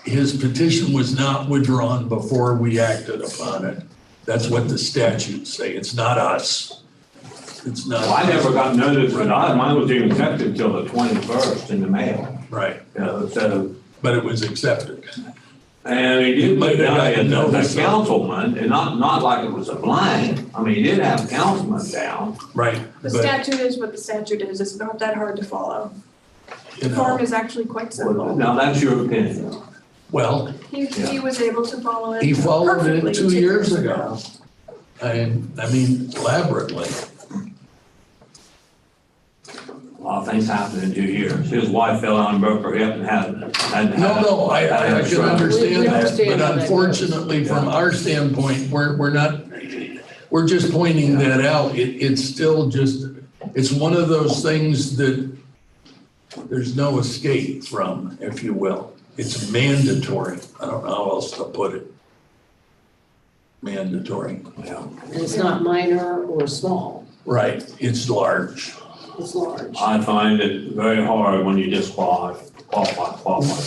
his petition was not withdrawn before we acted upon it. That's what the statutes say. It's not us. It's not. Well, I never got notice, but mine was even accepted till the 21st in the mail. Right. So. But it was accepted. And he did put down a councilman, and not like it was a blind. I mean, he did have a councilman down. Right. The statute is what the statute is. It's not that hard to follow. The form is actually quite simple. Now, that's your opinion. Well. He was able to follow it. He followed perfectly it 2 years ago. I mean, elaborately. A lot of things happened in 2 years. His wife fell out and broke her hip and had. No, I can understand We that, understand but that. unfortunately, from our standpoint, we're just pointing that out. It's still just, it's one of those things that there's no escape from, if you will. It's mandatory. I don't know how else to put it. Mandatory. Yeah. And it's not minor or small, Right, it's large. it's large. I find it very hard when you disqualify.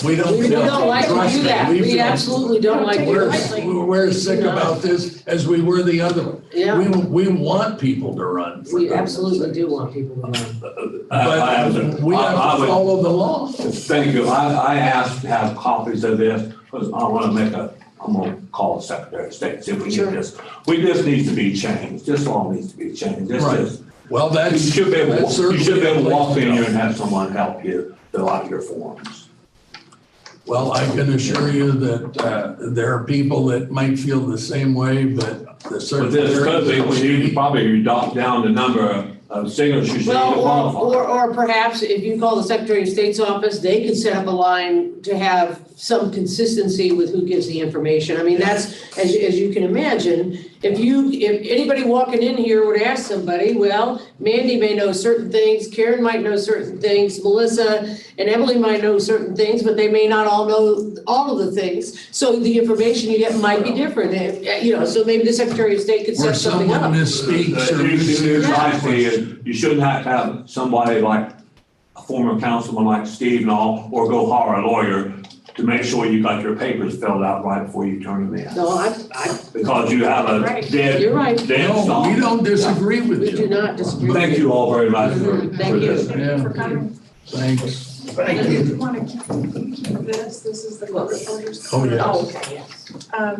We don't. We don't like to trust do me, that. we've We been- absolutely don't like to do that. We're as sick about this as we were the other one. Yeah. We want people to run. for We goodness absolutely sake. do want people to run. But we have to follow the law. Thank you. I asked to have copies of this because I want to I'm going to call the Secretary of State, see if we Sure. need this. This needs to be changed. This law needs to be changed. This Right. is. Well, You should be able that's to walk in certainly here and have someone help you fill out your forms. Well, I can assure you that there are people that might feel the same way, but the But Secretary. this could be, we need to probably drop down the number of signatures you need to Well, qualify. or perhaps if you call the Secretary of State's office, they can set up a line to have some consistency with who gives the information. I mean, that's, as you can imagine, if anybody walking in here would ask somebody, well, Mandy may know certain things, Karen might know certain things, Melissa and Emily might know certain things, but they may not all know all of the things. So the information you get might be different, so maybe the Secretary of State could Where set something someone up. misspeaks or You shouldn't have to have somebody like a former councilman like Steve and all, or go hire a lawyer to make sure you got your papers filled out right before you turn them in. No, Because you have a Right. dead, You're right. dead No, stop. we don't disagree with We you. do not disagree. Thank you all very much for Thank you. this. For coming. Thanks. If you want to keep this is the court reporter's. Oh, yes. Oh, okay, yes.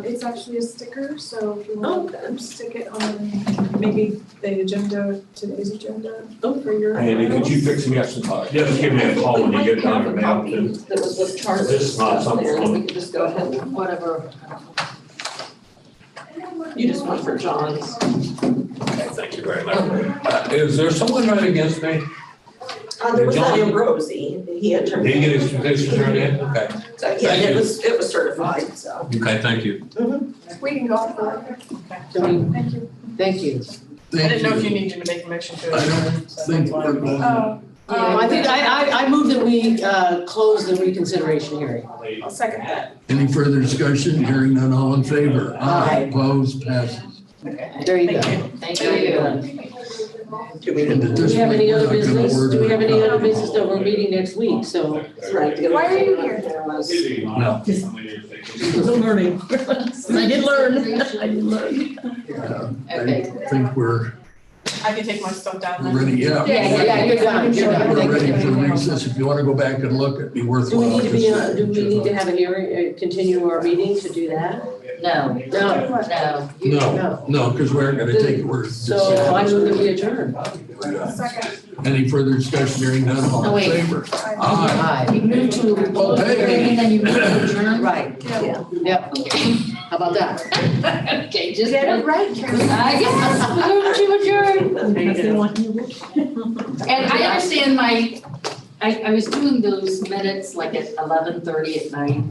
It's actually a sticker, so if you want to stick it on maybe the agenda, today's agenda for your. Andy, could you fix me up some time? Just give me a call when you get done your mail too. That was with Charlie. This is not something- We could just go ahead with whatever. You just went for John's. Okay, thank you very much. Is there someone running against me? There was that Ambrosi, he had turned. Did he get his petition turned in? Okay. Yeah, it was certified, so. Okay, thank you. We can go for it. Thank you. Thank you. I didn't know if you needed to make a motion to I adjourn. don't think we're going. I think I move that we close the reconsideration hearing. I'll second that. Any further discussion? Hearing none, all in favor? Aye. Opposed? Passes. There you go. Thank you. And at Do this we have point, any we're other not gonna business? order Do we have a any other copy. business? No, we're meeting next week, so. Why are you here? No. It's a learning. I did learn. I think we're I can take my stuff down then. ready, yeah. Yeah, you're done, you're done. We're Thank ready you. for recess. If you want to go back and look, it'd be Do we worthwhile. need to be, just do we need to have a hearing, continue our meeting to do that? No, No. no. No, because we're going to take it. We're So I move that we adjourn. Second. Any further discussion? Hearing none, all Oh, in wait. favor? Aye. You moved to Oh, close the hey. meeting, then you moved to adjourn? Right, Yeah. yep. How about that? Okay, just. Get it right, Karen. I guess, move to adjourn. And I understand I was doing those minutes like at 11:30 at night.